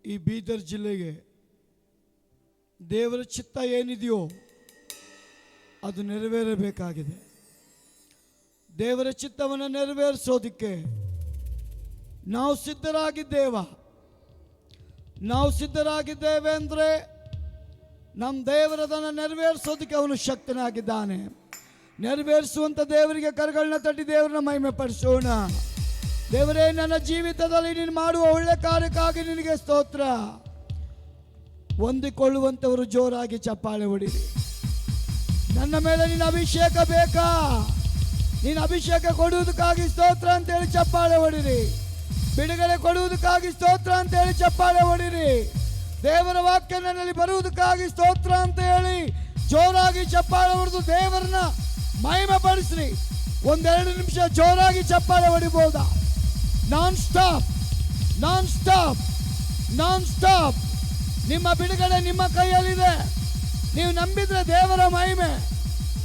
ಈ ಬೀದರ್ ಜಿಲ್ಲೆಗೆ ದೇವರ ಚಿತ್ತ ಏನಿದೆಯೋ ಅದು ನೆರವೇರಬೇಕಾಗಿದೆ. ದೇವರ ಚಿತ್ತವನ್ನು ನೆರವೇರಿಸೋದಕ್ಕೆ ನಾವು ಸಿದ್ಧರಾಗಿದ್ದೇವೆ ಅಂದರೆ ನಮ್ಮ ದೇವರದನ್ನು ನೆರವೇರಿಸೋದಕ್ಕೆ ಅವನು ಶಕ್ತನಾಗಿದ್ದಾನೆ. ನೆರವೇರಿಸುವಂಥ ದೇವರಿಗೆ ಕರಗಳನ್ನ ತಟ್ಟಿ ದೇವರನ್ನ ಮಹಿಮೆ ಪಡಿಸೋಣ. ದೇವರೇ, ನನ್ನ ಜೀವಿತದಲ್ಲಿ ನೀನು ಮಾಡುವ ಒಳ್ಳೆ ಕಾರ್ಯಕ್ಕಾಗಿ ನಿನಗೆ ಸ್ತೋತ್ರ. ಹೊಂದಿಕೊಳ್ಳುವಂಥವರು ಜೋರಾಗಿ ಚಪ್ಪಾಳೆ ಹೊಡಿರಿ. ನನ್ನ ಮೇಲೆ ನಿನ್ನ ಅಭಿಷೇಕ ಬೇಕಾ? ನೀನು ಅಭಿಷೇಕ ಕೊಡುವುದಕ್ಕಾಗಿ ಸ್ತೋತ್ರ ಅಂತೇಳಿ ಚಪ್ಪಾಳೆ ಹೊಡಿರಿ. ಬಿಡುಗಡೆ ಕೊಡುವುದಕ್ಕಾಗಿ ಸ್ತೋತ್ರ ಅಂತೇಳಿ ಚಪ್ಪಾಳೆ ಹೊಡಿರಿ. ದೇವರ ವಾಕ್ಯ ನನ್ನಲ್ಲಿ ಬರುವುದಕ್ಕಾಗಿ ಸ್ತೋತ್ರ ಅಂತ ಹೇಳಿ ಜೋರಾಗಿ ಚಪ್ಪಾಳೆ ಹೊಡೆದು ದೇವರನ್ನ ಮಹಿಮೆ ಪಡಿಸ್ರಿ. ಒಂದೆರಡು ನಿಮಿಷ ಜೋರಾಗಿ ಚಪ್ಪಾಳೆ ಹೊಡಿಬಹುದಾ? Non stop. ನಿಮ್ಮ ಬಿಡುಗಡೆ ನಿಮ್ಮ ಕೈಯಲ್ಲಿದೆ. ನೀವು ನಂಬಿದ್ರೆ ದೇವರ ಮಹಿಮೆ.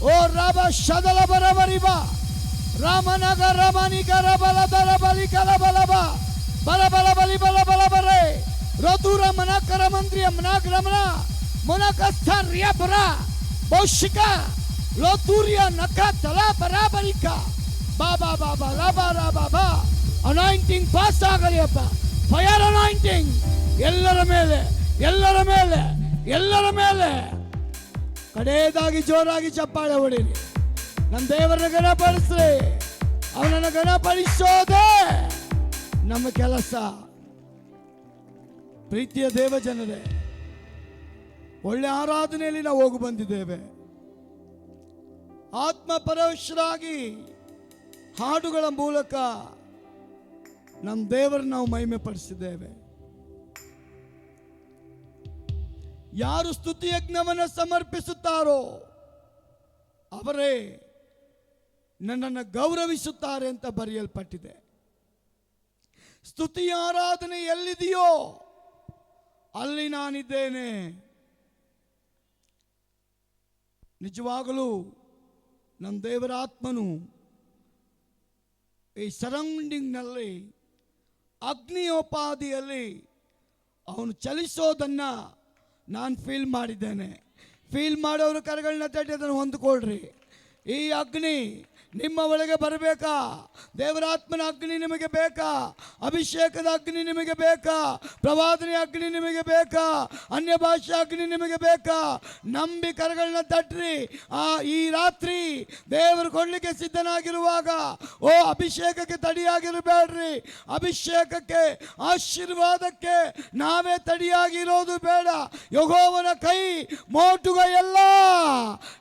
ಓ ರಾಬ ಶದಲ ಬರಬರಿಬ ರಾಮನಗ ರಮನಿಗರ ಬಲದರ ಬಲಿಕರ ಬಲಬ ಬಲಬಲ ಬಲಿ ಬಲ ಬಲ ಬರೆ ರೋತುರ ಮನಕರ ಮಂತ್ರಿಯ ಮನಗ್ರಮನ ಮುನಕಸ್ಥರ್ಯ ಬರ ಬಹುಶಿಕ ಲೋತೂರಿಯ ನಕ ತಲ ಬರಾಬರಿಕ ಬಾಬಾ ಬಾಬಾ ರಾಬಾ ರಾಬಾ ಬಾ ಅನಾಯಿಂಟಿಂಗ್ ಪಾಸ್ ಆಗಲಿ ಅಪ್ಪ. ಫೈರ್ ಅನಾಯಿಂಟಿಂಗ್ ಎಲ್ಲರ ಮೇಲೆ ಕಡೆಯದಾಗಿ ಜೋರಾಗಿ ಚಪ್ಪಾಳೆ ಹೊಡಿರಿ. ನಮ್ಮ ದೇವರನ್ನ ಗಣಪಡಿಸ್ರಿ. ಅವನನ್ನು ಗಣಪಡಿಸೋದೇ ನಮ್ಮ ಕೆಲಸ. ಪ್ರೀತಿಯ ದೇವ ಜನರೇ, ಒಳ್ಳೆ ಆರಾಧನೆಯಲ್ಲಿ ನಾವು ಹೋಗಿ ಬಂದಿದ್ದೇವೆ. ಆತ್ಮ ಪರವಶರಾಗಿ ಹಾಡುಗಳ ಮೂಲಕ ನಮ್ಮ ದೇವರನ್ನು ನಾವು ಮಹಿಮೆ ಪಡಿಸಿದ್ದೇವೆ. ಯಾರು ಸ್ತುತಿ ಯಜ್ಞವನ್ನು ಸಮರ್ಪಿಸುತ್ತಾರೋ ಅವರೇ ನನ್ನನ್ನು ಗೌರವಿಸುತ್ತಾರೆ ಅಂತ ಬರೆಯಲ್ಪಟ್ಟಿದೆ. ಸ್ತುತಿ ಆರಾಧನೆ ಎಲ್ಲಿದೆಯೋ ಅಲ್ಲಿ ನಾನಿದ್ದೇನೆ. ನಿಜವಾಗಲೂ ನಮ್ಮ ದೇವರ ಆತ್ಮನು ಈ ಸರೌಂಡಿಂಗ್ನಲ್ಲಿ ಅಗ್ನಿಯೋಪಾದಿಯಲ್ಲಿ ಅವನು ಚಲಿಸೋದನ್ನ ನಾನು ಫೀಲ್ ಮಾಡಿದ್ದೇನೆ. ಫೀಲ್ ಮಾಡೋರು ಕರಗಳನ್ನ ತಟ್ಟಿ ಅದನ್ನು ಹೊಂದ್ಕೊಳ್ರಿ. ಈ ಅಗ್ನಿ ನಿಮ್ಮ ಒಳಗೆ ಬರಬೇಕಾ? ದೇವರಾತ್ಮನ ಅಗ್ನಿ ನಿಮಗೆ ಬೇಕಾ? ಅಭಿಷೇಕದ ಅಗ್ನಿ ನಿಮಗೆ ಬೇಕಾ? ಪ್ರವಾದನೆ ಅಗ್ನಿ ನಿಮಗೆ ಬೇಕಾ? ಅನ್ಯ ಭಾಷೆ ಅಗ್ನಿ ನಿಮಗೆ ಬೇಕಾ? ನಂಬಿ ಕರಗಳನ್ನ ತಟ್ರಿ. ಈ ರಾತ್ರಿ ದೇವರು ಕೊಡ್ಲಿಕ್ಕೆ ಸಿದ್ಧನಾಗಿರುವಾಗ ಓ ಅಭಿಷೇಕಕ್ಕೆ ತಡಿಯಾಗಿರಬೇಡ್ರಿ. ಅಭಿಷೇಕಕ್ಕೆ ಆಶೀರ್ವಾದಕ್ಕೆ ನಾವೇ ತಡಿಯಾಗಿರೋದು ಬೇಡ. ಯೆಹೋವನ ಕೈ ಮೋಟುಗ ಎಲ್ಲ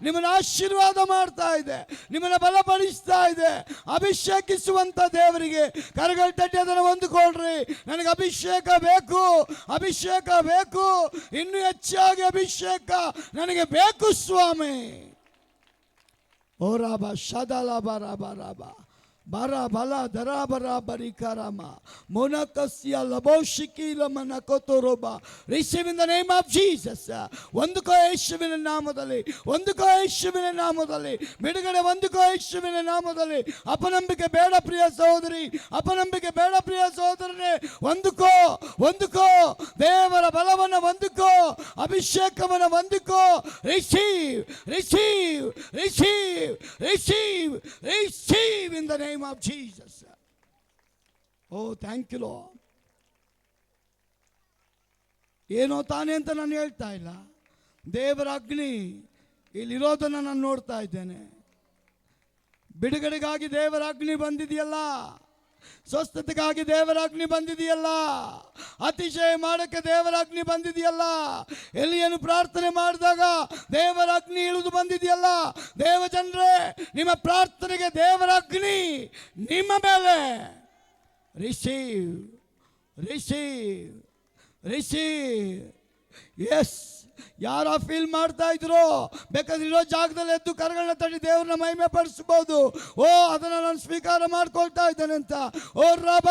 ನಿಮ್ಮನ್ನು ಆಶೀರ್ವಾದ ಮಾಡ್ತಾ ಇದೆ, ನಿಮ್ಮನ್ನು ಬಲಪಡಿಸ್ತಾ ಇದೆ. ಅಭಿಷೇಕಿಸುವಂತ ದೇವರಿಗೆ ಕರಗಳು ತಟ್ಟಿ ಅದನ್ನು ಹೊಂದಿಕೊಳ್ಳ್ರಿ. ನನಗೆ ಅಭಿಷೇಕ ಬೇಕು, ಇನ್ನು ಹೆಚ್ಚಾಗಿ ಅಭಿಷೇಕ ನನಗೆ ಬೇಕು ಸ್ವಾಮಿ. ಓ ರಾಬ ಶದಲಾಬ ರಾಬ ರಾಬ ಬರ ಬಲ ದರ ಬರ ಬರಿಕರಮ ಮೊನಕಸ್ಯ ಲಬೋಶಿಕಿ ಲಮನ ಕೊತೋರೋಬ. Receive in the name of Jesus. ಒಂದುಕೋ ಯೇಸುವಿನ ನಾಮದಲ್ಲಿ, ಬಿಡುಗಡೆ ಒಂದುಕೋ ಯೇಸುವಿನ ನಾಮದಲ್ಲಿ. ಅಪನಂಬಿಕೆ ಬೇಡ ಪ್ರಿಯ ಸಹೋದರಿ, ಅಪನಂಬಿಕೆ ಬೇಡ ಪ್ರಿಯ ಸಹೋದರನೇ. ಒಂದುಕೋ ದೇವರ ಬಲವನ್ನು ಹೊಂದಿಕೋ, ಅಭಿಷೇಕವನ್ನು ಹೊಂದಿಕೋ. Receive in the name of Jesus. Oh, thank you Lord. ಏನೋ ತಾನೇ ಅಂತ ನಾನು ಹೇಳ್ತಾ ಇಲ್ಲ. ದೇವರ ಅಗ್ನಿ ಇಲ್ಲಿರೋದನ್ನು ನಾನು ನೋಡ್ತಾ ಇದ್ದೇನೆ. ಬಿಡುಗಡೆಗಾಗಿ ದೇವರ ಅಗ್ನಿ ಬಂದಿದೆಯಲ್ಲ, ಸ್ವಸ್ಥತೆಗಾಗಿ ದೇವರ ಅಗ್ನಿ ಬಂದಿದೆಯಲ್ಲ, ಅತಿಶಯ ಮಾಡಕ್ಕೆ ದೇವರ ಅಗ್ನಿ ಬಂದಿದೆಯಲ್ಲ, ಎಲಿಯನು ಪ್ರಾರ್ಥನೆ ಮಾಡಿದಾಗ ದೇವರ ಅಗ್ನಿ ಇಳಿದು ಬಂದಿದೆಯಲ್ಲ. ದೇವ ಜನರೇ, ನಿಮ್ಮ ಪ್ರಾರ್ಥನೆಗೆ ದೇವರ ಅಗ್ನಿ ನಿಮ್ಮ ಮೇಲೆ. ರಿಸೀವ್. ಎಸ್, ಯಾರ ಫೀಲ್ ಮಾಡ್ತಾ ಇದ್ರು ಬೇಕಾದ್ರೆ ಇರೋ ಜಾಗದಲ್ಲಿ ಎದ್ದು ಕರಗಳನ್ನ ತಟ್ಟಿ ದೇವ್ರನ್ನ ಮಹಿಮೆ ಪಡಿಸಬಹುದು. ಓ ಅದನ್ನ ನಾನು ಸ್ವೀಕಾರ ಮಾಡ್ಕೊಳ್ತಾ ಇದ್ದೇನೆ ಅಂತ. ಓ ರಬ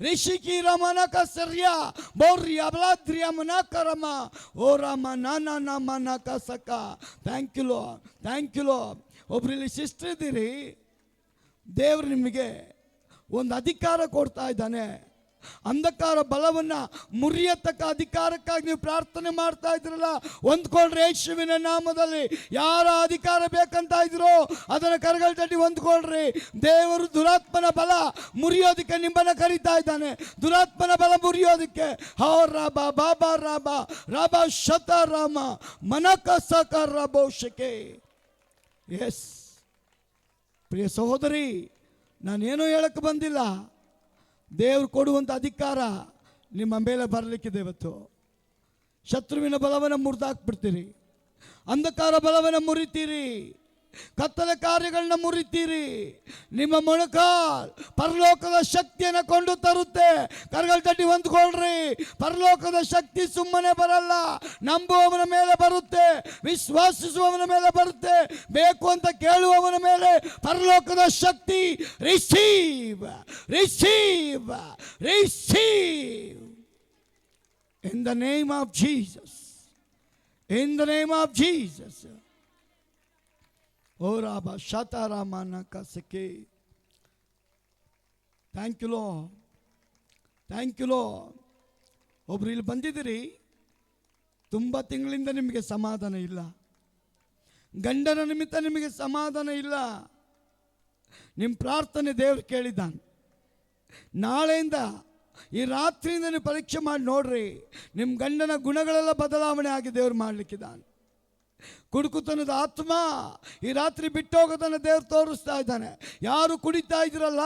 ರಿಷಿಕಿ ರಮನಕ ಸರ್ಯ ಬೌರ್ಯ ಅಬಲಾದ್ರಿಯ ಮನಕರಮ ಓ ರಾಮ ನಾನ ಮನಕ ಸಕ. Thank you Lord. ಒಬ್ರಲ್ಲಿ ಸಿಸ್ಟರ್ ಇದ್ದೀರಿ, ದೇವರು ನಿಮಗೆ ಒಂದು ಅಧಿಕಾರ ಕೊಡ್ತಾ ಇದ್ದಾನೆ. ಅಂಧಕಾರ ಬಲವನ್ನ ಮುರಿಯತಕ್ಕ ಅಧಿಕಾರಕ್ಕಾಗಿ ನೀವು ಪ್ರಾರ್ಥನೆ ಮಾಡ್ತಾ ಇದ್ರಲ್ಲ, ಹೊಂದ್ಕೊಳ್ರಿ ಯೇಸುವಿನ ನಾಮದಲ್ಲಿ. ಯಾರ ಅಧಿಕಾರ ಬೇಕಂತ ಇದ್ರೋ ಅದನ್ನ ಕರಗಳ ತಟ್ಟಿ ಹೊಂದ್ಕೊಳ್ರಿ. ದೇವರು ದುರಾತ್ಮನ ಬಲ ಮುರಿಯೋದಕ್ಕೆ ನಿಮ್ಮನ್ನ ಕರೀತಾ ಇದ್ದಾನೆ. ದುರಾತ್ಮನ ಬಲ ಮುರಿಯೋದಕ್ಕೆ ಹೋ ರಾಬ ಬಾಬಾ ರಾಬ ರಾಬ ಶತ ರಾಮ ಮನಕ ಸಕ ರಬೋಷಕೆ. ಎಸ್ ಪ್ರಿಯ ಸಹೋದರಿ, ನಾನೇನೋ ಹೇಳಕ್ಕೆ ಬಂದಿಲ್ಲ. ದೇವರು ಕೊಡುವಂಥ ಅಧಿಕಾರ ನಿಮ್ಮ ಮೇಲೆ ಬರಲಿಕ್ಕಿದೆ. ಇವತ್ತು ಶತ್ರುವಿನ ಬಲವನ್ನು ಮುರಿದಾಕ್ಬಿಡ್ತೀರಿ, ಅಂಧಕಾರ ಬಲವನ್ನು ಮುರಿತೀರಿ, ಕತ್ತಲೆ ಕಾರ್ಯಗಳನ್ನ ಮುರಿತೀರಿ. ನಿಮ್ಮ ಮೊಣಕಾಲ್ ಪರಲೋಕದ ಶಕ್ತಿಯನ್ನು ಕೊಂಡು ತರುತ್ತೆ. ಕರಗಳ ತಟ್ಟಿ ಹೊಂದ್ಕೊಳ್ರಿ. ಪರಲೋಕದ ಶಕ್ತಿ ಸುಮ್ಮನೆ ಬರಲ್ಲ, ನಂಬುವವನ ಮೇಲೆ ಬರುತ್ತೆ, ವಿಶ್ವಾಸಿಸುವವನ ಮೇಲೆ ಬರುತ್ತೆ, ಬೇಕು ಅಂತ ಕೇಳುವವನ ಮೇಲೆ ಪರಲೋಕದ ಶಕ್ತಿ. Receive receive receive in the name of Jesus, in the name of Jesus. ಓ ರಾಬ ಶತಾರಾಮನ ಕಸಕೆ. Thank you Lord, thank you Lord. ಒಬ್ರು ಇಲ್ಲಿ ಬಂದಿದ್ದೀರಿ, ತುಂಬ ತಿಂಗಳಿಂದ ನಿಮಗೆ ಸಮಾಧಾನ ಇಲ್ಲ, ಗಂಡನ ನಿಮಿತ್ತ ನಿಮಗೆ ಸಮಾಧಾನ ಇಲ್ಲ. ನಿಮ್ಮ ಪ್ರಾರ್ಥನೆ ದೇವರು ಕೇಳಿದ್ದಾನೆ. ನಾಳೆಯಿಂದ ಈ ರಾತ್ರಿಯಿಂದ ನೀವು ಪರೀಕ್ಷೆ ಮಾಡಿ ನೋಡ್ರಿ, ನಿಮ್ಮ ಗಂಡನ ಗುಣಗಳೆಲ್ಲ ಬದಲಾವಣೆ ಆಗಿ ದೇವರು ಮಾಡಲಿಕ್ಕಿದ್ದಾನೆ. ಕುಡುಕುತನದ ಆತ್ಮ ಈ ರಾತ್ರಿ ಬಿಟ್ಟೋಗೋದನ್ನು ದೇವರು ತೋರಿಸ್ತಾ ಇದ್ದಾನೆ. ಯಾರು ಕುಡಿತಾ ಇದ್ರಲ್ಲ,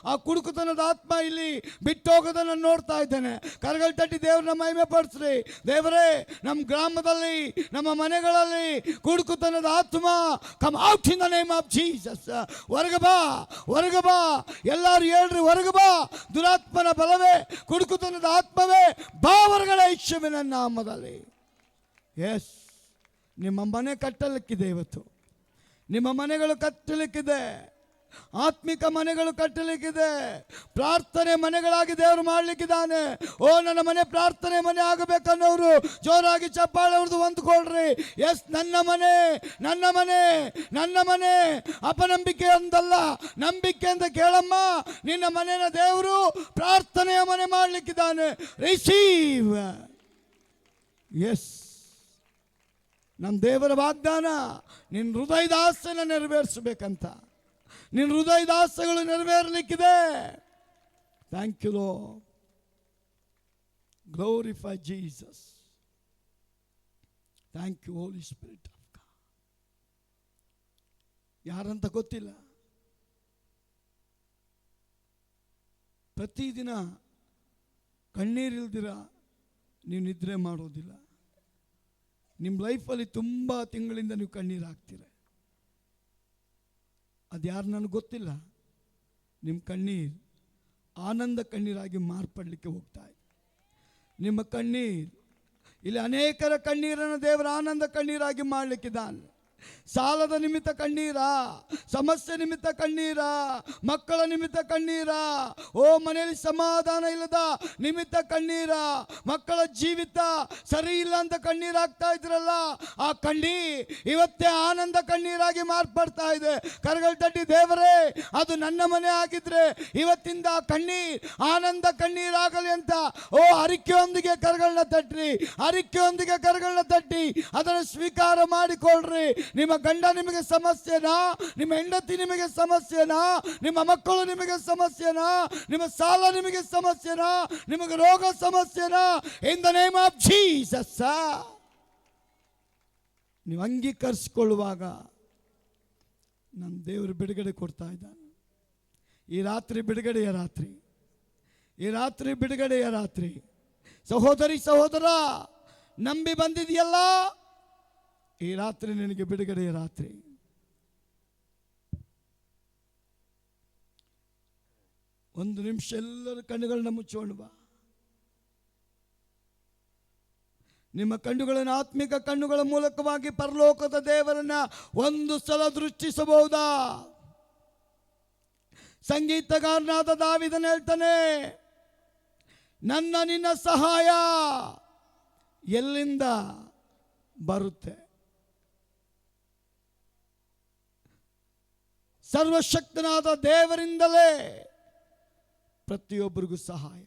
ಆ ಕುಡುಕುತನದ ಆತ್ಮ ಇಲ್ಲಿ ಬಿಟ್ಟೋಗೋದನ್ನು ನೋಡ್ತಾ ಇದ್ದಾನೆ. ಕರಗಳ ತಟ್ಟಿ ದೇವ್ರನ್ನ ಮಹಿಮೆ ಪಡಿಸ್ರಿ. ದೇವರೇ, ನಮ್ಮ ಗ್ರಾಮದಲ್ಲಿ, ನಮ್ಮ ಮನೆಗಳಲ್ಲಿ ಕುಡುಕುತನದ ಆತ್ಮ come out in the name of Jesus. ಹೊರಗೆ ಬಾ, ಹೊರಗೆ ಬಾ. ಎಲ್ಲರೂ ಹೇಳ್ರಿ, ಹೊರಗೆ ಬಾ. ದುರಾತ್ಮನ ಬಲವೇ, ಕುಡುಕುತನದ ಆತ್ಮವೇ, ಬಾ ಹೊರಗಡೆ ಯೇಸುವಿನ ನಾಮದಲ್ಲಿ. ಎಸ್, ನಿಮ್ಮ ಮನೆ ಕಟ್ಟಲಿಕ್ಕಿದೆ. ಇವತ್ತು ನಿಮ್ಮ ಮನೆಗಳು ಕಟ್ಟಲಿಕ್ಕಿದೆ, ಆತ್ಮಿಕ ಮನೆಗಳು ಕಟ್ಟಲಿಕ್ಕಿದೆ, ಪ್ರಾರ್ಥನೆ ಮನೆಗಳಾಗಿ ದೇವರು ಮಾಡಲಿಕ್ಕಿದ್ದಾನೆ. ಓ, ನನ್ನ ಮನೆ ಪ್ರಾರ್ಥನೆ ಮನೆ ಆಗಬೇಕನ್ನೋರು ಜೋರಾಗಿ ಚಪ್ಪಾಳೆ ಹೊಡೆದು ಹೊಂದ್ಕೊಳ್ರಿ. ಎಸ್, ನನ್ನ ಮನೆ, ನನ್ನ ಮನೆ, ನನ್ನ ಮನೆ. ಅಪನಂಬಿಕೆ ಅಂದಲ್ಲ, ನಂಬಿಕೆ ಅಂತ ಕೇಳಮ್ಮ. ನಿನ್ನ ಮನೆಯ ದೇವರು ಪ್ರಾರ್ಥನೆಯ ಮನೆ ಮಾಡಲಿಕ್ಕಿದ್ದಾನೆ. ರಿಸೀವ್. ಎಸ್, ನಮ್ಮ ದೇವರ ವಾಗ್ದಾನ ನಿನ್ನ ಹೃದಯದ ಆಸೆನ ನೆರವೇರಿಸಬೇಕಂತ. ನಿನ್ನ ಹೃದಯದ ಆಸೆಗಳು ನೆರವೇರಲಿಕ್ಕಿದೆ. Thank you Lord. Glorify Jesus. Thank you Holy Spirit of God. ಯಾರಂತ ಗೊತ್ತಿಲ್ಲ, ಪ್ರತಿದಿನ ಕಣ್ಣೀರಿಲ್ದಿರ ನೀವು ನಿದ್ರೆ ಮಾಡೋದಿಲ್ಲ. ನಿಮ್ಮ ಲೈಫಲ್ಲಿ ತುಂಬ ತಿಂಗಳಿಂದ ನೀವು ಕಣ್ಣೀರು ಹಾಕ್ತೀರ. ಅದು ಯಾರು ನನಗೆ ಗೊತ್ತಿಲ್ಲ. ನಿಮ್ಮ ಕಣ್ಣೀರು ಆನಂದ ಕಣ್ಣೀರಾಗಿ ಮಾರ್ಪಡಲಿಕ್ಕೆ ಹೋಗ್ತಾ ಇದೆ. ನಿಮ್ಮ ಕಣ್ಣೀರು ಇಲ್ಲಿ ಅನೇಕರ ಕಣ್ಣೀರನ್ನು ದೇವರ ಆನಂದ ಕಣ್ಣೀರಾಗಿ ಮಾಡಲಿಕ್ಕಿದ್ದಾನೆ. ಸಾಲದ ನಿಮಿತ್ತ ಕಣ್ಣೀರ, ಸಮಸ್ಯೆ ನಿಮಿತ್ತ ಕಣ್ಣೀರ, ಮಕ್ಕಳ ನಿಮಿತ್ತ ಕಣ್ಣೀರ, ಓ ಮನೆಯಲ್ಲಿ ಸಮಾಧಾನ ಇಲ್ಲದ ನಿಮಿತ್ತ ಕಣ್ಣೀರ, ಮಕ್ಕಳ ಜೀವಿತ ಸರಿ ಇಲ್ಲ ಅಂತ ಕಣ್ಣೀರಾಗ್ತಾ ಇದ್ರಲ್ಲ, ಆ ಕಣ್ಣೀರ್ ಇವತ್ತೇ ಆನಂದ ಕಣ್ಣೀರಾಗಿ ಮಾರ್ಪಡ್ತಾ ಇದೆ. ಕರಗಳ ತಟ್ಟಿ ದೇವರೇ, ಅದು ನನ್ನ ಮನೆ ಆಗಿದ್ರೆ ಇವತ್ತಿಂದ ಕಣ್ಣೀರ್ ಆನಂದ ಕಣ್ಣೀರಾಗಲಿ ಅಂತ ಓ ಅರಿಕೆಯೊಂದಿಗೆ ಕರಗಳನ್ನ ತಟ್ಟಿ, ಅರಿಕೆಯೊಂದಿಗೆ ಕರಗಳನ್ನ ತಟ್ಟಿ ಅದನ್ನು ಸ್ವೀಕಾರ ಮಾಡಿಕೊಳ್ಳ್ರಿ. ನಿಮ್ಮ ಗಂಡ ನಿಮಗೆ ಸಮಸ್ಯೆನಾ? ನಿಮ್ಮ ಹೆಂಡತಿ ನಿಮಗೆ ಸಮಸ್ಯೆನಾ? ನಿಮ್ಮ ಮಕ್ಕಳು ನಿಮಗೆ ಸಮಸ್ಯೆನಾ? ನಿಮ್ಮ ಸಾಲ ನಿಮಗೆ ಸಮಸ್ಯೆನಾ? ನಿಮಗೆ ರೋಗ ಸಮಸ್ಯೆನಾ? In the name of Jesus ನೀವು ಅಂಗೀಕರಿಸಿಕೊಳ್ಳುವಾಗ ನಮ್ಮ ದೇವರು ಬಿಡುಗಡೆ ಕೊಡ್ತಾ ಇದ್ದಾನೆ. ಈ ರಾತ್ರಿ ಬಿಡುಗಡೆಯ ರಾತ್ರಿ, ಈ ರಾತ್ರಿ ಬಿಡುಗಡೆಯ ರಾತ್ರಿ. ಸಹೋದರಿ ಸಹೋದರ, ನಂಬಿ ಬಂದಿದೆಯಲ್ಲ, ಈ ರಾತ್ರಿ ನಿನಗೆ ಬಿಡುಗಡೆಯ ರಾತ್ರಿ. ಒಂದು ನಿಮಿಷ ಎಲ್ಲರ ಕಣ್ಣುಗಳನ್ನ ಮುಚ್ಚೋಣ ಬಾ. ನಿಮ್ಮ ಕಣ್ಣುಗಳನ್ನು ಆತ್ಮಿಕ ಕಣ್ಣುಗಳ ಮೂಲಕವಾಗಿ ಪರಲೋಕದ ದೇವರನ್ನ ಒಂದು ಸಲ ದೃಷ್ಟಿಸಬಹುದಾ? ಸಂಗೀತಗಾರನಾದ ದಾವೀದನು ಹೇಳ್ತಾನೆ, ನನ್ನ ನಿನ್ನ ಸಹಾಯ ಎಲ್ಲಿಂದ ಬರುತ್ತೆ? ಸರ್ವಶಕ್ತನಾದ ದೇವರಿಂದಲೇ ಪ್ರತಿಯೊಬ್ಬರಿಗೂ ಸಹಾಯ.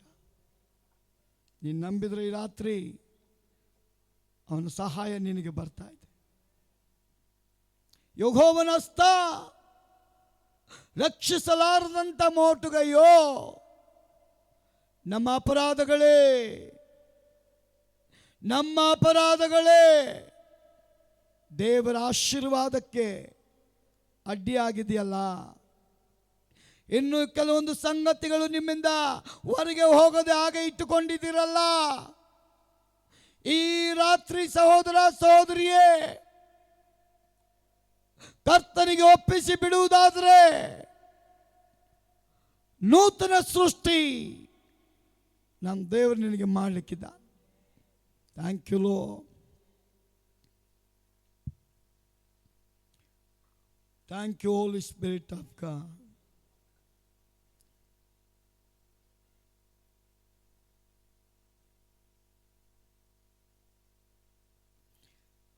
ನೀನು ನಂಬಿದ್ರೆ ಈ ರಾತ್ರಿ ಅವನ ಸಹಾಯ ನಿನಗೆ ಬರ್ತಾ ಇದೆ. ಯೆಹೋವನ ಹಸ್ತ ರಕ್ಷಿಸಲಾರದಂಥ ಮೋಟುಗೈಯೋ ನಮ್ಮ ಅಪರಾಧಗಳೇ ದೇವರ ಆಶೀರ್ವಾದಕ್ಕೆ ಅಡ್ಡಿಯಾಗಿದೆಯಲ್ಲ. ಇನ್ನು ಕೆಲವೊಂದು ಸಂಗತಿಗಳು ನಿಮ್ಮಿಂದ ಹೊರಗೆ ಹೋಗದೆ ಹಾಗೆ ಇಟ್ಟುಕೊಂಡಿದ್ದೀರಲ್ಲ. ಈ ರಾತ್ರಿ ಸಹೋದರ ಸಹೋದರಿಯೇ, ಕರ್ತನಿಗೆ ಒಪ್ಪಿಸಿ ಬಿಡುವುದಾದರೆ ನೂತನ ಸೃಷ್ಟಿ ನಮ್ಮ ದೇವರು ನಿನಗೆ ಮಾಡಲಿಕ್ಕಿದ್ದ. Thank you Lord. Thank you Holy Spirit of God.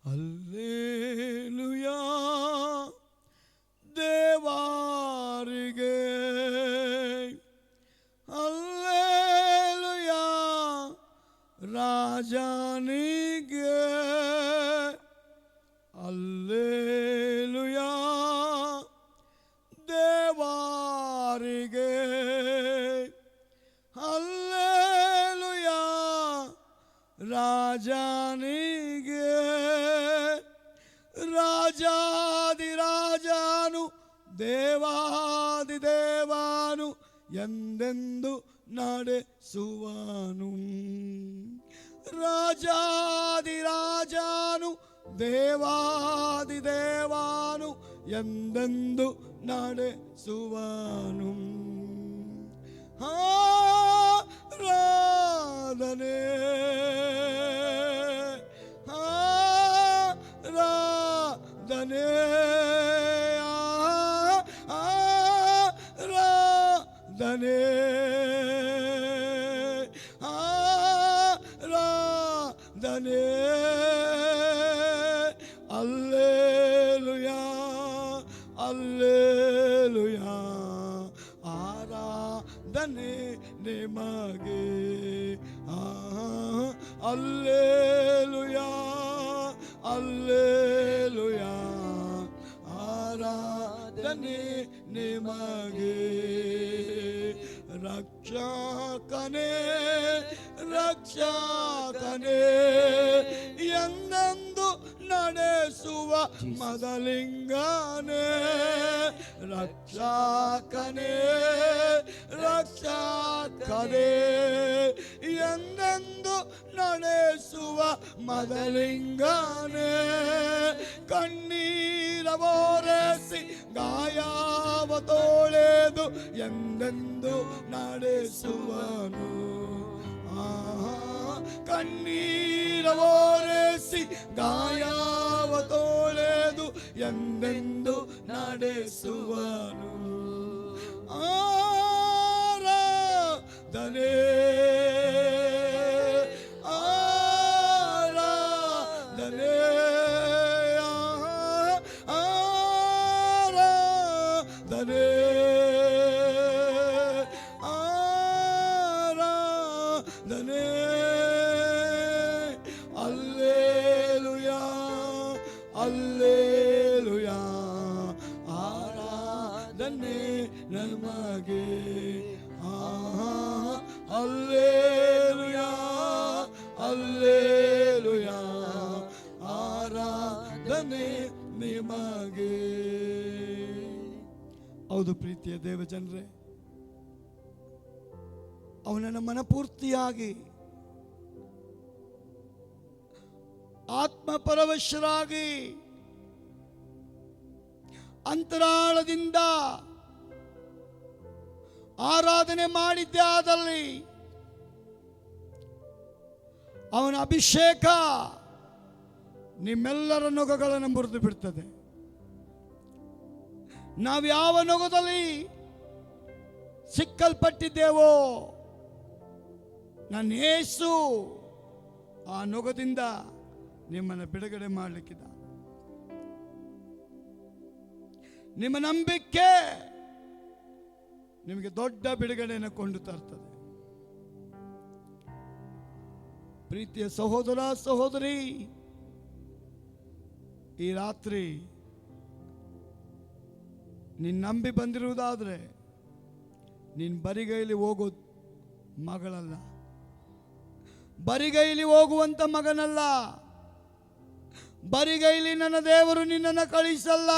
Hallelujah ದೇವರಿಗೆ, ಹಲ್ಲೆಲೂಯಾ ರಾಜನಿಗೆ, ಹಲ್ಲೆಲೂಯಾ ದೇವರಿಗೆ, ಹಲ್ಲೆಲೂಯಾ ರಾಜನಿಗೆ. ರಾಜಾದಿರಾಜನು ದೇವಾದಿದೇವನು ಎಂದೆಂದು ನಡೆಸುವನು. ರಾಜಾದಿರಾಜನು ದೇವಾದಿದೇವನು ಎಂದೆಂದು ನಡೆಸುವನು. ಆರಾಧನೆ ಆರಾಧನೆ ಆರಾಧನೆ ಆರಾಧನೆ. ಹಲ್ಲೆಲೂಯಾ ಹಲ್ಲೆಲೂಯಾ ಆರಾಧನೆ ನಿಮಗೆ. ಹಲ್ಲೆಲೂಯಾ ಹಲ್ಲೆಲೂಯಾ ಆರಾಧನೆ ನಿಮಗೆ. ರಕ್ಷಕನೇ ರಕ್ಷಕನೇ ಎಂದೆಂದು ನಡೆಸುವ ಮದಲಿಂಗನೇ. ರಕ್ಷಕನೇ ರಕ್ಷಕನೇ ಎಂದೆಂದು ನಡೆಸುವ ಮದಲಿಂಗನೇ. ಕಣ್ಣೀರ ಓರೆಸಿ ಗಾಯವ ತೋಳೆದು ಎಂದೆಂದು ನಡೆಸುವನು. ಕಣ್ಣೀರ ಓರೆಸಿ ಗಾಯವ ತೋಳೆದು ಎಂದೆಂದು ನಡೆಸುವನು. ಆರಾಧನೆ ಆರಾಧನೆ ಆರಾಧನೆ ಆರಾಧನೆ. ಹಲ್ಲೆಲೂಯಾ ಹಲ್ಲೆಲೂಯಾ ಆರಾಧನೆ ನಮಗೆ. ಹಲ್ಲೆಲೂಯಾ ಹಲ್ಲೆಲೂಯಾ ಆರಾಧನೆ ನಿಮಗೆ. ಹೌದು ಪ್ರೀತಿಯ ದೇವ ಜನರೇ, ಅವನನ್ನು ಮನಪೂರ್ತಿಯಾಗಿ ಆತ್ಮಪರವಶರಾಗಿ ಅಂತರಾಳದಿಂದ ಆರಾಧನೆ ಮಾಡಿದ್ದೇ ಆದಲ್ಲಿ ಅವನ ಅಭಿಷೇಕ ನಿಮ್ಮೆಲ್ಲರ ನೊಗಗಳನ್ನು ಮುರಿದು ಬಿಡ್ತದೆ. ನಾವು ಯಾವ ನೊಗದಲ್ಲಿ ಸಿಕ್ಕಲ್ಪಟ್ಟಿದ್ದೇವೋ ನನ್ನ ಯೇಸು ಆ ನೊಗದಿಂದ ನಿಮ್ಮನ್ನು ಬಿಡುಗಡೆ ಮಾಡಲಿಕ್ಕಿದ್ದ. ನಿಮ್ಮ ನಂಬಿಕೆ ನಿಮಗೆ ದೊಡ್ಡ ಬಿಡುಗಡೆಯನ್ನು ಕೊಂಡು ತರ್ತದೆ. ಪ್ರೀತಿಯ ಸಹೋದರ ಸಹೋದರಿ, ಈ ರಾತ್ರಿ ನೀನು ನಂಬಿ ಬಂದಿರುವುದಾದ್ರೆ ನೀನು ಬರಿಗೈಲಿ ಹೋಗೋದು ಮಗಳಲ್ಲ, ಬರಿಗೈಲಿ ಹೋಗುವಂತ ಮಗನಲ್ಲ. ಬರಿಗೈಲಿ ನನ್ನ ದೇವರು ನಿನ್ನನ್ನು ಕಳಿಸಲ್ಲ.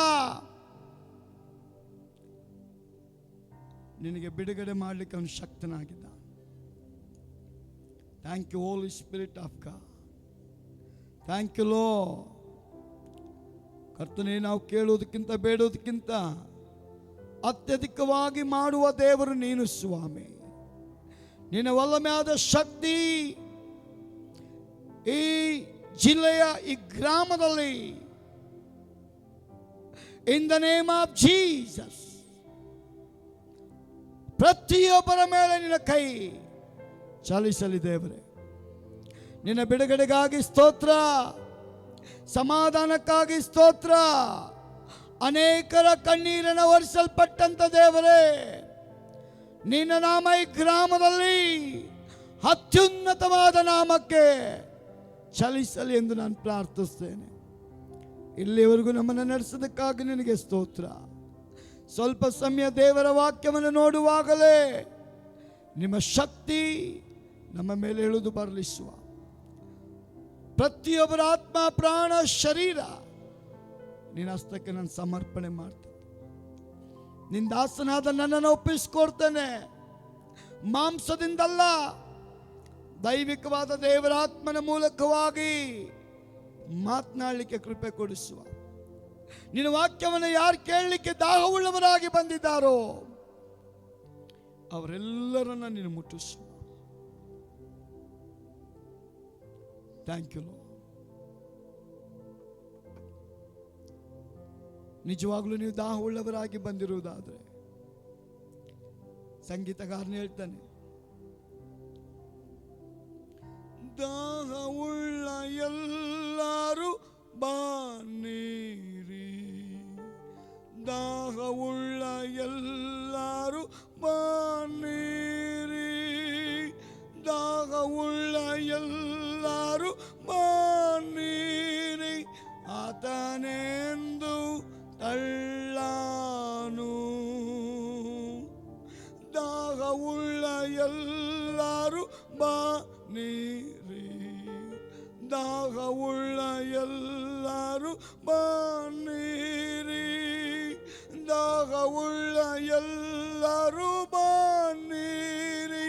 ನಿನಗೆ ಬಿಡುಗಡೆ ಮಾಡಲಿಕ್ಕೆ ಅವನು ಶಕ್ತನಾಗಿದ್ದ. Thank you Holy Spirit of God. Thank you Lord. ಕರ್ತನೇ, ನಾವು ಕೇಳುವುದಕ್ಕಿಂತ ಬೇಡುವುದಕ್ಕಿಂತ ಅತ್ಯಧಿಕವಾಗಿ ಮಾಡುವ ದೇವರು ನೀನು ಸ್ವಾಮಿ. ನಿನ್ನ ಒಲ್ಲಮೆಯಾದ ಶಕ್ತಿ ಈ ಜಿಲ್ಲೆಯ ಈ ಗ್ರಾಮದಲ್ಲಿ ಇನ್ ದ ನೇಮ್ ಆಫ್ ಜೀಸಸ್ ಪ್ರತಿಯೊಬ್ಬರ ಮೇಲೆ ನಿನ್ನ ಕೈ ಚಲಿಸಲಿ ದೇವರೇ. ನಿನ್ನ ಬಿಡುಗಡೆಗಾಗಿ ಸ್ತೋತ್ರ, ಸಮಾಧಾನಕ್ಕಾಗಿ ಸ್ತೋತ್ರ. ಅನೇಕರ ಕಣ್ಣೀರನ್ನು ಒರೆಸಲ್ಪಟ್ಟಂತ ದೇವರೇ, ನಿನ್ನ ನಾಮ ಈ ಗ್ರಾಮದಲ್ಲಿ ಅತ್ಯುನ್ನತವಾದ ನಾಮಕ್ಕೆ ಚಲಿಸಲಿ ಎಂದು ನಾನು ಪ್ರಾರ್ಥಿಸ್ತೇನೆ. ಇಲ್ಲಿವರೆಗೂ ನಮ್ಮನ್ನು ನಡೆಸೋದಕ್ಕಾಗಿ ನಿನಗೆ ಸ್ತೋತ್ರ. ಸ್ವಲ್ಪ ಸಮಯ ದೇವರ ವಾಕ್ಯವನ್ನು ನೋಡುವಾಗಲೇ ನಿಮ್ಮ ಶಕ್ತಿ ನಮ್ಮ ಮೇಲೆ ಇಳಿದು ಬರಲಿಸುವ. ಪ್ರತಿಯೊಬ್ಬರ ಆತ್ಮ, ಪ್ರಾಣ, ಶರೀರ ನಿನ್ನ ಹಸ್ತಕ್ಕೆ ನಾನು ಸಮರ್ಪಣೆ ಮಾಡ್ತೇನೆ. ನಿನ್ನ ದಾಸನಾದ ನನ್ನನ್ನು ಒಪ್ಪಿಸಿಕೊಡ್ತೇನೆ. ಮಾಂಸದಿಂದಲ್ಲ, ದೈವಿಕವಾದ ದೇವರ ಆತ್ಮನ ಮೂಲಕವಾಗಿ ಮಾತನಾಡಲಿಕ್ಕೆ ಕೃಪೆ ಕೊಡಿಸುವ. ನಿನ್ನ ವಾಕ್ಯವನ್ನು ಯಾರು ಕೇಳಲಿಕ್ಕೆ ದಾಹವುಳ್ಳವರಾಗಿ ಬಂದಿದ್ದಾರೋ ಅವರೆಲ್ಲರನ್ನ ನೀನು ಮುಟ್ಟಿಸುವ. Thank you. ನಿಜವಾಗ್ಲೂ ನೀವು ದಾಹವುಳ್ಳವರಾಗಿ ಬಂದಿರುವುದಾದ್ರೆ, ಸಂಗೀತಗಾರನ ಹೇಳ್ತಾನೆ, ದಾಹವುಳ್ಳ ಎಲ್ಲರೂ ಬಾನೀರಿ, ದಾಹವುಳ್ಳ ಎಲ್ಲರೂ ಬಾನೀರಿ, ದಾಹವುಳ್ಳ ಎಲ್ಲರೂ ಬಾನೀರಿ, ಆತನೆಂದು ತಳ್ಳಾನು. ದಾಹವುಳ್ಳ ಎಲ್ಲರೂ ಬಾನೀರಿ, ದಾಹವುಳ್ಳ ಎಲ್ಲರೂ ಬಾನೀರಿ, ದಾಹವುಳ್ಳ ಎಲ್ಲರೂ ಬಾನೀರಿ,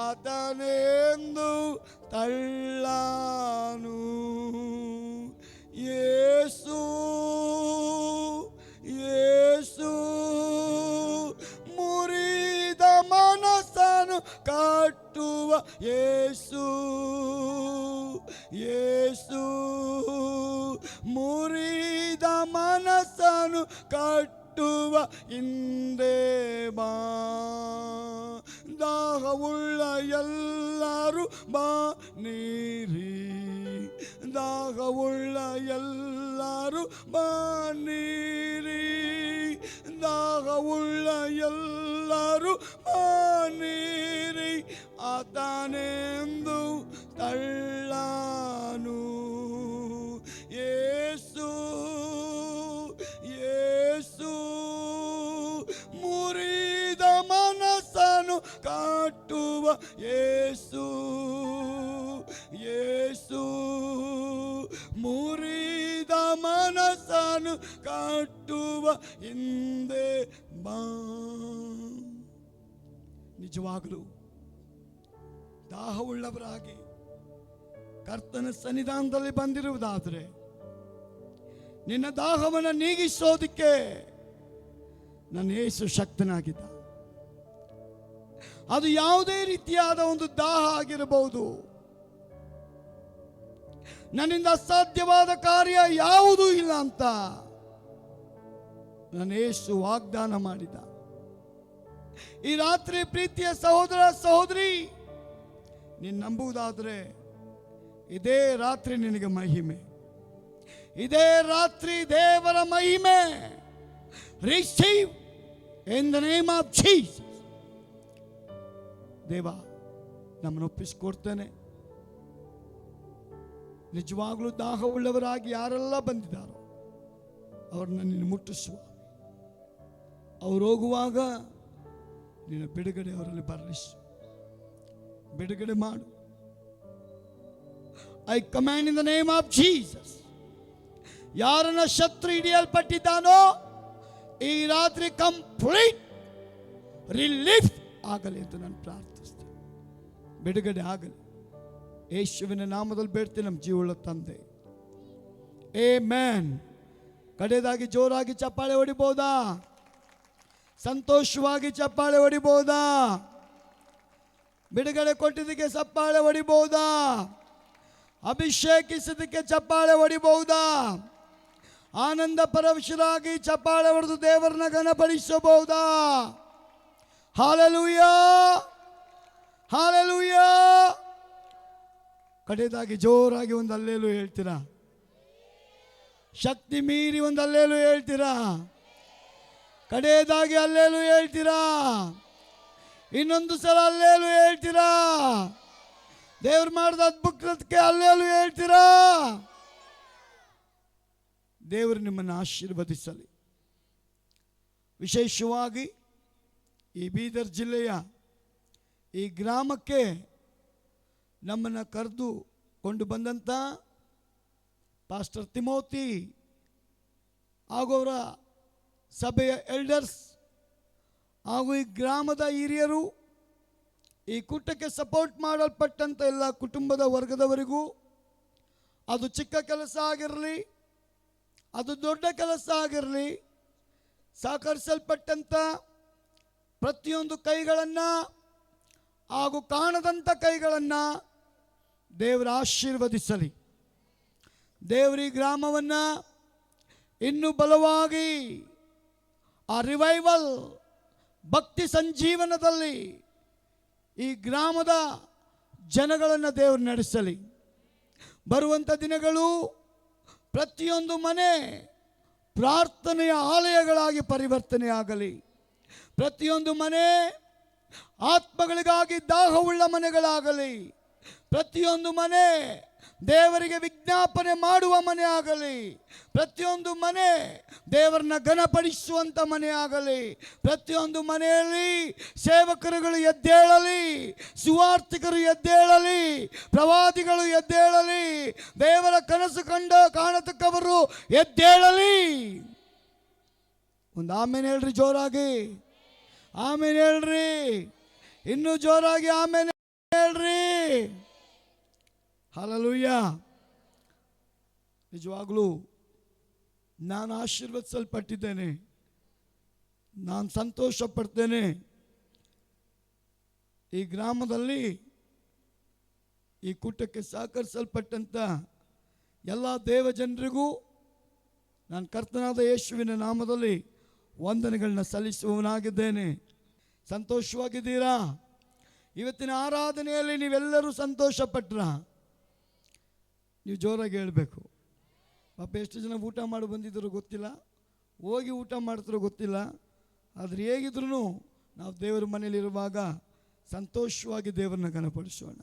ಆತನೆಂದು ತಳ್ಳಾನು. ಯೇಸು ಯೇಸು ಮುರಿದ ಮನಸ್ಸನ್ನು ಕಟ್ಟುವ ಯೇಸು, ಯೇಸು ಮುರಿದ ಮನಸ್ಸನ್ನು ಕಟ್ಟುವ ಹಿಂದೆ ಬಾ. ದಾಹವುಳ್ಳ ಎಲ್ಲರೂ ಬಾನೀರಿ, ದಾಹವುಳ್ಳ ಎಲ್ಲರೂ ಬಾನೀರಿ, ದಾಹವುಳ್ಳ ಎಲ್ಲರೂ ಬಾನೀರಿ, ಆತನೆಂದು ತಳ್ಳಾನು. ಯೇಸು ಯೇಸು ಮುರಿದ ಮನಸ್ಸನ್ನು ಕಟ್ಟುವ ಯೇಸು, ಯೇಸು ಮುರಿದ ಮನಸ್ಸನ್ನು ಕಟ್ಟುವ ಹಿಂದೆ ಬಾ. ನಿಜವಾಗಲೂ ದಾಹವುಳ್ಳವರಾಗಿ ಕರ್ತನ ಸನ್ನಿಧಾನದಲ್ಲಿ ಬಂದಿರುವುದಾದರೆ ನಿನ್ನ ದಾಹವನ್ನು ನೀಗಿಸೋದಕ್ಕೆ ನನ್ನ ಯೇಸು ಶಕ್ತನಾಗಿದ್ದ. ಅದು ಯಾವುದೇ ರೀತಿಯಾದ ಒಂದು ದಾಹ ಆಗಿರಬಹುದು. ನನ್ನಿಂದ ಅಸಾಧ್ಯವಾದ ಕಾರ್ಯ ಯಾವುದೂ ಇಲ್ಲ ಅಂತ ನನ್ನ ಯೇಸು ವಾಗ್ದಾನ ಮಾಡಿದ. ಈ ರಾತ್ರಿ ಪ್ರೀತಿಯ ಸಹೋದರ ಸಹೋದರಿ, ನೀನು ನಂಬುವುದಾದರೆ ಇದೇ ರಾತ್ರಿ ನಿನಗೆ ಮಹಿಮೆ, ಇದೇ ರಾತ್ರಿ ದೇವರ ಮಹಿಮೆ. Receive in the name of Jesus. ದೇವ, ನಮ್ಮನ್ನು ಒಪ್ಪಿಸಿಕೊಡ್ತೇನೆ. ನಿಜವಾಗ್ಲೂ ದಾಹವುಳ್ಳವರಾಗಿ ಯಾರೆಲ್ಲ ಬಂದಿದ್ದಾರೋ ಅವ್ರನ್ನ ನೀನು ಮುಟ್ಟಿಸುವ. ಅವ್ರು ಹೋಗುವಾಗ ನಿನ್ನ ಬಿಡುಗಡೆ ಅವರಲ್ಲಿ ಬರಲಿಸು, ಬಿಡುಗಡೆ ಮಾಡು. I command in the name of Jesus. ಯಾರನ್ನ ಶತ್ರು ಹಿಡಿಯಲ್ಪಟ್ಟಿದ್ದಾನೋ ಈ ರಾತ್ರಿ ಕಂಪ್ಲೀಟ್ ರಿಲೀಫ್ ಆಗಲಿ ಅಂತ ನಾನು ಪ್ರಾರ್ಥಿಸ್ತೇನೆ. ಬಿಡುಗಡೆ ಆಗಲಿ ಯೇಸುವಿನ ನಾಮದಲ್ಲಿ ಬೇಡ್ತೇನೆ ನಮ್ಮ ಜೀವಳ ತಂದೆ. ಆಮೆನ್. ಕಡೆಯದಾಗಿ ಜೋರಾಗಿ ಚಪ್ಪಾಳೆ ಹೊಡಿಬಹುದಾ? ಸಂತೋಷವಾಗಿ ಚಪ್ಪಾಳೆ ಹೊಡಿಬಹುದಾ? ಬಿಡುಗಡೆ ಕೊಟ್ಟಿದ್ದಕ್ಕೆ ಚಪ್ಪಾಳೆ ಹೊಡಿಬಹುದಾ? ಅಭಿಷೇಕಿಸಿದ್ದಕ್ಕೆ ಚಪ್ಪಾಳೆ ಹೊಡಿಬಹುದಾ? ಆನಂದ ಪರವಶರಾಗಿ ಚಪ್ಪಾಳೆ ಹೊಡೆದು ದೇವರನ್ನ ಘನಪಡಿಸಬಹುದಾ? Hallelujah, hallelujah. ಕಡೆಯದಾಗಿ ಜೋರಾಗಿ ಒಂದು ಅಲ್ಲೇಲು ಹೇಳ್ತೀರಾ? ಶಕ್ತಿ ಮೀರಿ ಒಂದು ಅಲ್ಲೇಲು ಹೇಳ್ತೀರಾ? ಕಡೆಯದಾಗಿ ಅಲ್ಲೇಲು ಹೇಳ್ತೀರಾ? ಇನ್ನೊಂದು ಸಲ ಅಲ್ಲೇಲು ಹೇಳ್ತೀರಾ? ದೇವ್ರು ಮಾಡಿದ ಅದ್ಭುತಕ್ಕೆ ಅಲ್ಲೇಲು ಹೇಳ್ತೀರಾ? ದೇವರು ನಿಮ್ಮನ್ನು ಆಶೀರ್ವದಿಸಲಿ. ವಿಶೇಷವಾಗಿ ಈ ಬೀದರ್ ಜಿಲ್ಲೆಯ ಈ ಗ್ರಾಮಕ್ಕೆ ನಮ್ಮನ್ನು ಕರೆದು ಕೊಂಡು ಬಂದಂಥ ಪಾಸ್ಟರ್ ತಿಮೋತಿ ಹಾಗೂ ಅವರ ಸಭೆಯ ಎಲ್ಡರ್ಸ್ ಹಾಗೂ ಈ ಗ್ರಾಮದ ಹಿರಿಯರು, ಈ ಕೂಟಕ್ಕೆ ಸಪೋರ್ಟ್ ಮಾಡಲ್ಪಟ್ಟಂಥ ಎಲ್ಲ ಕುಟುಂಬದ ವರ್ಗದವರಿಗೂ, ಅದು ಚಿಕ್ಕ ಕೆಲಸ ಆಗಿರಲಿ, ಅದು ದೊಡ್ಡ ಕೆಲಸ ಆಗಿರಲಿ, ಸಹಕರಿಸಲ್ಪಟ್ಟಂಥ ಪ್ರತಿಯೊಂದು ಕೈಗಳನ್ನು ಹಾಗೂ ಕಾಣದಂಥ ಕೈಗಳನ್ನು ದೇವರ ಆಶೀರ್ವದಿಸಲಿ. ದೇವರ ಈ ಗ್ರಾಮವನ್ನು ಇನ್ನೂ ಬಲವಾಗಿ ಆ ರಿವೈವಲ್ ಭಕ್ತಿ ಸಂಜೀವನದಲ್ಲಿ ಈ ಗ್ರಾಮದ ಜನಗಳನ್ನು ದೇವರು ನಡೆಸಲಿ. ಬರುವಂಥ ದಿನಗಳು ಪ್ರತಿಯೊಂದು ಮನೆ ಪ್ರಾರ್ಥನೆಯ ಆಲಯಗಳಾಗಿ ಪರಿವರ್ತನೆ ಆಗಲಿ. ಪ್ರತಿಯೊಂದು ಮನೆ ಆತ್ಮಗಳಿಗಾಗಿ ದಾಹವುಳ್ಳ ಮನೆಗಳಾಗಲಿ. ಪ್ರತಿಯೊಂದು ಮನೆ ದೇವರಿಗೆ ವಿಜ್ಞಾಪನೆ ಮಾಡುವ ಮನೆ ಆಗಲಿ. ಪ್ರತಿಯೊಂದು ಮನೆ ದೇವರನ್ನ ಘನಪಡಿಸುವಂಥ ಮನೆ ಆಗಲಿ. ಪ್ರತಿಯೊಂದು ಮನೆಯಲ್ಲಿ ಸೇವಕರುಗಳು ಎದ್ದೇಳಲಿ, ಸುವಾರ್ತಿಕರು ಎದ್ದೇಳಲಿ, ಪ್ರವಾದಿಗಳು ಎದ್ದೇಳಲಿ, ದೇವರ ಕನಸು ಕಾಣತಕ್ಕವರು ಎದ್ದೇಳಲಿ. ಒಂದು ಆಮೇಲೆ ಹೇಳ್ರಿ ಜೋರಾಗಿ, ಆಮೇಲೆ ಹೇಳ್ರಿ, ಇನ್ನೂ ಜೋರಾಗಿ ಆಮೇಲೆ ಹೇಳ್ರಿ. ಹಲ್ಲೆಲೂಯ. ನಿಜವಾಗ್ಲೂ ನಾನು ಆಶೀರ್ವದಿಸಲ್ಪಟ್ಟಿದ್ದೇನೆ, ನಾನು ಸಂತೋಷ ಪಡ್ತೇನೆ. ಈ ಗ್ರಾಮದಲ್ಲಿ ಈ ಕೂಟಕ್ಕೆ ಸಹಕರಿಸಲ್ಪಟ್ಟಂಥ ಎಲ್ಲ ದೇವ ಜನರಿಗೂ ನಾನು ಕರ್ತನಾದ ಯೇಸುವಿನ ನಾಮದಲ್ಲಿ ವಂದನೆಗಳನ್ನ ಸಲ್ಲಿಸುವವನಾಗಿದ್ದೇನೆ. ಸಂತೋಷವಾಗಿದ್ದೀರಾ? ಇವತ್ತಿನ ಆರಾಧನೆಯಲ್ಲಿ ನೀವೆಲ್ಲರೂ ಸಂತೋಷಪಟ್ರ? ನೀವು ಜೋರಾಗಿ ಹೇಳಬೇಕು. ಪಾಪ ಎಷ್ಟು ಜನ ಊಟ ಮಾಡಿ ಬಂದಿದ್ರು ಗೊತ್ತಿಲ್ಲ, ಹೋಗಿ ಊಟ ಮಾಡ್ತಾರೋ ಗೊತ್ತಿಲ್ಲ. ಆದರೆ ಹೇಗಿದ್ರೂ ನಾವು ದೇವರ ಮನೆಯಲ್ಲಿರುವಾಗ ಸಂತೋಷವಾಗಿ ದೇವರನ್ನ ಘನಪಡಿಸೋಣ.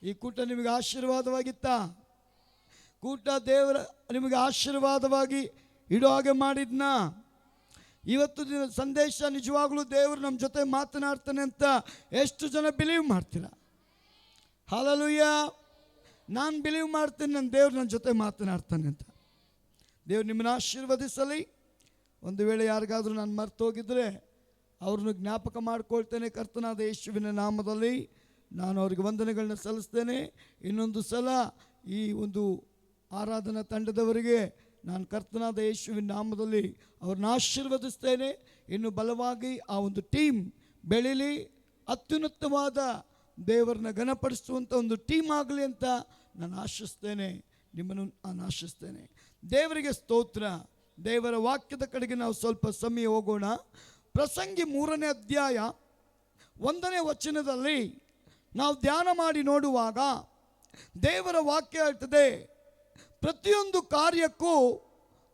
ಈ ಕೂಟ ನಿಮಗೆ ಆಶೀರ್ವಾದವಾಗಿತ್ತಾ? ಕೂಟ ದೇವರ ನಿಮಗೆ ಆಶೀರ್ವಾದವಾಗಿ ಇಡೋ ಹಾಗೆ ಮಾಡಿದ್ನಾ? ಇವತ್ತು ದಿನ ಸಂದೇಶ ನಿಜವಾಗ್ಲೂ ದೇವರು ನಮ್ಮ ಜೊತೆ ಮಾತನಾಡ್ತಾನೆ ಅಂತ ಎಷ್ಟು ಜನ ಬಿಲೀವ್ ಮಾಡ್ತೀರಾ? ಹಲ್ಲೆಲೂಯ. ನಾನು ಬಿಲೀವ್ ಮಾಡ್ತೀನಿ, ನನ್ನ ದೇವ್ರು ನನ್ನ ಜೊತೆ ಮಾತನಾಡ್ತಾನೆ ಅಂತ. ದೇವ್ರು ನಿಮ್ಮನ್ನು ಆಶೀರ್ವದಿಸಲಿ. ಒಂದು ವೇಳೆ ಯಾರಿಗಾದರೂ ನಾನು ಮರ್ತು ಹೋಗಿದ್ರೆ ಅವ್ರನ್ನ ಜ್ಞಾಪಕ ಮಾಡಿಕೊಳ್ತೇನೆ. ಕರ್ತನಾದ ಯೇಸುವಿನ ನಾಮದಲ್ಲಿ ನಾನು ಅವ್ರಿಗೆ ವಂದನೆಗಳನ್ನ ಸಲ್ಲಿಸ್ತೇನೆ. ಇನ್ನೊಂದು ಸಲ ಈ ಒಂದು ಆರಾಧನಾ ತಂಡದವರಿಗೆ ನಾನು ಕರ್ತನಾದ ಯೇಸುವಿನ ನಾಮದಲ್ಲಿ ಅವ್ರನ್ನ ಆಶೀರ್ವದಿಸ್ತೇನೆ. ಇನ್ನು ಬಲವಾಗಿ ಆ ಒಂದು ಟೀಮ್ ಬೆಳೀಲಿ, ಅತ್ಯುನ್ನತವಾದ ದೇವರನ್ನ ಘನಪಡಿಸುವಂಥ ಒಂದು ಟೀಮ್ ಆಗಲಿ ಅಂತ ನಾನು ಆಶಿಸ್ತೇನೆ. ನಿಮ್ಮನ್ನು ನಾನು ಆಶಿಸ್ತೇನೆ. ದೇವರಿಗೆ ಸ್ತೋತ್ರ. ದೇವರ ವಾಕ್ಯದ ಕಡೆಗೆ ನಾವು ಸ್ವಲ್ಪ ಸಮಯ ಹೋಗೋಣ. ಪ್ರಸಂಗಿ 3ನೇ ಅಧ್ಯಾಯ 1ನೇ ವಚನದಲ್ಲಿ ನಾವು ಧ್ಯಾನ ಮಾಡಿ ನೋಡುವಾಗ ದೇವರ ವಾಕ್ಯ ಹೇಳ್ತದೆ, ಪ್ರತಿಯೊಂದು ಕಾರ್ಯಕ್ಕೂ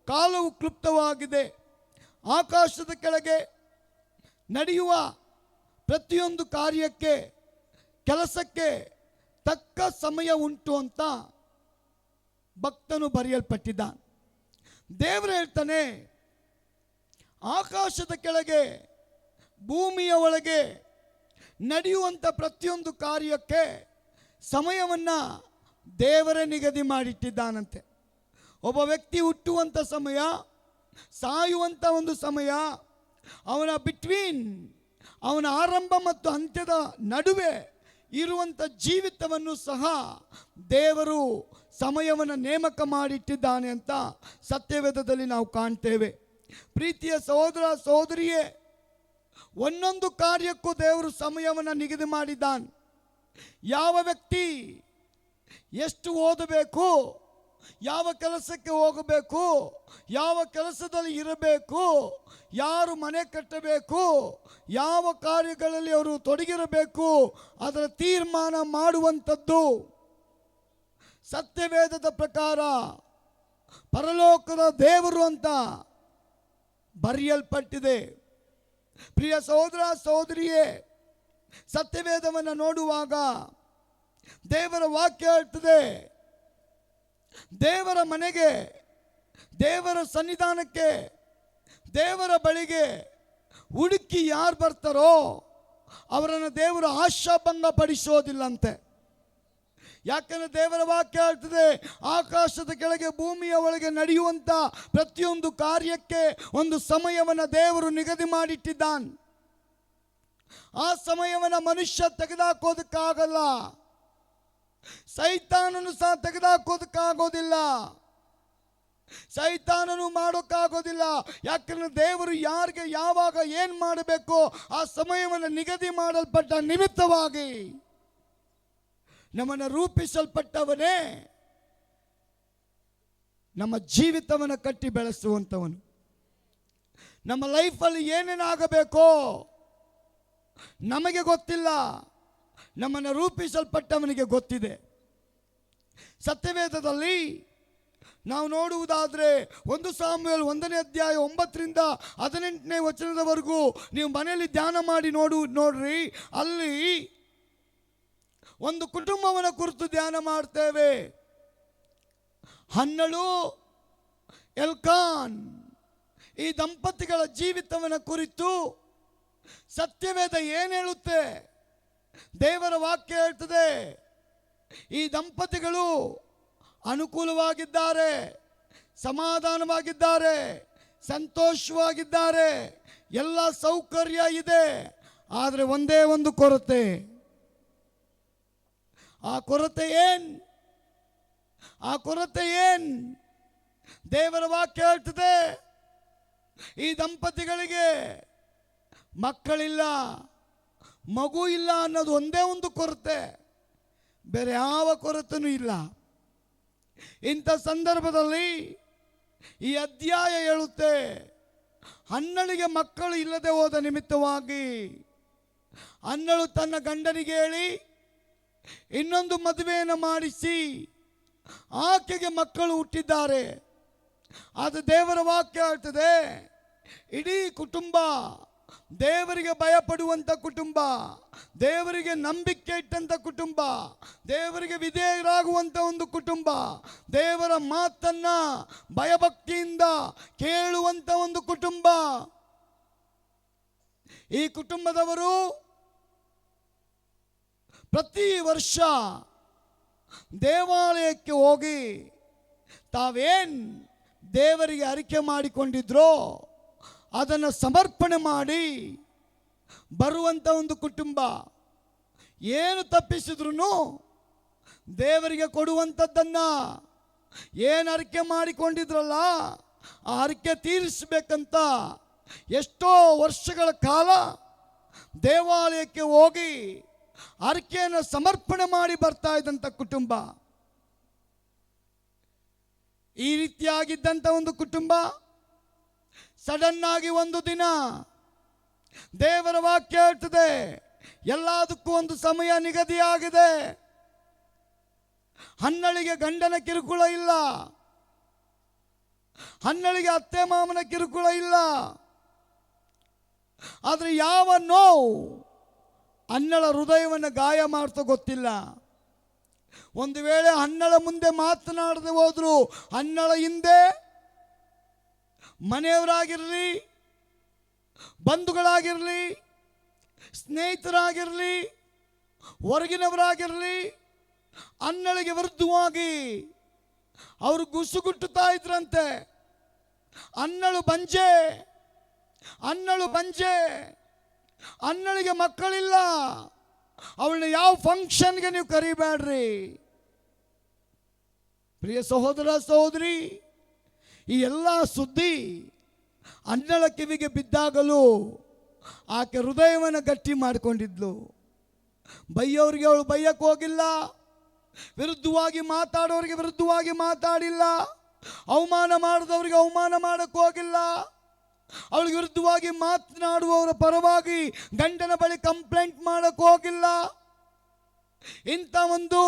ಕಾಲವು ಕ್ಲುಪ್ತವಾಗಿದೆ. ಆಕಾಶದ ಕೆಳಗೆ ನಡೆಯುವ ಪ್ರತಿಯೊಂದು ಕಾರ್ಯಕ್ಕೆ, ಕೆಲಸಕ್ಕೆ ತಕ್ಕ ಸಮಯ ಉಂಟು ಅಂತ ಭಕ್ತನು ಬರೆಯಲ್ಪಟ್ಟಿದ್ದಾನೆ. ದೇವರು ಹೇಳ್ತಾನೆ, ಆಕಾಶದ ಕೆಳಗೆ ಭೂಮಿಯ ಒಳಗೆ ನಡೆಯುವಂಥ ಪ್ರತಿಯೊಂದು ಕಾರ್ಯಕ್ಕೆ ಸಮಯವನ್ನು ದೇವರೇ ನಿಗದಿ ಮಾಡಿಟ್ಟಿದ್ದಾನಂತೆ. ಒಬ್ಬ ವ್ಯಕ್ತಿ ಹುಟ್ಟುವಂಥ ಸಮಯ, ಸಾಯುವಂಥ ಒಂದು ಸಮಯ, ಅವನ ಬಿಟ್ವೀನ್, ಅವನ ಆರಂಭ ಮತ್ತು ಅಂತ್ಯದ ನಡುವೆ ಇರುವಂಥ ಜೀವಿತವನ್ನು ಸಹ ದೇವರು ಸಮಯವನ್ನು ನೇಮಕ ಮಾಡಿಟ್ಟಿದ್ದಾನೆ ಅಂತ ಸತ್ಯವೇದದಲ್ಲಿ ನಾವು ಕಾಣ್ತೇವೆ. ಪ್ರೀತಿಯ ಸಹೋದರ ಸಹೋದರಿಯೇ, ಒಂದೊಂದು ಕಾರ್ಯಕ್ಕೂ ದೇವರು ಸಮಯವನ್ನು ನಿಗದಿ ಮಾಡಿದ್ದಾನೆ. ಯಾವ ವ್ಯಕ್ತಿ ಎಷ್ಟು ಓದಬೇಕು, ಯಾವ ಕೆಲಸಕ್ಕೆ ಹೋಗಬೇಕು, ಯಾವ ಕೆಲಸದಲ್ಲಿ ಇರಬೇಕು, ಯಾರು ಮನೆ ಕಟ್ಟಬೇಕು, ಯಾವ ಕಾರ್ಯಗಳಲ್ಲಿ ಅವರು ತೊಡಗಿರಬೇಕು, ಅದರ ತೀರ್ಮಾನ ಮಾಡುವಂಥದ್ದು ಸತ್ಯವೇದದ ಪ್ರಕಾರ ಪರಲೋಕದ ದೇವರು ಅಂತ ಬರೆಯಲ್ಪಟ್ಟಿದೆ. ಪ್ರಿಯ ಸಹೋದರ ಸಹೋದರಿಯೇ, ಸತ್ಯವೇದವನ್ನು ನೋಡುವಾಗ ದೇವರ ವಾಕ್ಯ ಹೇಳ್ತದೆ, ದೇವರ ಮನೆಗೆ, ದೇವರ ಸನ್ನಿಧಾನಕ್ಕೆ, ದೇವರ ಬಳಿಗೆ ಹುಡುಕಿ ಯಾರು ಬರ್ತಾರೋ ಅವರನ್ನು ದೇವರು ಆಶಾಭಂಗ ಪಡಿಸೋದಿಲ್ಲಂತೆ. ಯಾಕಂದರೆ ದೇವರ ವಾಕ್ಯ ಹೇಳ್ತದೆ, ಆಕಾಶದ ಕೆಳಗೆ ಭೂಮಿಯ ಒಳಗೆ ನಡೆಯುವಂಥ ಪ್ರತಿಯೊಂದು ಕಾರ್ಯಕ್ಕೆ ಒಂದು ಸಮಯವನ್ನು ದೇವರು ನಿಗದಿ ಮಾಡಿಟ್ಟಿದ್ದಾನೆ. ಆ ಸಮಯವನ್ನು ಮನುಷ್ಯ ತೆಗೆದುಹಾಕೋದಕ್ಕಾಗಲ್ಲ, ಸೈತಾನನು ಸಹ ತೆಗೆದುಹಾಕೋದಕ್ಕಾಗೋದಿಲ್ಲ, ಸೈತಾನನು ಮಾಡೋಕ್ಕಾಗೋದಿಲ್ಲ. ಯಾಕಂದ್ರೆ ದೇವರು ಯಾರಿಗೆ ಯಾವಾಗ ಏನು ಮಾಡಬೇಕು ಆ ಸಮಯವನ್ನು ನಿಗದಿ ಮಾಡಲ್ಪಟ್ಟ ನಿಮಿತ್ತವಾಗಿ ನಮ್ಮನ್ನು ರೂಪಿಸಲ್ಪಟ್ಟವನೇ ನಮ್ಮ ಜೀವಿತವನ್ನು ಕಟ್ಟಿ ಬೆಳೆಸುವಂಥವನು. ನಮ್ಮ ಲೈಫಲ್ಲಿ ಏನೇನಾಗಬೇಕೋ ನಮಗೆ ಗೊತ್ತಿಲ್ಲ, ನಮ್ಮನ್ನು ರೂಪಿಸಲ್ಪಟ್ಟವನಿಗೆ ಗೊತ್ತಿದೆ. ಸತ್ಯವೇದದಲ್ಲಿ ನಾವು ನೋಡುವುದಾದರೆ 1 ಸಾಮುವೇಲ್ 1ನೇ ಅಧ್ಯಾಯ 9ರಿಂದ 18ನೇ ವಚನದವರೆಗೂ ನೀವು ಮನೆಯಲ್ಲಿ ಧ್ಯಾನ ಮಾಡಿ ನೋಡ್ರಿ. ಅಲ್ಲಿ ಒಂದು ಕುಟುಂಬವನ್ನು ಕುರಿತು ಧ್ಯಾನ ಮಾಡ್ತೇವೆ. ಹನ್ನಳು, ಎಲ್ಕಾನ್ ಈ ದಂಪತಿಗಳ ಜೀವಿತವನ್ನು ಕುರಿತು ಸತ್ಯವೇದ ಏನು ಹೇಳುತ್ತೆ? ದೇವರ ವಾಕ್ಯ ಹೇಳ್ತದೆ, ಈ ದಂಪತಿಗಳು ಅನುಕೂಲವಾಗಿದ್ದಾರೆ, ಸಮಾಧಾನವಾಗಿದ್ದಾರೆ, ಸಂತೋಷವಾಗಿದ್ದಾರೆ, ಎಲ್ಲ ಸೌಕರ್ಯ ಇದೆ. ಆದರೆ ಒಂದೇ ಒಂದು ಕೊರತೆ. ಆ ಕೊರತೆ ಏನ್? ದೇವರ ವಾಕ್ಯ ಹೇಳ್ತದೆ, ಈ ದಂಪತಿಗಳಿಗೆ ಮಕ್ಕಳಿಲ್ಲ, ಮಗು ಇಲ್ಲ ಅನ್ನೋದು ಒಂದೇ ಒಂದು ಕೊರತೆ, ಬೇರೆ ಯಾವ ಕೊರತೆನೂ ಇಲ್ಲ. ಇಂಥ ಸಂದರ್ಭದಲ್ಲಿ ಈ ಅಧ್ಯಾಯ ಹೇಳುತ್ತೆ, ಹನ್ನಳಿಗೆ ಮಕ್ಕಳು ಇಲ್ಲದೆ ಹೋದ ನಿಮಿತ್ತವಾಗಿ ಹನ್ನಳು ತನ್ನ ಗಂಡನಿಗೆ ಹೇಳಿ ಇನ್ನೊಂದು ಮದುವೆಯನ್ನು ಮಾಡಿಸಿ ಆಕೆಗೆ ಮಕ್ಕಳು ಹುಟ್ಟಿದ್ದಾರೆ. ಅದು ದೇವರ ವಾಕ್ಯ ಹೇಳ್ತದೆ, ಇಡೀ ಕುಟುಂಬ ದೇವರಿಗೆ ಭಯಪಡುವಂಥ ಕುಟುಂಬ, ದೇವರಿಗೆ ನಂಬಿಕೆ ಇಟ್ಟಂಥ ಕುಟುಂಬ, ದೇವರಿಗೆ ವಿಧೇಯರಾಗುವಂಥ ಒಂದು ಕುಟುಂಬ, ದೇವರ ಮಾತನ್ನ ಭಯಭಕ್ತಿಯಿಂದ ಕೇಳುವಂಥ ಒಂದು ಕುಟುಂಬ. ಈ ಕುಟುಂಬದವರು ಪ್ರತಿ ವರ್ಷ ದೇವಾಲಯಕ್ಕೆ ಹೋಗಿ ತಾವೇನ್ ದೇವರಿಗೆ ಅರಿಕೆ ಮಾಡಿಕೊಂಡಿದ್ರೋ ಅದನ್ನು ಸಮರ್ಪಣೆ ಮಾಡಿ ಬರುವಂಥ ಒಂದು ಕುಟುಂಬ. ಏನು ತಪ್ಪಿಸಿದ್ರು ದೇವರಿಗೆ ಕೊಡುವಂಥದ್ದನ್ನು ಏನು ಅರಿಕೆ ಮಾಡಿಕೊಂಡಿದ್ರಲ್ಲ ಆ ಅರಿಕೆ ತೀರಿಸಬೇಕಂತ ಎಷ್ಟೋ ವರ್ಷಗಳ ಕಾಲ ದೇವಾಲಯಕ್ಕೆ ಹೋಗಿ ಅರಿಕೆಯನ್ನು ಸಮರ್ಪಣೆ ಮಾಡಿ ಬರ್ತಾ ಇದ್ದಂಥ ಕುಟುಂಬ. ಈ ರೀತಿಯಾಗಿದ್ದಂಥ ಒಂದು ಕುಟುಂಬ ಸಡನ್ ಆಗಿ ಒಂದು ದಿನ ದೇವರ ವಾಕ್ಯ ಹೇಳ್ತದೆ, ಎಲ್ಲದಕ್ಕೂ ಒಂದು ಸಮಯ ನಿಗದಿಯಾಗಿದೆ. ಹನ್ನಳಿಗೆ ಗಂಡನ ಕಿರುಕುಳ ಇಲ್ಲ, ಹನ್ನಳಿಗೆ ಅತ್ತೆ ಮಾಮನ ಕಿರುಕುಳ ಇಲ್ಲ. ಆದರೆ ಯಾವ ನೋವು ಹನ್ನಳ ಹೃದಯವನ್ನು ಗಾಯ ಮಾಡ್ತಾ ಗೊತ್ತಿಲ್ಲ. ಒಂದು ವೇಳೆ ಹನ್ನಳ ಮುಂದೆ ಮಾತನಾಡದೆ ಹೋದ್ರು, ಹನ್ನಳ ಹಿಂದೆ ಮನೆಯವರಾಗಿರಲಿ, ಬಂಧುಗಳಾಗಿರಲಿ, ಸ್ನೇಹಿತರಾಗಿರಲಿ, ಹೊರಗಿನವರಾಗಿರಲಿ, ಹನ್ನಳಿಗೆ ವಿರುದ್ಧವಾಗಿ ಅವರು ಗುಸುಗುಟ್ಟುತ್ತಾ ಇದ್ರಂತೆ. ಹನ್ನಳು ಬಂಜೆ, ಹನ್ನಳು ಬಂಜೆ, ಹನ್ನಳಿಗೆ ಮಕ್ಕಳಿಲ್ಲ, ಅವಳನ್ನ ಯಾವ ಫಂಕ್ಷನ್ಗೆ ನೀವು ಕರಿಬೇಡ್ರಿ. ಪ್ರಿಯ ಸಹೋದರ ಸಹೋದರಿ, ಈ ಎಲ್ಲ ಸುದ್ದಿ ಹನ್ನಳ ಕಿವಿಗೆ ಬಿದ್ದಾಗಲೂ ಆಕೆ ಹೃದಯವನ್ನು ಗಟ್ಟಿ ಮಾಡಿಕೊಂಡಿದ್ಲು. ಬೈಯೋರಿಗೆ ಅವಳು ಬೈಯಕ್ಕೆ ಹೋಗಿಲ್ಲ, ವಿರುದ್ಧವಾಗಿ ಮಾತಾಡೋರಿಗೆ ವಿರುದ್ಧವಾಗಿ ಮಾತಾಡಿಲ್ಲ, ಅವಮಾನ ಮಾಡಿದವರಿಗೆ ಅವಮಾನ ಮಾಡಕ್ಕೆ ಹೋಗಿಲ್ಲ, ಅವಳಿಗೆ ವಿರುದ್ಧವಾಗಿ ಮಾತನಾಡುವವರ ಪರವಾಗಿ ಗಂಡನ ಬಳಿ ಕಂಪ್ಲೇಂಟ್ ಮಾಡಕ್ಕೆ ಹೋಗಿಲ್ಲ. ಇಂಥ ಒಂದು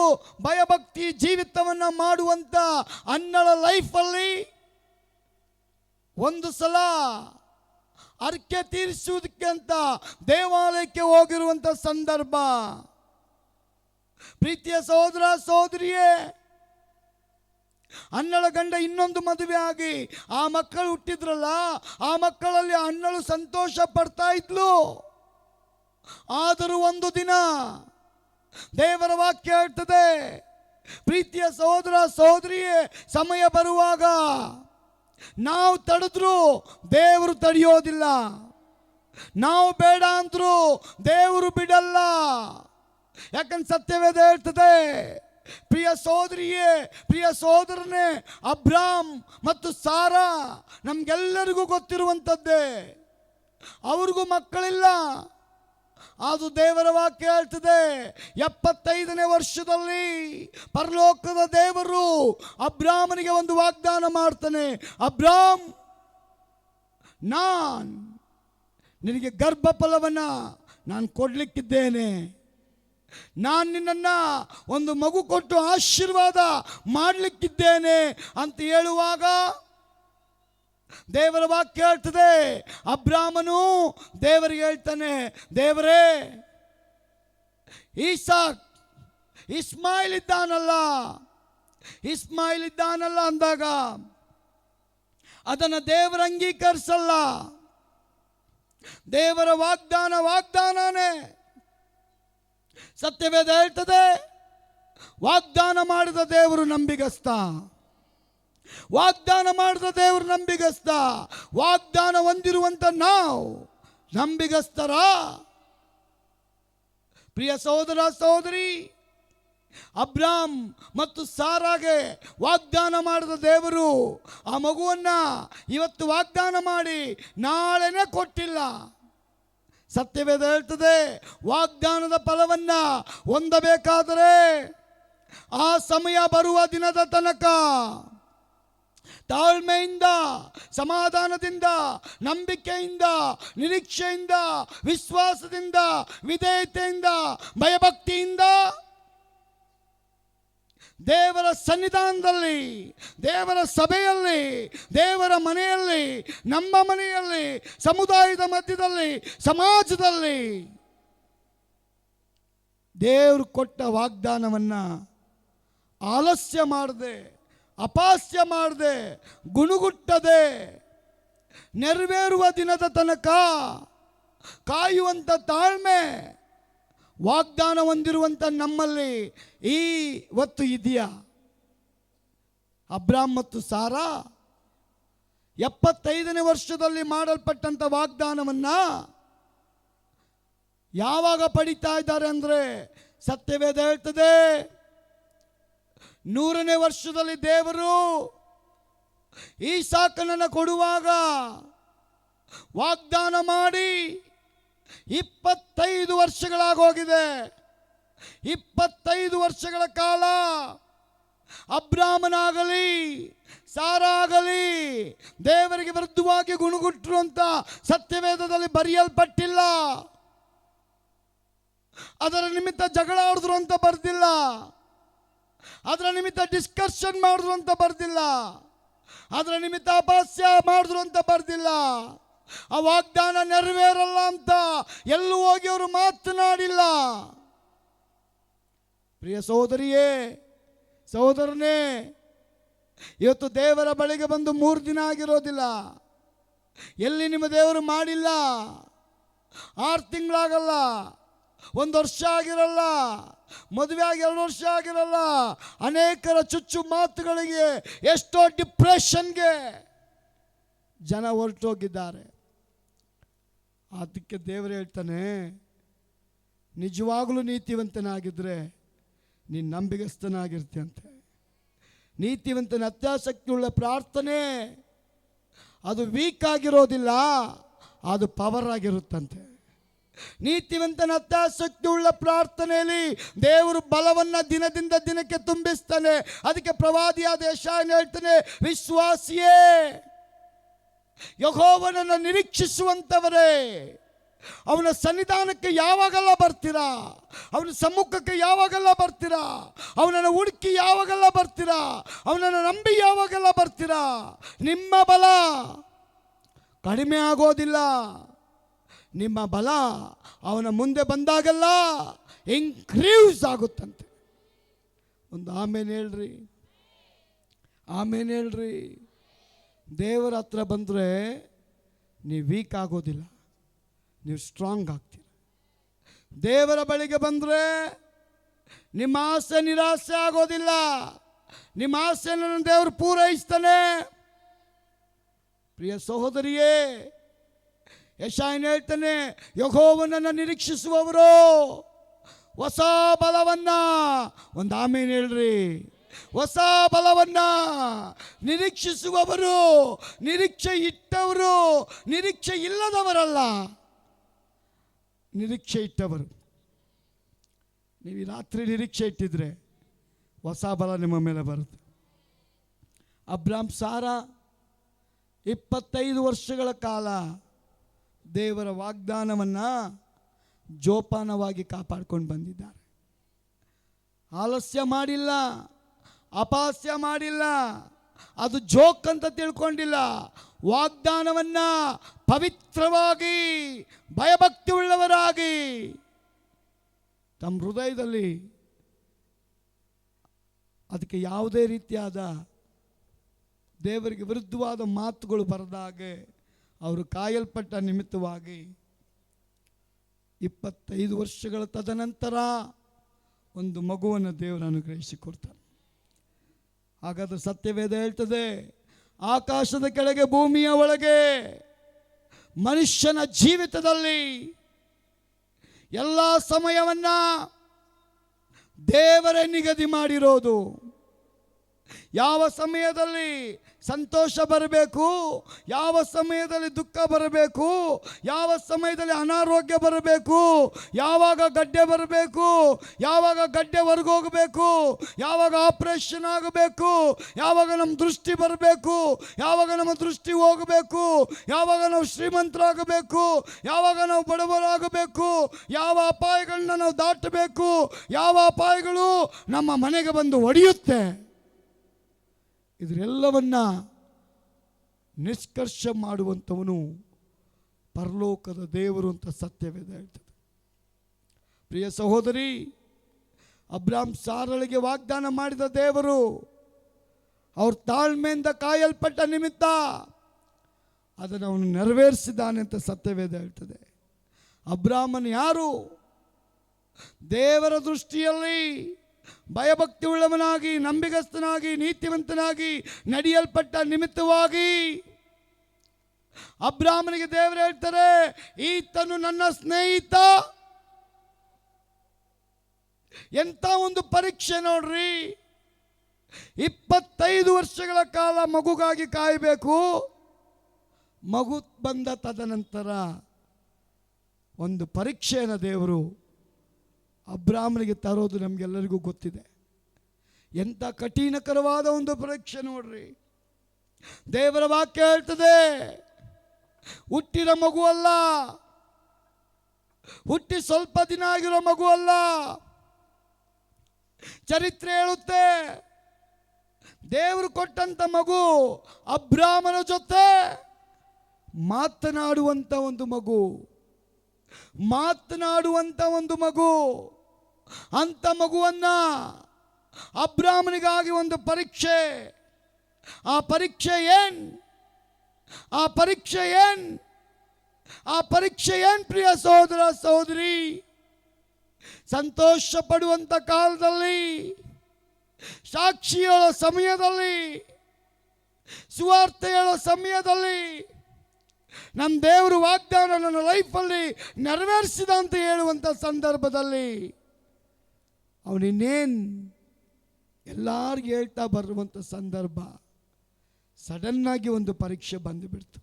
ಭಯಭಕ್ತಿ ಜೀವಿತವನ್ನು ಮಾಡುವಂತ ಹನ್ನಳ ಲೈಫಲ್ಲಿ ಒಂದು ಸಲ ಅರ್ಕೆ ತೀರಿಸುವುದಕ್ಕೆ ಅಂತ ದೇವಾಲಯಕ್ಕೆ ಹೋಗಿರುವಂತ ಸಂದರ್ಭ. ಪ್ರೀತಿಯ ಸಹೋದರ ಸಹೋದರಿಯೇ, ಹನ್ನಳ ಗಂಡ ಇನ್ನೊಂದು ಮದುವೆ ಆಗಿ ಆ ಮಕ್ಕಳು ಹುಟ್ಟಿದ್ರಲ್ಲ, ಆ ಮಕ್ಕಳಲ್ಲಿ ಹನ್ನಳು ಸಂತೋಷ ಪಡ್ತಾ ಇದ್ಲು. ಆದರೂ ಒಂದು ದಿನ ದೇವರ ವಾಕ್ಯ ಹೇಳ್ತದೆ, ಪ್ರೀತಿಯ ಸಹೋದರ ಸಹೋದರಿಯೇ, ಸಮಯ ಬರುವಾಗ ನಾವು ತಡೆದ್ರು ದೇವರು ತಡೆಯೋದಿಲ್ಲ, ನಾವು ಬೇಡ ಅಂದ್ರು ದೇವರು ಬಿಡಲ್ಲ. ಯಾಕಂದ್ರೆ ಸತ್ಯವೇದ ಹೇಳ್ತದೆ, ಪ್ರಿಯ ಸಹೋದರಿಯೇ, ಪ್ರಿಯ ಸಹೋದರನೇ, ಅಬ್ರಾಮ್ ಮತ್ತು ಸಾರಾ ನಮ್ಗೆಲ್ಲರಿಗೂ ಗೊತ್ತಿರುವಂಥದ್ದೇ. ಅವ್ರಿಗೂ ಮಕ್ಕಳಿಲ್ಲ. ಅದು ದೇವರ ವಾಕ್ಯ ಹೇಳ್ತದೆ, 75ನೇ ವರ್ಷದಲ್ಲಿ ಪರಲೋಕದ ದೇವರು ಅಬ್ರಾಮನಿಗೆ ಒಂದು ವಾಗ್ದಾನ ಮಾಡ್ತಾನೆ. ಅಬ್ರಾಮ್, ನಿನಗೆ ಗರ್ಭಫಲವನ್ನ ನಾನು ಕೊಡ್ಲಿಕ್ಕಿದ್ದೇನೆ, ನಾನು ನಿನ್ನನ್ನು ಒಂದು ಮಗು ಕೊಟ್ಟು ಆಶೀರ್ವಾದ ಮಾಡಲಿಕ್ಕಿದ್ದೇನೆ ಅಂತ ಹೇಳುವಾಗ ದೇವರ ವಾಕ್ಯ ಹೇಳ್ತದೆ, ಅಬ್ರಾಮನು ದೇವರಿಗೆ ಹೇಳ್ತಾನೆ, ದೇವರೇ, ಇಸ್ಮಾಯಿಲ್ ಇದ್ದಾನಲ್ಲ ಅಂದಾಗ ಅದನ್ನು ದೇವರ ಅಂಗೀಕರಿಸಲ್ಲ. ದೇವರ ವಾಗ್ದಾನನೇ. ಸತ್ಯವೇದ ಹೇಳ್ತದೆ, ವಾಗ್ದಾನ ಮಾಡಿದ ದೇವರು ನಂಬಿಗಸ್ತ, ವಾಗ್ದಾನ ಮಾಡಿದ ದೇವರು ನಂಬಿಗಸ್ತ. ವಾಗ್ದಾನ ಹೊಂದಿರುವಂತ ನಾವು ನಂಬಿಗಸ್ತರ? ಪ್ರಿಯ ಸಹೋದರ ಸಹೋದರಿ, ಅಬ್ರಾಮ್ ಮತ್ತು ಸಾರಾಗೆ ವಾಗ್ದಾನ ಮಾಡಿದ ದೇವರು ಆ ಮಗುವನ್ನ ಇವತ್ತು ವಾಗ್ದಾನ ಮಾಡಿ ನಾಳೆನೇ ಕೊಟ್ಟಿಲ್ಲ. ಸತ್ಯವೇದ ಹೇಳ್ತದೆ, ವಾಗ್ದಾನದ ಫಲವನ್ನ ಹೊಂದಬೇಕಾದರೆ ಆ ಸಮಯ ಬರುವ ದಿನದ ತನಕ ತಾಳ್ಮೆಯಿಂದ, ಸಮಾಧಾನದಿಂದ, ನಂಬಿಕೆಯಿಂದ, ನಿರೀಕ್ಷೆಯಿಂದ, ವಿಶ್ವಾಸದಿಂದ, ವಿಧೇಯತೆಯಿಂದ, ಭಯಭಕ್ತಿಯಿಂದ ದೇವರ ಸನ್ನಿಧಾನದಲ್ಲಿ, ದೇವರ ಸಭೆಯಲ್ಲಿ, ದೇವರ ಮನೆಯಲ್ಲಿ, ನಮ್ಮ ಮನೆಯಲ್ಲಿ, ಸಮುದಾಯದ ಮಧ್ಯದಲ್ಲಿ, ಸಮಾಜದಲ್ಲಿ ದೇವರು ಕೊಟ್ಟ ವಾಗ್ದಾನವನ್ನ ಆಲಸ್ಯ ಮಾಡದೆ, ಅಪಾಸ್ಯ ಮಾಡದೆ, ಗುಣಗುಟ್ಟದೆ ನೆರವೇರುವ ದಿನದ ತನಕ ಕಾಯುವಂತ ತಾಳ್ಮೆ ವಾಗ್ದಾನ ಹೊಂದಿರುವಂತ ನಮ್ಮಲ್ಲಿ ಈ ಹೊತ್ತು ಇದೆಯಾ? ಅಬ್ರಾಮ್ ಮತ್ತು ಸಾರಾ 75ನೇ ವರ್ಷದಲ್ಲಿ ಮಾಡಲ್ಪಟ್ಟಂತ ವಾಗ್ದಾನವನ್ನ ಯಾವಾಗ ಪಡಿತಾ ಇದ್ದಾರೆ ಅಂದ್ರೆ, ಸತ್ಯವೇದ ಹೇಳ್ತದೆ, 100ನೇ ವರ್ಷದಲ್ಲಿ ದೇವರು ಈಸಾಕನನ್ನು ಕೊಡುವಾಗ ವಾಗ್ದಾನ ಮಾಡಿ 25 ವರ್ಷಗಳಾಗೋಗಿದೆ. 25 ವರ್ಷಗಳ ಕಾಲ ಅಬ್ರಾಮನಾಗಲಿ ಸಾರಾ ಆಗಲಿ ದೇವರಿಗೆ ವಿರುದ್ಧವಾಗಿ ಗುಣಗುಟ್ಟರು ಅಂತ ಸತ್ಯವೇದದಲ್ಲಿ ಬರೆಯಲ್ಪಟ್ಟಿಲ್ಲ. ಅದರ ನಿಮಿತ್ತ ಜಗಳ ಆಡಿದ್ರು ಅಂತ ಬರ್ದಿಲ್ಲ, ಅದರ ನಿಮಿತ್ತ ಡಿಸ್ಕಷನ್ ಮಾಡಿದ್ರು ಅಂತ ಬರ್ದಿಲ್ಲ, ಅದರ ನಿಮಿತ್ತ ಅಪಹಾಸ್ಯ ಮಾಡಿದ್ರು ಅಂತ ಬರ್ದಿಲ್ಲ. ಆ ವಾಗ್ದಾನ ನೆರವೇರಲ್ಲ ಅಂತ ಎಲ್ಲೂ ಹೋಗಿ ಅವರು ಮಾತನಾಡಿಲ್ಲ. ಪ್ರಿಯ ಸಹೋದರಿಯೇ, ಸಹೋದರನೇ, ಇವತ್ತು ದೇವರ ಬಳಿಗೆ ಬಂದು 3 ದಿನ ಆಗಿರೋದಿಲ್ಲ. ಎಲ್ಲಿ ನಿಮ್ಮ ದೇವರು ಮಾಡಿಲ್ಲ. 6 ತಿಂಗಳಾಗಲ್ಲ, 1 ವರ್ಷ ಆಗಿರಲ್ಲ, ಮದುವೆ ಆಗಿ 2 ವರ್ಷ ಆಗಿರಲ್ಲ. ಅನೇಕರ ಚುಚ್ಚು ಮಾತುಗಳಿಗೆ, ಎಷ್ಟೋ ಡಿಪ್ರೆಷನ್ಗೆ ಜನ ಹೊರಟೋಗಿದ್ದಾರೆ. ಅದಕ್ಕೆ ದೇವರು ಹೇಳ್ತಾನೆ, ನಿಜವಾಗಲೂ ನೀತಿವಂತನಾಗಿದ್ದರೆ ನೀನು ನಂಬಿಗಸ್ತನಾಗಿರ್ತೀಯಂತೆ. ನೀತಿವಂತನ ಅತ್ಯಾಸಕ್ತಿಯುಳ್ಳ ಪ್ರಾರ್ಥನೆ ಅದು ವೀಕ್ ಆಗಿರೋದಿಲ್ಲ, ಅದು ಪವರ್ ಆಗಿರುತ್ತಂತೆ. ನೀತಿವಂತನ ಅತ್ಯಾಸಕ್ತಿಯುಳ್ಳ ಪ್ರಾರ್ಥನೆಯಲ್ಲಿ ದೇವರು ಬಲವನ್ನು ದಿನದಿಂದ ದಿನಕ್ಕೆ ತುಂಬಿಸ್ತಾನೆ. ಅದಕ್ಕೆ ಪ್ರವಾದಿಯಾದ ಯೆಶಾಯನು ಹೇಳ್ತಾನೆ, ವಿಶ್ವಾಸಿಯೇ, ಯೆಹೋವನನ್ನು ನಿರೀಕ್ಷಿಸುವಂತವರೇ, ಅವನ ಸನ್ನಿಧಾನಕ್ಕೆ ಯಾವಾಗೆಲ್ಲ ಬರ್ತೀರಾ, ಅವನ ಸಮ್ಮುಖಕ್ಕೆ ಯಾವಾಗೆಲ್ಲ ಬರ್ತೀರಾ, ಅವನನ್ನು ಹುಡುಕಿ ಯಾವಾಗೆಲ್ಲ ಬರ್ತೀರಾ, ಅವನನ್ನು ನಂಬಿ ಯಾವಾಗೆಲ್ಲ ಬರ್ತೀರಾ, ನಿಮ್ಮ ಬಲ ಕಡಿಮೆ ಆಗೋದಿಲ್ಲ. ನಿಮ್ಮ ಬಲ ಅವನ ಮುಂದೆ ಬಂದಾಗೆಲ್ಲ ಇನ್ಕ್ರೀಸ್ ಆಗುತ್ತಂತೆ. ಒಂದು ಆಮೇಲೆ ಹೇಳ್ರಿ, ಆಮೇಲೆ ಹೇಳ್ರಿ. ದೇವರ ಹತ್ರ ಬಂದರೆ ನೀವು ವೀಕ್ ಆಗೋದಿಲ್ಲ, ನೀವು ಸ್ಟ್ರಾಂಗ್ ಆಗ್ತೀರ. ದೇವರ ಬಳಿಗೆ ಬಂದರೆ ನಿಮ್ಮ ಆಸೆ ನಿರಾಸೆ ಆಗೋದಿಲ್ಲ. ನಿಮ್ಮ ಆಸೆಯನ್ನು ದೇವರು ಪೂರೈಸ್ತಾನೆ. ಪ್ರಿಯ ಸಹೋದರಿಯೇ, ಯೆಶಾಯನು ಹೇಳ್ತಾನೆ, ಯೆಹೋವನನ್ನು ನಿರೀಕ್ಷಿಸುವವರು ಹೊಸ ಬಲವನ್ನ, ಒಂದು ಆಮೇಲೆ ಹೇಳ್ರಿ, ಹೊಸ ಬಲವನ್ನ ನಿರೀಕ್ಷಿಸುವವರು, ನಿರೀಕ್ಷೆ ಇಟ್ಟವರು, ನಿರೀಕ್ಷೆ ಇಲ್ಲದವರಲ್ಲ, ನಿರೀಕ್ಷೆ ಇಟ್ಟವರು. ನೀವು ರಾತ್ರಿ ನಿರೀಕ್ಷೆ ಇಟ್ಟಿದ್ರೆ ಹೊಸ ಬಲ ನಿಮ್ಮ ಮೇಲೆ ಬರುತ್ತೆ. ಅಬ್ರಾಮ್ ಸಾರಾ 25 ವರ್ಷಗಳ ಕಾಲ ದೇವರ ವಾಗ್ದಾನವನ್ನು ಜೋಪಾನವಾಗಿ ಕಾಪಾಡ್ಕೊಂಡು ಬಂದಿದ್ದಾರೆ. ಆಲಸ್ಯ ಮಾಡಿಲ್ಲ, ಅಪಹಾಸ್ಯ ಮಾಡಿಲ್ಲ, ಅದು ಜೋಕ್ ಅಂತ ತಿಳ್ಕೊಂಡಿಲ್ಲ. ವಾಗ್ದಾನವನ್ನ ಪವಿತ್ರವಾಗಿ, ಭಯಭಕ್ತಿ ಉಳ್ಳವರಾಗಿ ತಮ್ಮ ಹೃದಯದಲ್ಲಿ ಅದಕ್ಕೆ ಯಾವುದೇ ರೀತಿಯಾದ ದೇವರಿಗೆ ವಿರುದ್ಧವಾದ ಮಾತುಗಳು ಬರದಾಗೆ ಅವರು ಕಾಯಲ್ಪಟ್ಟ ನಿಮಿತ್ತವಾಗಿ 25 ವರ್ಷಗಳ ತದನಂತರ ಒಂದು ಮಗುವನ್ನು ದೇವರು ಅನುಗ್ರಹಿಸಿಕೊಡ್ತಾರೆ. ಹಾಗಾದ್ರೆ ಸತ್ಯವೇದ ಹೇಳ್ತದೆ, ಆಕಾಶದ ಕೆಳಗೆ ಭೂಮಿಯ ಒಳಗೆ ಮನುಷ್ಯನ ಜೀವಿತದಲ್ಲಿ ಎಲ್ಲ ಸಮಯವನ್ನ ದೇವರೇ ನಿಗದಿ ಮಾಡಿರೋದು. ಯಾವ ಸಮಯದಲ್ಲಿ ಸಂತೋಷ ಬರಬೇಕು, ಯಾವ ಸಮಯದಲ್ಲಿ ದುಃಖ ಬರಬೇಕು, ಯಾವ ಸಮಯದಲ್ಲಿ ಅನಾರೋಗ್ಯ ಬರಬೇಕು, ಯಾವಾಗ ಗಡ್ಡೆ ಬರಬೇಕು, ಯಾವಾಗ ಗಡ್ಡೆ ಹೊರಗೋಗಬೇಕು, ಯಾವಾಗ ಆಪರೇಷನ್ ಆಗಬೇಕು, ಯಾವಾಗ ನಮ್ಮ ದೃಷ್ಟಿ ಬರಬೇಕು, ಯಾವಾಗ ನಮ್ಮ ದೃಷ್ಟಿ ಹೋಗಬೇಕು, ಯಾವಾಗ ನಾವು ಶ್ರೀಮಂತರಾಗಬೇಕು, ಯಾವಾಗ ನಾವು ಬಡವರಾಗಬೇಕು, ಯಾವ ಅಪಾಯಗಳನ್ನ ನಾವು ದಾಟಬೇಕು, ಯಾವ ಅಪಾಯಗಳು ನಮ್ಮ ಮನೆಗೆ ಬಂದು ಒಡೆಯುತ್ತೆ, ಇದರೆಲ್ಲವನ್ನ ನಿಷ್ಕರ್ಷ ಮಾಡುವಂಥವನು ಪರಲೋಕದ ದೇವರು ಅಂತ ಸತ್ಯವೇದ ಹೇಳ್ತದೆ. ಪ್ರಿಯ ಸಹೋದರಿ, ಅಬ್ರಾಮ್ ಸಾರಳಿಗೆ ವಾಗ್ದಾನ ಮಾಡಿದ ದೇವರು ಅವ್ರ ತಾಳ್ಮೆಯಿಂದ ಕಾಯಲ್ಪಟ್ಟ ನಿಮಿತ್ತ ಅದನ್ನು ಅವನು ನೆರವೇರಿಸಿದ್ದಾನೆ ಅಂತ ಸತ್ಯವೇದ ಹೇಳ್ತದೆ. ಅಬ್ರಾಮನು ಯಾರು? ದೇವರ ದೃಷ್ಟಿಯಲ್ಲಿ ಭಯಭಕ್ತಿ ಉಳ್ಳವನಾಗಿ, ನಂಬಿಗಸ್ತನಾಗಿ, ನೀತಿವಂತನಾಗಿ ನಡೆಯಲ್ಪಟ್ಟ ನಿಮಿತ್ತವಾಗಿ ಅಬ್ರಾಮನಿಗೆ ದೇವರು ಹೇಳ್ತಾರೆ, ಈತನು ನನ್ನ ಸ್ನೇಹಿತ. ಎಂತ ಒಂದು ಪರೀಕ್ಷೆ ನೋಡ್ರಿ. 25 ವರ್ಷಗಳ ಕಾಲ ಮಗುಗಾಗಿ ಕಾಯಬೇಕು. ಮಗು ಬಂದ ತದನಂತರ ಒಂದು ಪರೀಕ್ಷೆಯನ್ನು ದೇವರು ಅಬ್ರಾಮನಿಗೆ ತರೋದು ನಮಗೆಲ್ಲರಿಗೂ ಗೊತ್ತಿದೆ. ಎಂಥ ಕಠಿಣಕರವಾದ ಒಂದು ಪರೀಕ್ಷೆ ನೋಡ್ರಿ. ದೇವರ ವಾಕ್ಯ ಹೇಳ್ತದೆ, ಹುಟ್ಟಿರೋ ಮಗು ಅಲ್ಲ, ಹುಟ್ಟಿ ಸ್ವಲ್ಪ ದಿನ ಆಗಿರೋ ಮಗು ಅಲ್ಲ. ಚರಿತ್ರೆ ಹೇಳುತ್ತೆ, ದೇವರು ಕೊಟ್ಟಂತ ಮಗು ಅಬ್ರಾಮನ ಜೊತೆ ಮಾತನಾಡುವಂತ ಒಂದು ಮಗು, ಮಾತನಾಡುವಂತ ಒಂದು ಮಗು. ಅಂತ ಮಗುವನ್ನ ಅಬ್ರಾಮನಿಗಾಗಿ ಒಂದು ಪರೀಕ್ಷೆ. ಆ ಪರೀಕ್ಷೆ ಏನ್? ಆ ಪರೀಕ್ಷೆ ಏನ್? ಆ ಪರೀಕ್ಷೆ ಏನ್ ಪ್ರಿಯ ಸಹೋದರ ಸಹೋದರಿ? ಸಂತೋಷ ಪಡುವಂತ ಕಾಲದಲ್ಲಿ, ಸಾಕ್ಷಿ ಹೇಳೋ ಸಮಯದಲ್ಲಿ, ಸುವಾರ್ತೆ ಹೇಳೋ ಸಮಯದಲ್ಲಿ, ನಮ್ಮ ದೇವರು ವಾಗ್ದಾನ ನನ್ನ ಲೈಫಲ್ಲಿ ನೆರವೇರಿಸಿದ ಅಂತ ಹೇಳುವಂಥ ಸಂದರ್ಭದಲ್ಲಿ ಅವನಿನ್ನೇನು ಎಲ್ಲರಿಗೂ ಹೇಳ್ತಾ ಬರುವಂಥ ಸಂದರ್ಭ, ಸಡನ್ನಾಗಿ ಒಂದು ಪರೀಕ್ಷೆ ಬಂದುಬಿಡ್ತು.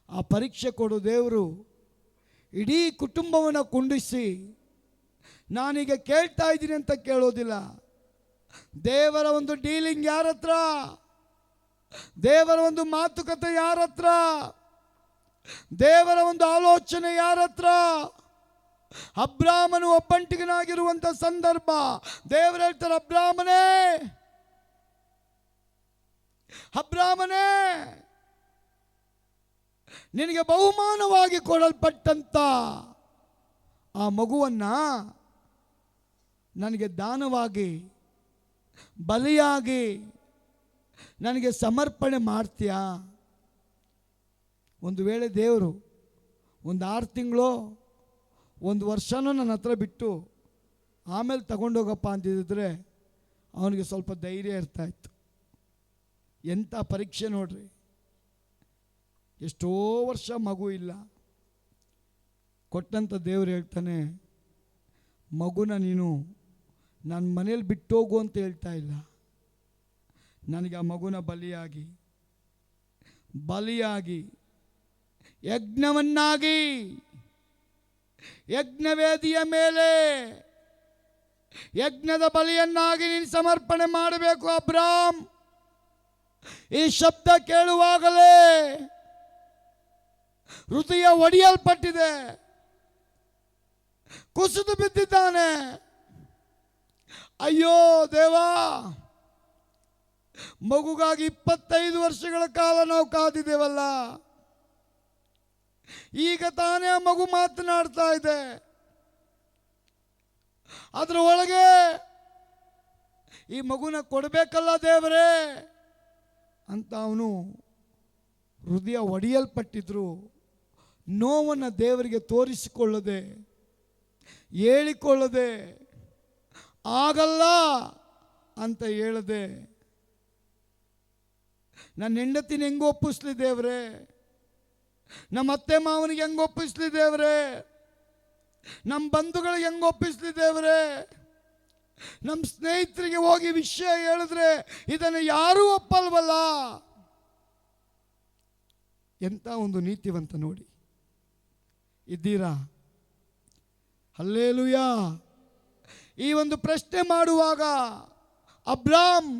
ಆ ಪರೀಕ್ಷೆ ಕೊಡೋ ದೇವರು ಇಡೀ ಕುಟುಂಬವನ್ನು ಕುಂಡಿಸಿ, ನಾನೀಗ ಕೇಳ್ತಾ ಇದ್ದೀನಿ ಅಂತ ಕೇಳೋದಿಲ್ಲ. ದೇವರ ಒಂದು ಡೀಲಿಂಗ್ ಯಾರ ಹತ್ರ? ದೇವರ ಒಂದು ಮಾತುಕತೆ ಯಾರ ಹತ್ರ? ದೇವರ ಒಂದು ಆಲೋಚನೆ ಯಾರ ಹತ್ರ? ಅಬ್ರಾಮನು ಒಬ್ಬಂಟಿಗನಾಗಿರುವಂತ ಸಂದರ್ಭ, ದೇವರು ಹೇಳ್ತಾರೆ, ಅಬ್ರಾಮನೇ, ಅಬ್ರಾಮನೇ, ನಿನಗೆ ಬಹುಮಾನವಾಗಿ ಕೊಡಲ್ಪಟ್ಟಂತ ಆ ಮಗುವನ್ನ ನನಗೆ ದಾನವಾಗಿ, ಬಲಿಯಾಗಿ ನನಗೆ ಸಮರ್ಪಣೆ ಮಾಡ್ತೀಯಾ? ಒಂದು ವೇಳೆ ದೇವರು ಒಂದು 6 ತಿಂಗಳು 1 ವರ್ಷನೂ ನನ್ನ ಹತ್ರ ಬಿಟ್ಟು ಆಮೇಲೆ ತಗೊಂಡೋಗಪ್ಪ ಅಂತಿದ್ದರೆ ಅವನಿಗೆ ಸ್ವಲ್ಪ ಧೈರ್ಯ ಇರ್ತಾಯಿತ್ತು. ಎಂಥ ಪರೀಕ್ಷೆ ನೋಡ್ರಿ, ಎಷ್ಟೋ ವರ್ಷ ಮಗು ಇಲ್ಲ, ಕೊಟ್ಟಂಥ ದೇವರು ಹೇಳ್ತಾನೆ, ಮಗುನ ನೀನು ನನ್ನ ಮನೇಲಿ ಬಿಟ್ಟೋಗು ಅಂತ ಹೇಳ್ತಾ ಇಲ್ಲ, ನನಗೆ ಆ ಮಗುನ ಬಲಿಯಾಗಿ ಯಜ್ಞವನ್ನಾಗಿ ಯಜ್ಞವೇದಿಯ ಮೇಲೆ ಯಜ್ಞದ ಬಲಿಯನ್ನಾಗಿ ನೀನು ಸಮರ್ಪಣೆ ಮಾಡಬೇಕು ಅಬ್ರಾಮ್. ಈ ಶಬ್ದ ಕೇಳುವಾಗಲೇ ಹೃದಯ ಒಡೆಯಲ್ಪಟ್ಟಿದೆ, ಕುಸಿದು ಬಿದ್ದಿದ್ದಾನೆ. ಅಯ್ಯೋ ದೇವಾ, ಮಗುಗಾಗಿ 25 ವರ್ಷಗಳ ಕಾಲ ನಾವು ಕಾದಿದ್ದೇವಲ್ಲ, ಈಗ ತಾನೇ ಆ ಮಗು ಮಾತನಾಡ್ತಾ ಇದೆ, ಅದರ ಒಳಗೆ ಈ ಮಗುನ ಕೊಡಬೇಕಲ್ಲ ದೇವರೇ ಅಂತ ಅವನು ಹೃದಯ ಒಡೆಯಲ್ಪಟ್ಟಿದ್ರು. ನೋವನ್ನು ದೇವರಿಗೆ ತೋರಿಸಿಕೊಳ್ಳದೆ, ಹೇಳಿಕೊಳ್ಳದೆ, ಆಗಲ್ಲ ಅಂತ ಹೇಳದೆ, ನನ್ನ ಹೆಂಡತಿನ ಹೆಂಗೆ ಒಪ್ಪಿಸ್ಲಿ ದೇವರೇ, ನಮ್ಮ ಅತ್ತೆ ಮಾವನಿಗೆ ಹೆಂಗೆ ಒಪ್ಪಿಸ್ಲಿ ದೇವರೇ, ನಮ್ಮ ಬಂಧುಗಳಿಗೆ ಹೆಂಗೆ ಒಪ್ಪಿಸ್ಲಿ ದೇವರೇ, ನಮ್ಮ ಸ್ನೇಹಿತರಿಗೆ ಹೋಗಿ ವಿಷಯ ಹೇಳಿದ್ರೆ ಇದನ್ನು ಯಾರೂ ಒಪ್ಪಲ್ವಲ್ಲ. ಎಂಥ ಒಂದು ನೀತಿವಂತ ನೋಡಿ ಇದ್ದೀರಾ? ಹಲ್ಲೇಲೂಯಾ. ಈ ಒಂದು ಪ್ರಶ್ನೆ ಮಾಡುವಾಗ ಅಬ್ರಾಮ್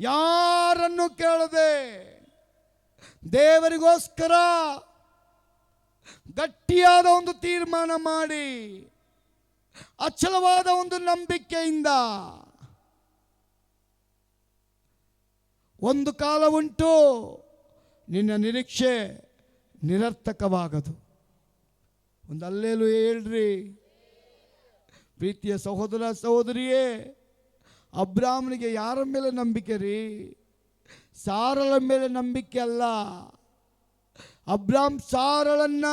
ಯಾರನ್ನು ಕೇಳದೆ ದೇವರಿಗೋಸ್ಕರ ಗಟ್ಟಿಯಾದ ಒಂದು ತೀರ್ಮಾನ ಮಾಡಿ, ಅಚಲವಾದ ಒಂದು ನಂಬಿಕೆಯಿಂದ, ಒಂದು ಕಾಲ ಉಂಟು ನಿನ್ನ ನಿರೀಕ್ಷೆ ನಿರರ್ಥಕವಾಗದು. ಒಂದು ಅಲ್ಲೇಲು ಹೇಳ್ರಿ ಪ್ರೀತಿಯ ಸಹೋದರ ಸಹೋದರಿಯೇ. ಅಬ್ರಾಮನಿಗೆ ಯಾರ ಮೇಲೆ ನಂಬಿಕೆ ರೀ? ಸಾರಳ ಮೇಲೆ ನಂಬಿಕೆ ಅಲ್ಲ. ಅಬ್ರಾಮ್ ಸಾರಳನ್ನ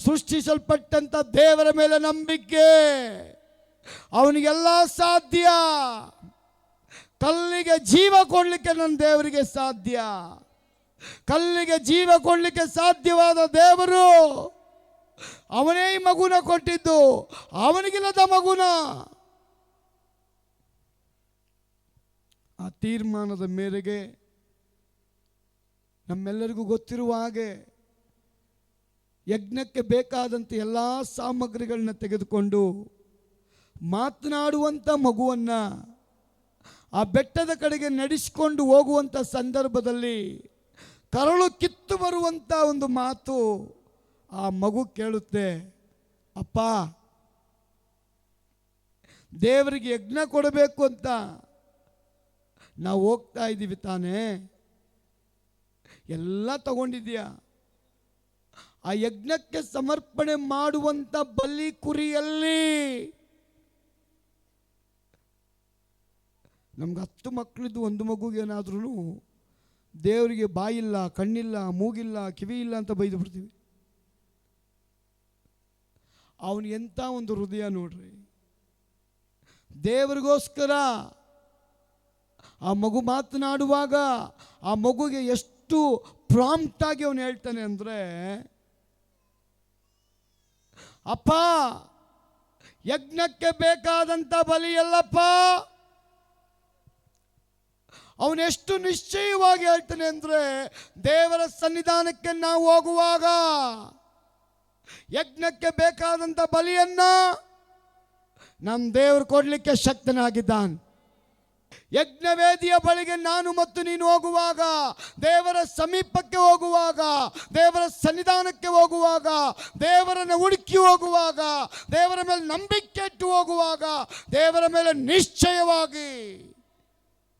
ಸೃಷ್ಟಿಸಲ್ಪಟ್ಟಂತ ದೇವರ ಮೇಲೆ ನಂಬಿಕೆ. ಅವನಿಗೆಲ್ಲ ಸಾಧ್ಯ. ಕಲ್ಲಿಗೆ ಜೀವ ಕೊಡಲಿಕ್ಕೆ ನನ್ನ ದೇವರಿಗೆ ಸಾಧ್ಯ. ಕಲ್ಲಿಗೆ ಜೀವ ಕೊಡಲಿಕ್ಕೆ ಸಾಧ್ಯವಾದ ದೇವರು ಅವನೇ ಈ ಮಗುನ ಕೊಟ್ಟಿದ್ದು, ಅವನಿಗಿಲ್ಲದ ಮಗುನ. ಆ ತೀರ್ಮಾನದ ಮೇರೆಗೆ ನಮ್ಮೆಲ್ಲರಿಗೂ ಗೊತ್ತಿರುವ ಹಾಗೆ ಯಜ್ಞಕ್ಕೆ ಬೇಕಾದಂಥ ಎಲ್ಲ ಸಾಮಗ್ರಿಗಳನ್ನ ತೆಗೆದುಕೊಂಡು ಮಾತನಾಡುವಂಥ ಮಗುವನ್ನು ಆ ಬೆಟ್ಟದ ಕಡೆಗೆ ನಡೆಸಿಕೊಂಡು ಹೋಗುವಂಥ ಸಂದರ್ಭದಲ್ಲಿ ಕರಳು ಕಿತ್ತು ಬರುವಂಥ ಒಂದು ಮಾತು ಆ ಮಗು ಕೇಳುತ್ತೆ, ಅಪ್ಪ ದೇವರಿಗೆ ಯಜ್ಞ ಕೊಡಬೇಕು ಅಂತ ನಾವು ಹೋಗ್ತಾ ಇದ್ದೀವಿ ತಾನೇ, ಎಲ್ಲ ತಗೊಂಡಿದ್ಯಾ? ಆ ಯಜ್ಞಕ್ಕೆ ಸಮರ್ಪಣೆ ಮಾಡುವಂಥ ಬಲಿ ಕುರಿಯಲ್ಲಿ ನಮ್ಗೆ 10 ಮಕ್ಕಳಿದ್ದು ಒಂದು ಮಗುಗೆ ಏನಾದ್ರೂ ದೇವರಿಗೆ ಬಾಯಿಲ್ಲ, ಕಣ್ಣಿಲ್ಲ, ಮೂಗಿಲ್ಲ, ಕಿವಿ ಇಲ್ಲ ಅಂತ ಬೈದು ಬಿಡ್ತೀವಿ. ಅವನು ಎಂಥ ಒಂದು ಹೃದಯ ನೋಡ್ರಿ. ದೇವರಿಗೋಸ್ಕರ ಆ ಮಗು ಮಾತನಾಡುವಾಗ ಆ ಮಗುಗೆ ಎಷ್ಟು ಪ್ರಾಂಪ್ಟ್ ಆಗಿ ಅವನು ಹೇಳ್ತಾನೆ ಅಂದರೆ, ಅಪ್ಪ ಯಜ್ಞಕ್ಕೆ ಬೇಕಾದಂಥ ಬಲಿ ಎಲ್ಲಪ್ಪ. ಅವನೆಷ್ಟು ನಿಶ್ಚಯವಾಗಿ ಹೇಳ್ತಾನೆ ಅಂದರೆ, ದೇವರ ಸನ್ನಿಧಾನಕ್ಕೆ ನಾವು ಹೋಗುವಾಗ ಯಜ್ಞಕ್ಕೆ ಬೇಕಾದಂಥ ಬಲಿಯನ್ನ ನಮ್ಮ ದೇವರು ಕೊಡಲಿಕ್ಕೆ ಶಕ್ತನಾಗಿದ್ದಾನೆ. ಯಜ್ಞವೇದಿಯ ಬಳಿಗೆ ನಾನು ಮತ್ತು ನೀನು ಹೋಗುವಾಗ, ದೇವರ ಸಮೀಪಕ್ಕೆ ಹೋಗುವಾಗ, ದೇವರ ಸನ್ನಿಧಾನಕ್ಕೆ ಹೋಗುವಾಗ, ದೇವರನ್ನು ಹುಡುಕಿ ಹೋಗುವಾಗ, ದೇವರ ಮೇಲೆ ನಂಬಿಕೆ ಇಟ್ಟು ಹೋಗುವಾಗ, ದೇವರ ಮೇಲೆ ನಿಶ್ಚಯವಾಗಿ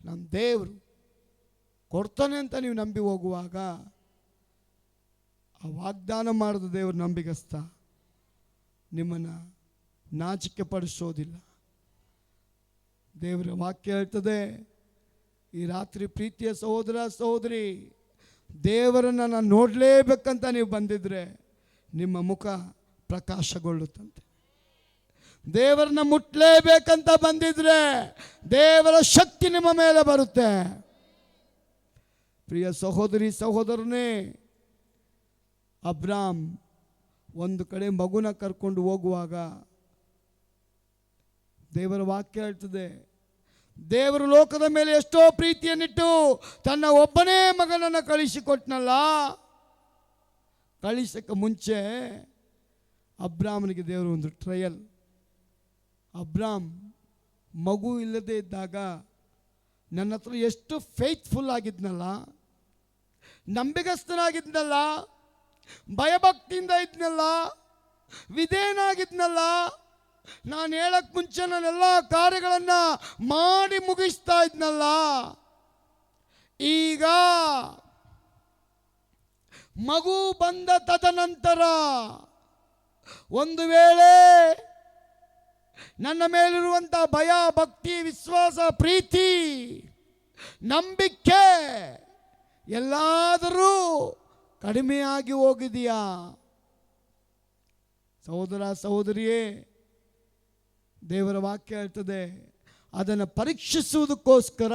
ನಮ್ಮ ದೇವರು ಕೊಡ್ತಾನೆ ಅಂತ ನೀವು ನಂಬಿ ಹೋಗುವಾಗ, ಆ ವಾಗ್ದಾನ ಮಾಡಿದ ದೇವರು ನಂಬಿಗಸ್ತ, ನಿಮ್ಮನ್ನು ನಾಚಿಕೆ ಪಡಿಸೋದಿಲ್ಲ. ದೇವರ ವಾಕ್ಯ ಹೇಳ್ತದೆ, ಈ ರಾತ್ರಿ ಪ್ರೀತಿಯ ಸಹೋದರ ಸಹೋದರಿ, ದೇವರನ್ನು ನಾನು ನೋಡಲೇಬೇಕಂತ ನೀವು ಬಂದಿದ್ರೆ ನಿಮ್ಮ ಮುಖ ಪ್ರಕಾಶಗೊಳ್ಳುತ್ತಂತೆ. ದೇವರನ್ನ ಮುಟ್ಟಲೇಬೇಕಂತ ಬಂದಿದ್ರೆ ದೇವರ ಶಕ್ತಿ ನಿಮ್ಮ ಮೇಲೆ ಬರುತ್ತೆ. ಪ್ರಿಯ ಸಹೋದರಿ ಸಹೋದರನೇ, ಅಬ್ರಾಮ್ ಒಂದು ಕಡೆ ಮಗುನ ಕರ್ಕೊಂಡು ಹೋಗುವಾಗ ದೇವರ ವಾಕ್ಯ ಹೇಳ್ತದೆ, ದೇವರು ಲೋಕದ ಮೇಲೆ ಎಷ್ಟೋ ಪ್ರೀತಿಯನ್ನಿಟ್ಟು ತನ್ನ ಒಬ್ಬನೇ ಮಗನನ್ನು ಕಳಿಸಿಕೊಟ್ನಲ್ಲ. ಕಳಿಸಕ್ಕೆ ಮುಂಚೆ ಅಬ್ರಾಮನಿಗೆ ದೇವರು ಒಂದು ಟ್ರಯಲ್. ಅಬ್ರಾಮ್ ಮಗು ಇಲ್ಲದೆ ಇದ್ದಾಗ ನನ್ನ ಹತ್ರ ಎಷ್ಟು ಫೇತ್ಫುಲ್ ಆಗಿದ್ನಲ್ಲ, ನಂಬಿಗಸ್ತನಾಗಿದ್ನಲ್ಲ, ಭಯಭಕ್ತಿಯಿಂದ ಇದ್ನಲ್ಲ, ವಿಧೇಯನಾಗಿದ್ನಲ್ಲ, ನಾನು ಹೇಳಕ್ಕೆ ಮುಂಚೆ ನಾನೆಲ್ಲ ಕಾರ್ಯಗಳನ್ನು ಮಾಡಿ ಮುಗಿಸ್ತಾ ಇದ್ನಲ್ಲ. ಈಗ ಮಗು ಬಂದ ತದನಂತರ ಒಂದು ವೇಳೆ ನನ್ನ ಮೇಲಿರುವಂಥ ಭಯ, ಭಕ್ತಿ, ವಿಶ್ವಾಸ, ಪ್ರೀತಿ, ನಂಬಿಕೆ ಎಲ್ಲಾದರೂ ಕಡಿಮೆಯಾಗಿ ಹೋಗಿದೆಯಾ? ಸಹೋದರ ಸಹೋದರಿಯೇ, ದೇವರ ವಾಕ್ಯ ಹೇಳ್ತದೆ, ಅದನ್ನು ಪರೀಕ್ಷಿಸುವುದಕ್ಕೋಸ್ಕರ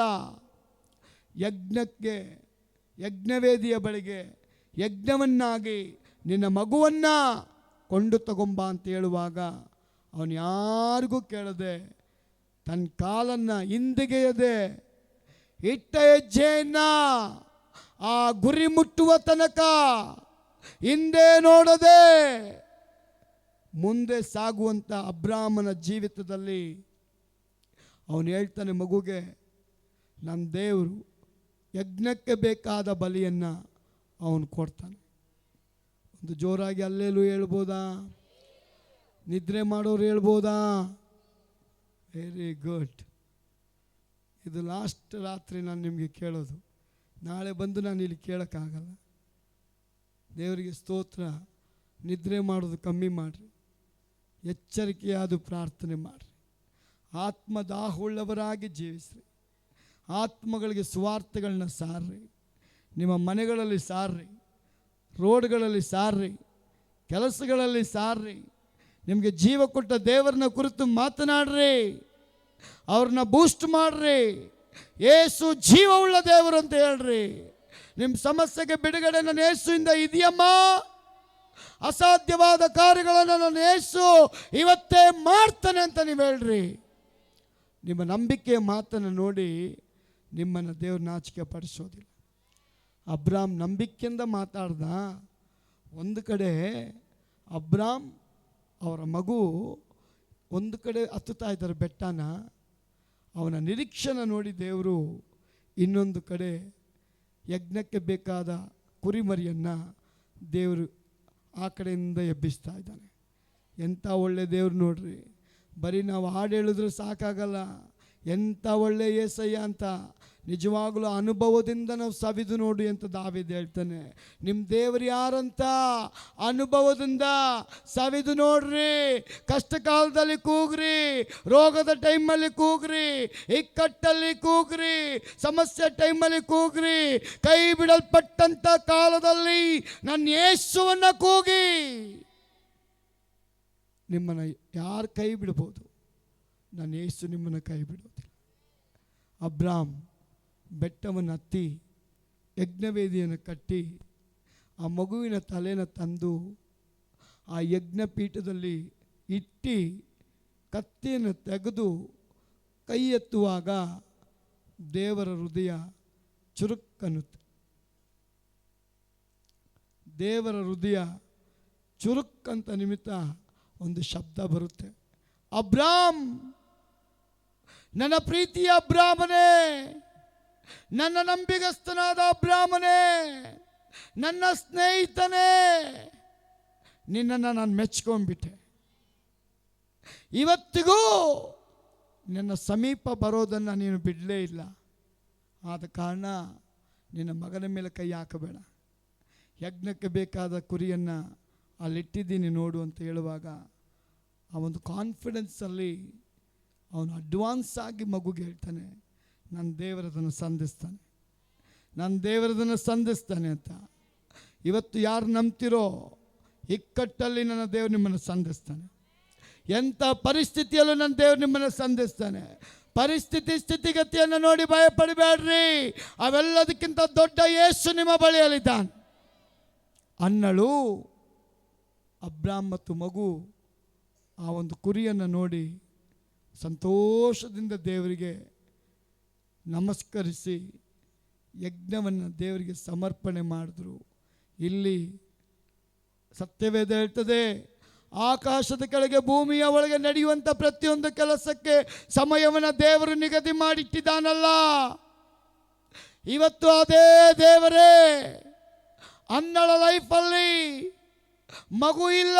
ಯಜ್ಞಕ್ಕೆ, ಯಜ್ಞವೇದಿಯ ಬಳಿಗೆ ಯಜ್ಞವನ್ನಾಗಿ ನಿನ್ನ ಮಗುವನ್ನು ಕೊಂಡು ತಗೊಂಬ ಅಂತ ಹೇಳುವಾಗ ಅವನು ಯಾರಿಗೂ ಕೇಳದೆ ತನ್ನ ಕಾಲನ್ನು ಹಿಂದೆಗೆಯದೆ ಇಟ್ಟ ಹೆಜ್ಜೆಯನ್ನು ಆ ಗುರಿ ಮುಟ್ಟುವ ತನಕ ಹಿಂದೆ ನೋಡದೆ ಮುಂದೆ ಸಾಗುವಂಥ ಅಬ್ರಾಮನ ಜೀವಿತದಲ್ಲಿ ಅವನು ಹೇಳ್ತಾನೆ, ಮಗುಗೆ ನನ್ನ ದೇವರು ಯಜ್ಞಕ್ಕೆ ಬೇಕಾದ ಬಲಿಯನ್ನು ಅವನು ಕೊಡ್ತಾನೆ. ಒಂದು ಜೋರಾಗಿ ಅಲ್ಲೇಲೂ ಹೇಳ್ಬೋದಾ? ನಿದ್ರೆ ಮಾಡೋರು ಹೇಳ್ಬೋದಾ? Very good. ಇದು ಲಾಸ್ಟ್ ರಾತ್ರಿ ನಾನು ನಿಮಗೆ ಕೇಳೋದು. ನಾಳೆ ಬಂದು ನಾನು ಇಲ್ಲಿ ಕೇಳೋಕ್ಕಾಗಲ್ಲ. ದೇವರಿಗೆ ಸ್ತೋತ್ರ. ನಿದ್ರೆ ಮಾಡೋದು ಕಮ್ಮಿ ಮಾಡಿರಿ, ಎಚ್ಚರಿಕೆಯಾದ ಪ್ರಾರ್ಥನೆ ಮಾಡಿರಿ, ಆತ್ಮದಾಹುಳ್ಳವರಾಗಿ ಜೀವಿಸ್ರಿ, ಆತ್ಮಗಳಿಗೆ ಸುವಾರ್ತೆಗಳನ್ನ ಸಾರ್ರಿ, ನಿಮ್ಮ ಮನೆಗಳಲ್ಲಿ ಸಾರ್ರಿ, ರೋಡ್ಗಳಲ್ಲಿ ಸಾರ್ರಿ, ಕೆಲಸಗಳಲ್ಲಿ ಸಾರ್ರಿ, ನಿಮಗೆ ಜೀವ ಕೊಟ್ಟ ದೇವರನ್ನ ಕುರಿತು ಮಾತನಾಡ್ರಿ, ಅವ್ರನ್ನ ಬೂಸ್ಟ್ ಮಾಡ್ರಿ, ಏಸು ಜೀವವುಳ್ಳ ದೇವರು ಅಂತ ಹೇಳ್ರಿ. ನಿಮ್ಮ ಸಮಸ್ಯೆಗೆ ಬಿಡುಗಡೆ ನನ್ನ ಯೇಸುವಿಂದ ಇದೆಯಮ್ಮ. ಅಸಾಧ್ಯವಾದ ಕಾರ್ಯಗಳನ್ನು ನನ್ನ ಯೇಸು ಇವತ್ತೇ ಮಾಡ್ತಾನೆ ಅಂತ ನೀವು ಹೇಳ್ರಿ. ನಿಮ್ಮ ನಂಬಿಕೆಯ ಮಾತನ್ನು ನೋಡಿ ನಿಮ್ಮನ್ನು ದೇವರು ನಾಚಿಕೆ ಪಡಿಸೋದಿಲ್ಲ. ಅಬ್ರಾಮ್ ನಂಬಿಕೆಯಿಂದ ಮಾತಾಡ್ದ. ಒಂದು ಕಡೆ ಅಬ್ರಾಮ್ ಅವರ ಮಗು ಒಂದು ಕಡೆ ಹತ್ತುತ್ತಾ ಇದ್ದಾರೆ ಬೆಟ್ಟನ, ಅವನ ನಿರೀಕ್ಷೆನ ನೋಡಿ ದೇವರು ಇನ್ನೊಂದು ಕಡೆ ಯಜ್ಞಕ್ಕೆ ಬೇಕಾದ ಕುರಿಮರಿಯನ್ನು ದೇವರು ಆ ಕಡೆಯಿಂದ ಎಬ್ಬಿಸ್ತಾ ಇದ್ದಾನೆ. ಎಂಥ ಒಳ್ಳೆ ದೇವ್ರು ನೋಡ್ರಿ. ಬರೀ ನಾವು ಹಾಡು ಹೇಳಿದ್ರೆ ಸಾಕಾಗಲ್ಲ, ಎಂಥ ಒಳ್ಳೆ ಏಸಯ್ಯ ಅಂತ ನಿಜವಾಗಲೂ ಅನುಭವದಿಂದ ನಾವು ಸವಿದು ನೋಡಿ ಅಂತ ದಾವೀದ ಹೇಳ್ತಾನೆ. ನಿಮ್ಮ ದೇವರು ಯಾರಂತ ಅನುಭವದಿಂದ ಸವಿದು ನೋಡ್ರಿ. ಕಷ್ಟ ಕಾಲದಲ್ಲಿ ಕೂಗ್ರಿ, ರೋಗದ ಟೈಮಲ್ಲಿ ಕೂಗ್ರಿ, ಇಕ್ಕಟ್ಟಲ್ಲಿ ಕೂಗ್ರಿ, ಸಮಸ್ಯೆ ಟೈಮಲ್ಲಿ ಕೂಗ್ರಿ, ಕೈ ಬಿಡಲ್ಪಟ್ಟಂಥ ಕಾಲದಲ್ಲಿ ನನ್ನ ಯೇಸುವನ್ನು ಕೂಗಿ. ನಿಮ್ಮನ್ನು ಯಾರು ಕೈ ಬಿಡ್ಬೋದು? ನನ್ನ ಯೇಸು ನಿಮ್ಮನ್ನು ಕೈ ಬಿಡೋದಿಲ್ಲ. ಅಬ್ರಾಮ್ ಬೆಟ್ಟವನ್ನು ಹತ್ತಿ ಯಜ್ಞವೇದಿಯನ್ನು ಕಟ್ಟಿ ಆ ಮಗುವಿನ ತಲೆನ ತಂದು ಆ ಯಜ್ಞಪೀಠದಲ್ಲಿ ಇಟ್ಟು ಕತ್ತಿಯನ್ನು ತೆಗೆದು ಕೈ ಎತ್ತುವಾಗ ದೇವರ ಹೃದಯ ಚುರುಕ್ಕನ್ನುತ್ತೆ. ದೇವರ ಹೃದಯ ಚುರುಕ್ಕಂತ ನಿಮಿತ್ತ ಒಂದು ಶಬ್ದ ಬರುತ್ತೆ, ಅಬ್ರಾಮ್, ನನ್ನ ಪ್ರೀತಿಯ ಅಬ್ರಾಮನೇ, ನನ್ನ ನಂಬಿಗಸ್ತನಾದ ಅಬ್ರಾಮನೇ, ನನ್ನ ಸ್ನೇಹಿತನೇ, ನಿನ್ನನ್ನು ನಾನು ಮೆಚ್ಕೊಂಡ್ಬಿಟ್ಟೆ. ಇವತ್ತಿಗೂ ನಿನ್ನ ಸಮೀಪ ಬರೋದನ್ನು ನೀನು ಬಿಡಲೇ ಇಲ್ಲ. ಆದ ಕಾರಣ ನಿನ್ನ ಮಗನ ಮೇಲೆ ಕೈ ಹಾಕಬೇಡ. ಯಜ್ಞಕ್ಕೆ ಬೇಕಾದ ಕುರಿಯನ್ನು ಅಲ್ಲಿಟ್ಟಿದ್ದೀನಿ ನೋಡು ಅಂತ ಹೇಳುವಾಗ ಆ ಒಂದು ಕಾನ್ಫಿಡೆನ್ಸಲ್ಲಿ ಅವನು ಅಡ್ವಾನ್ಸ್ ಆಗಿ ಮಗುಗೆ ಹೇಳ್ತಾನೆ, ನನ್ನ ದೇವರದನ್ನು ಸಂಧಿಸ್ತಾನೆ, ನನ್ನ ದೇವರದನ್ನು ಸಂಧಿಸ್ತಾನೆ ಅಂತ. ಇವತ್ತು ಯಾರು ನಂಬ್ತಿರೋ ಇಕ್ಕಟ್ಟಲ್ಲಿ ನನ್ನ ದೇವರು ನಿಮ್ಮನ್ನು ಸಂಧಿಸ್ತಾನೆ. ಎಂಥ ಪರಿಸ್ಥಿತಿಯಲ್ಲೂ ನನ್ನ ದೇವರು ನಿಮ್ಮನ್ನು ಸಂಧಿಸ್ತಾನೆ. ಪರಿಸ್ಥಿತಿ ಸ್ಥಿತಿಗತಿಯನ್ನು ನೋಡಿ ಭಯಪಡಬೇಡ್ರಿ. ಅವೆಲ್ಲದಕ್ಕಿಂತ ದೊಡ್ಡ ಯೇಸು ನಿಮ್ಮ ಬಳಿಯಲ್ಲಿದ್ದಾನೆ. ಅನ್ನಳು ಅಬ್ರಾಮ್ ಮತ್ತು ಮಗು ಆ ಒಂದು ಕುರಿಯನ್ನು ನೋಡಿ ಸಂತೋಷದಿಂದ ದೇವರಿಗೆ ನಮಸ್ಕರಿಸಿ ಯಜ್ಞವನ್ನು ದೇವರಿಗೆ ಸಮರ್ಪಣೆ ಮಾಡಿದ್ರು. ಇಲ್ಲಿ ಸತ್ಯವೇದ ಹೇಳ್ತದೆ, ಆಕಾಶದ ಕೆಳಗೆ ಭೂಮಿಯ ಒಳಗೆ ನಡೆಯುವಂಥ ಪ್ರತಿಯೊಂದು ಕೆಲಸಕ್ಕೆ ಸಮಯವನ್ನು ದೇವರು ನಿಗದಿ ಮಾಡಿಟ್ಟಿದ್ದಾನಲ್ಲ. ಇವತ್ತು ಅದೇ ದೇವರೇ ಅನ್ನಳ ಲೈಫಲ್ಲಿ ಮಗು ಇಲ್ಲ,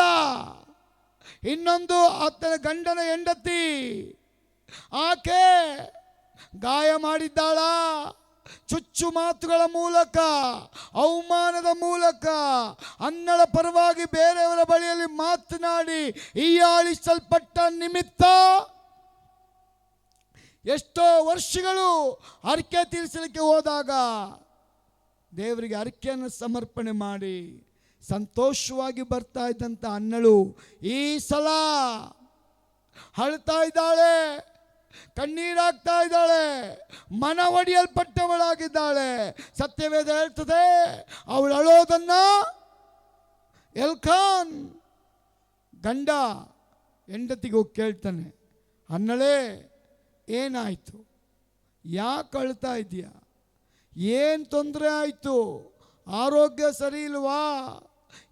ಇನ್ನೊಂದು ಆತನ ಗಂಡನ ಹೆಂಡತಿ ಆಕೆ ಗಾಯ ಮಾಡಿದ್ದಾಳ. ಚುಚ್ಚು ಮಾತುಗಳ ಮೂಲಕ, ಅವಮಾನದ ಮೂಲಕ ಅನ್ನಳ ಪರವಾಗಿ ಬೇರೆಯವರ ಬಳಿಯಲ್ಲಿ ಮಾತನಾಡಿ ಹೀಯಾಳಿಸಲ್ಪಟ್ಟ ನಿಮಿತ್ತ ಎಷ್ಟೋ ವರ್ಷಗಳು ಹರಕೆ ತೀರಿಸಲಿಕ್ಕೆ ಹೋದಾಗ ದೇವರಿಗೆ ಹರಕೆಯನ್ನು ಸಮರ್ಪಣೆ ಮಾಡಿ ಸಂತೋಷವಾಗಿ ಬರ್ತಾ ಇದ್ದಂಥ ಅನ್ನಳು ಈ ಸಲ ಅಳ್ತಾ ಇದ್ದಾಳೆ, ಕಣ್ಣೀರಾಗ್ತಾ ಇದ್ದಾಳೆ, ಮನ ಒಡೆಯಲ್ಪಟ್ಟವಳಾಗಿದ್ದಾಳೆ. ಸತ್ಯವೇದ ಹೇಳ್ತದೆ, ಅವಳು ಅಳೋದನ್ನ ಎಲ್ಕಾನ್ ಗಂಡ ಹೆಂಡತಿಗೆ ಹೋಗಿ ಕೇಳ್ತಾನೆ, ಅನ್ನಳೇ ಏನಾಯಿತು, ಯಾಕೆ ಅಳ್ತಾ ಇದೆಯಾ, ಏನು ತೊಂದರೆ ಆಯಿತು, ಆರೋಗ್ಯ ಸರಿ ಇಲ್ವಾ,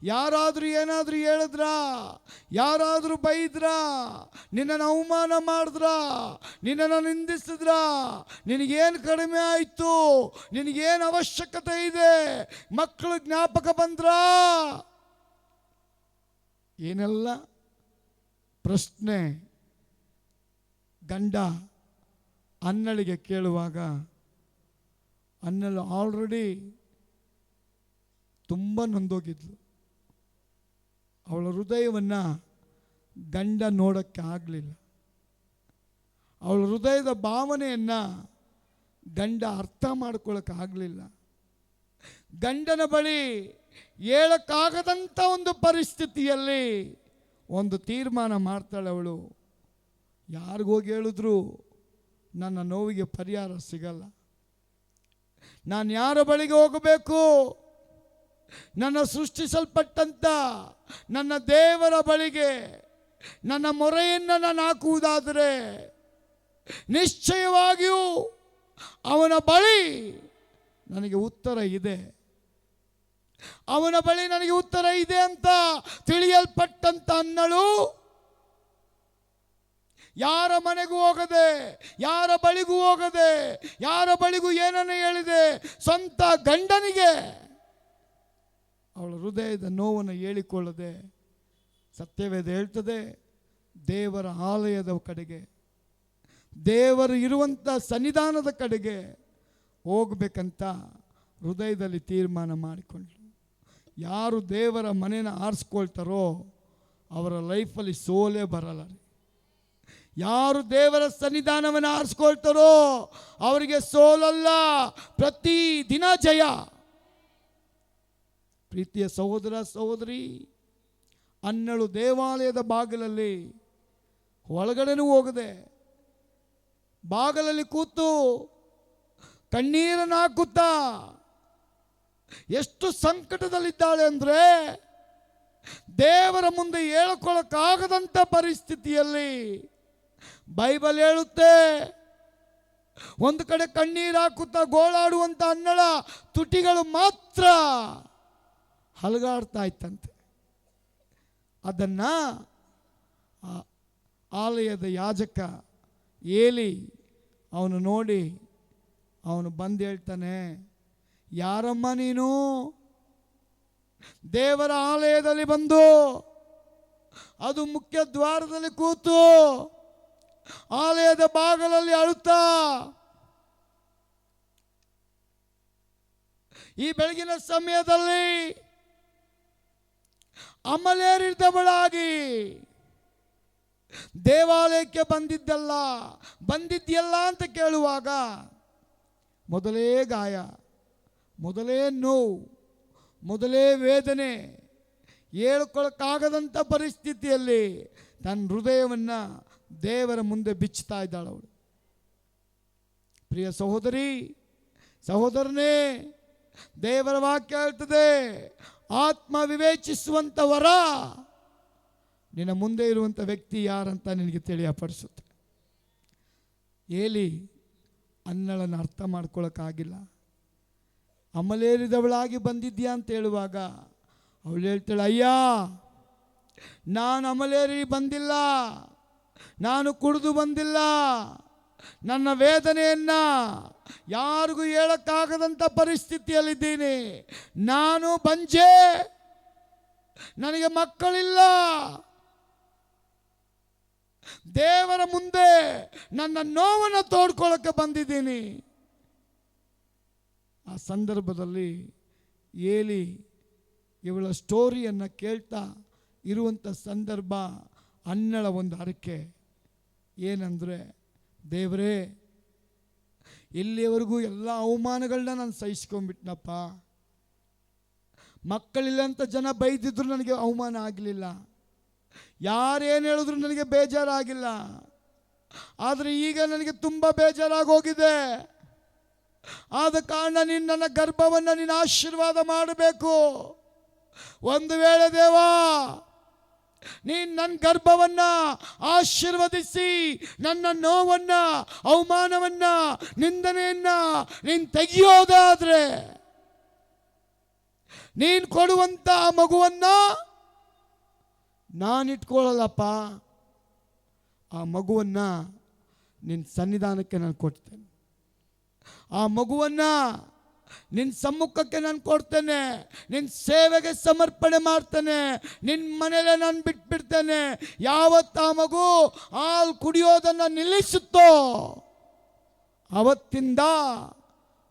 ಯಾರಾದರೂ ಏನಾದರೂ ಹೇಳಿದ್ರಾ, ಯಾರಾದರೂ ಬೈದ್ರಾ, ನಿನ್ನನ್ನು ಅವಮಾನ ಮಾಡಿದ್ರಾ, ನಿನ್ನನ್ನು ನಿಂದಿಸಿದ್ರಾ, ನಿನಗೇನು ಕಡಿಮೆ ಆಯಿತು, ನಿನಗೇನು ಅವಶ್ಯಕತೆ ಇದೆ, ಮಕ್ಕಳು ಜ್ಞಾಪಕ ಬಂದ್ರಾ, ಏನೆಲ್ಲ ಪ್ರಶ್ನೆ ಗಂಡ ಅನ್ನಳಿಗೆ ಕೇಳುವಾಗ ಅನ್ನಳು ಆಲ್ರೆಡಿ ತುಂಬ ನೊಂದೋಗಿದ್ಲು. ಅವಳ ಹೃದಯವನ್ನು ಗಂಡ ನೋಡೋಕ್ಕೆ ಆಗಲಿಲ್ಲ. ಅವಳ ಹೃದಯದ ಭಾವನೆಯನ್ನು ಗಂಡ ಅರ್ಥ ಮಾಡ್ಕೊಳ್ಳೋಕೆ ಆಗಲಿಲ್ಲ. ಗಂಡನ ಬಳಿ ಹೇಳಕ್ಕಾಗದಂಥ ಒಂದು ಪರಿಸ್ಥಿತಿಯಲ್ಲಿ ಒಂದು ತೀರ್ಮಾನ ಮಾಡ್ತಾಳೆ ಅವಳು. ಯಾರಿಗೋಗಿ ಹೇಳಿದ್ರು ನನ್ನ ನೋವಿಗೆ ಪರಿಹಾರ ಸಿಗಲ್ಲ, ನಾನು ಯಾರ ಬಳಿಗೆ ಹೋಗಬೇಕು, ನನ್ನ ಸೃಷ್ಟಿಸಲ್ಪಟ್ಟಂಥ ನನ್ನ ದೇವರ ಬಳಿಗೆ ನನ್ನ ಮೊರೆಯನ್ನು ನಾನು ಹಾಕುವುದಾದರೆ ನಿಶ್ಚಯವಾಗಿಯೂ ಅವನ ಬಳಿ ನನಗೆ ಉತ್ತರ ಇದೆ, ಅವನ ಬಳಿ ನನಗೆ ಉತ್ತರ ಇದೆ ಅಂತ ತಿಳಿಯಲ್ಪಟ್ಟಂತ ಅನ್ನಳು ಯಾರ ಮನೆಗೂ ಹೋಗದೆ, ಯಾರ ಬಳಿಗೂ ಹೋಗದೆ, ಯಾರ ಬಳಿಗೂ ಏನನ್ನು ಹೇಳಿದೆ, ಸ್ವಂತ ಗಂಡನಿಗೆ ಅವಳ ಹೃದಯದ ನೋವನ್ನು ಹೇಳಿಕೊಳ್ಳದೆ ಸತ್ಯವೇದ ಹೇಳ್ತದೆ ದೇವರ ಆಲಯದ ಕಡೆಗೆ, ದೇವರು ಇರುವಂಥ ಸನ್ನಿಧಾನದ ಕಡೆಗೆ ಹೋಗ್ಬೇಕಂತ ಹೃದಯದಲ್ಲಿ ತೀರ್ಮಾನ ಮಾಡಿಕೊಂಡ್ರು. ಯಾರು ದೇವರ ಮನೆನ ಆರಿಸ್ಕೊಳ್ತಾರೋ ಅವರ ಲೈಫಲ್ಲಿ ಸೋಲೇ ಬರಲ್ಲ. ಯಾರು ದೇವರ ಸನ್ನಿಧಾನವನ್ನು ಆರಿಸ್ಕೊಳ್ತಾರೋ ಅವರಿಗೆ ಸೋಲಲ್ಲ, ಪ್ರತಿ ದಿನ ಜಯ. ಪ್ರೀತಿಯ ಸಹೋದರ ಸಹೋದರಿ, ಅನ್ನಳು ದೇವಾಲಯದ ಬಾಗಿಲಲ್ಲಿ ಒಳಗಡೆನೂ ಹೋಗದೆ ಬಾಗಿಲಲ್ಲಿ ಕೂತು ಕಣ್ಣೀರನ್ನು ಹಾಕುತ್ತಾ ಎಷ್ಟು ಸಂಕಟದಲ್ಲಿದ್ದಾಳೆ ಅಂದರೆ ದೇವರ ಮುಂದೆ ಹೇಳ್ಕೊಳ್ಳೋಕ್ಕಾಗದಂಥ ಪರಿಸ್ಥಿತಿಯಲ್ಲಿ ಬೈಬಲ್ ಹೇಳುತ್ತೆ, ಒಂದು ಕಡೆ ಕಣ್ಣೀರು ಹಾಕುತ್ತಾ ಗೋಳಾಡುವಂಥ ಅನ್ನಳ ತುಟಿಗಳು ಮಾತ್ರ ಹಲಗಾಡ್ತಾ ಇತ್ತಂತೆ. ಅದನ್ನು ಆಲಯದ ಯಾಜಕ ಏಲಿ ಅವನು ನೋಡಿ ಅವನು ಬಂದು ಹೇಳ್ತಾನೆ, ಯಾರಮ್ಮ ನೀನು? ದೇವರ ಆಲಯದಲ್ಲಿ ಬಂದು ಅದು ಮುಖ್ಯ ದ್ವಾರದಲ್ಲಿ ಕೂತು ಆಲಯದ ಬಾಗಿಲಲ್ಲಿ ಅಳುತ್ತಾ ಈ ಬೆಳಗಿನ ಸಮಯದಲ್ಲಿ ಅಮಲೇರಿದವಳಾಗಿ ದೇವಾಲಯಕ್ಕೆ ಬಂದಿದ್ಯಲ್ಲ ಅಂತ ಕೇಳುವಾಗ ಮೊದಲೇ ಗಾಯ, ಮೊದಲೇ ನೋವು, ಮೊದಲೇ ವೇದನೆ, ಹೇಳ್ಕೊಳ್ಳೋಕ್ಕಾಗದಂಥ ಪರಿಸ್ಥಿತಿಯಲ್ಲಿ ತನ್ನ ಹೃದಯವನ್ನು ದೇವರ ಮುಂದೆ ಬಿಚ್ಚುತ್ತಾ ಇದ್ದಾಳವಳು. ಪ್ರಿಯ ಸಹೋದರಿ ಸಹೋದರನೇ, ದೇವರ ವಾಕ್ಯ ಹೇಳ್ತದೆ, ಆತ್ಮ ವಿವೇಚಿಸುವಂಥ ವರ ನಿನ್ನ ಮುಂದೆ ಇರುವಂಥ ವ್ಯಕ್ತಿ ಯಾರಂತ ನಿನಗೆ ತಿಳಿಯಪಡಿಸುತ್ತೆ. ಏಲಿ ಅನ್ನಳನ್ನು ಅರ್ಥ ಮಾಡ್ಕೊಳ್ಳೋಕ್ಕಾಗಿಲ್ಲ. ಅಮಲೇರಿದವಳಾಗಿ ಬಂದಿದ್ಯಾ ಅಂತ ಹೇಳುವಾಗ ಅವಳು ಹೇಳ್ತಾಳೆ, ಅಯ್ಯ ನಾನು ಅಮಲೇರಿ ಬಂದಿಲ್ಲ, ನಾನು ಕುಡಿದು ಬಂದಿಲ್ಲ, ನನ್ನ ವೇದನೆಯನ್ನು ಯಾರಿಗೂ ಹೇಳಕ್ಕಾಗದಂಥ ಪರಿಸ್ಥಿತಿಯಲ್ಲಿದ್ದೀನಿ, ನಾನು ಬಂಜೆ, ನನಗೆ ಮಕ್ಕಳಿಲ್ಲ, ದೇವರ ಮುಂದೆ ನನ್ನ ನೋವನ್ನು ತೋಡ್ಕೊಳ್ಳೋಕ್ಕೆ ಬಂದಿದ್ದೀನಿ. ಆ ಸಂದರ್ಭದಲ್ಲಿ ಏಲಿ ಇವಳ ಸ್ಟೋರಿಯನ್ನು ಕೇಳ್ತಾ ಇರುವಂಥ ಸಂದರ್ಭ, ಅನ್ನಳ ಒಂದು ಹರಕೆ ಏನಂದರೆ, ದೇವರೇ ಇಲ್ಲಿಯವರೆಗೂ ಎಲ್ಲ ಅವಮಾನಗಳನ್ನ ನಾನು ಸಹಿಸ್ಕೊಂಡ್ಬಿಟ್ನಪ್ಪ, ಮಕ್ಕಳಿಲ್ಲ ಅಂತ ಜನ ಬೈದಿದ್ರು ನನಗೆ ಅವಮಾನ ಆಗಲಿಲ್ಲ, ಯಾರೇನು ಹೇಳಿದ್ರು ನನಗೆ ಬೇಜಾರಾಗಿಲ್ಲ, ಆದರೆ ಈಗ ನನಗೆ ತುಂಬ ಬೇಜಾರಾಗೋಗಿದೆ. ಆದ ಕಾರಣ ನೀನು ನನ್ನ ಗರ್ಭವನ್ನು ನೀನು ಆಶೀರ್ವಾದ ಮಾಡಬೇಕು. ಒಂದು ವೇಳೆ ದೇವಾ ನೀನು ನನ್ನ ಗರ್ಭವನ್ನು ಆಶೀರ್ವದಿಸಿ ನನ್ನ ನೋವನ್ನು, ಅವಮಾನವನ್ನು, ನಿಂದನೆಯನ್ನು ನೀನು ತೆಗೆಯೋದಾದರೆ ನೀನು ಕೊಡುವಂಥ ಮಗುವನ್ನು ನಾನಿಟ್ಕೊಳ್ಳಲ್ಲಪ್ಪ, ಆ ಮಗುವನ್ನು ನಿನ್ನ ಸನ್ನಿಧಾನಕ್ಕೆ ನಾನು ಕೊಡ್ತೇನೆ, ಆ ಮಗುವನ್ನು ನಿನ್ನ ಸಮ್ಮುಖಕ್ಕೆ ನಾನು ಕೊಡ್ತೇನೆ, ನಿನ್ನ ಸೇವೆಗೆ ಸಮರ್ಪಣೆ ಮಾಡ್ತೇನೆ, ನಿನ್ನ ಮನೇಲೆ ನಾನು ಬಿಟ್ಬಿಡ್ತೇನೆ. ಯಾವತ್ತು ಆ ಮಗು ಹಾಲು ಕುಡಿಯೋದನ್ನು ನಿಲ್ಲಿಸುತ್ತೋ ಅವತ್ತಿಂದ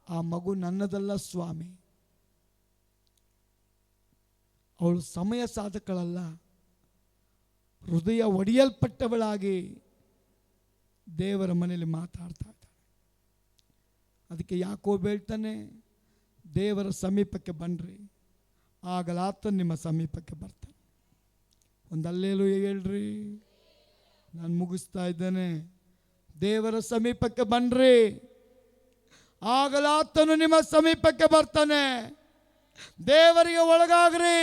ಆ ಮಗು ನನ್ನದಲ್ಲ ಸ್ವಾಮಿ. ಅವಳು ಸಮಯ ಸಾಧಕಳಲ್ಲ, ಹೃದಯ ಒಡೆಯಲ್ಪಟ್ಟವಳಾಗಿ ದೇವರ ಮನೆಯಲ್ಲಿ ಮಾತಾಡ್ತಾ ಇದ್ದಾಳೆ. ಅದಕ್ಕೆ ಯಾಕೋಬ ಹೇಳ್ತಾನೆ, ದೇವರ ಸಮೀಪಕ್ಕೆ ಬನ್ನಿರಿ, ಆಗಲಾತ ನಿಮ್ಮ ಸಮೀಪಕ್ಕೆ ಬರ್ತಾನೆ. ಒಂದು ಹಲ್ಲೆಲೂಯಾ ಹೇಳ್ರಿ. ನಾನು ಮುಗಿಸ್ತಾ ಇದ್ದೇನೆ. ದೇವರ ಸಮೀಪಕ್ಕೆ ಬನ್ನಿರಿ, ಆಗಲಾತನು ನಿಮ್ಮ ಸಮೀಪಕ್ಕೆ ಬರ್ತಾನೆ. ದೇವರಿಗೆ ಒಳಗಾಗ್ರಿ,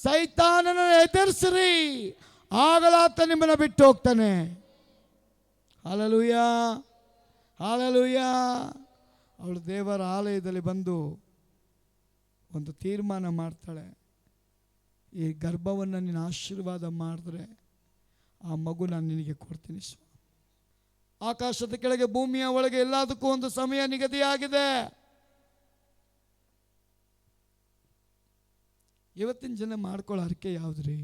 ಸೈತಾನನನ್ನು ಎದುರಿಸ್ರಿ, ಆಗಲಾತ ನಿಮ್ಮನ್ನು ಬಿಟ್ಟು ಹೋಗ್ತಾನೆ. Hallelujah, hallelujah. ಅವಳು ದೇವರ ಆಲಯದಲ್ಲಿ ಬಂದು ಒಂದು ತೀರ್ಮಾನ ಮಾಡ್ತಾಳೆ, ಈ ಗರ್ಭವನ್ನು ನೀನು ಆಶೀರ್ವಾದ ಮಾಡಿದ್ರೆ ಆ ಮಗು ನಾನು ನಿನಗೆ ಕೊಡ್ತೀನಿ ಸ್ವಾಮಿ. ಆಕಾಶದ ಕೆಳಗೆ ಭೂಮಿಯ ಒಳಗೆ ಎಲ್ಲದಕ್ಕೂ ಒಂದು ಸಮಯ ನಿಗದಿಯಾಗಿದೆ. ಇವತ್ತಿನ ಜನ ಮಾಡ್ಕೊಳ್ಳೋ ಹರಕೆ ಯಾವುದ್ರಿ?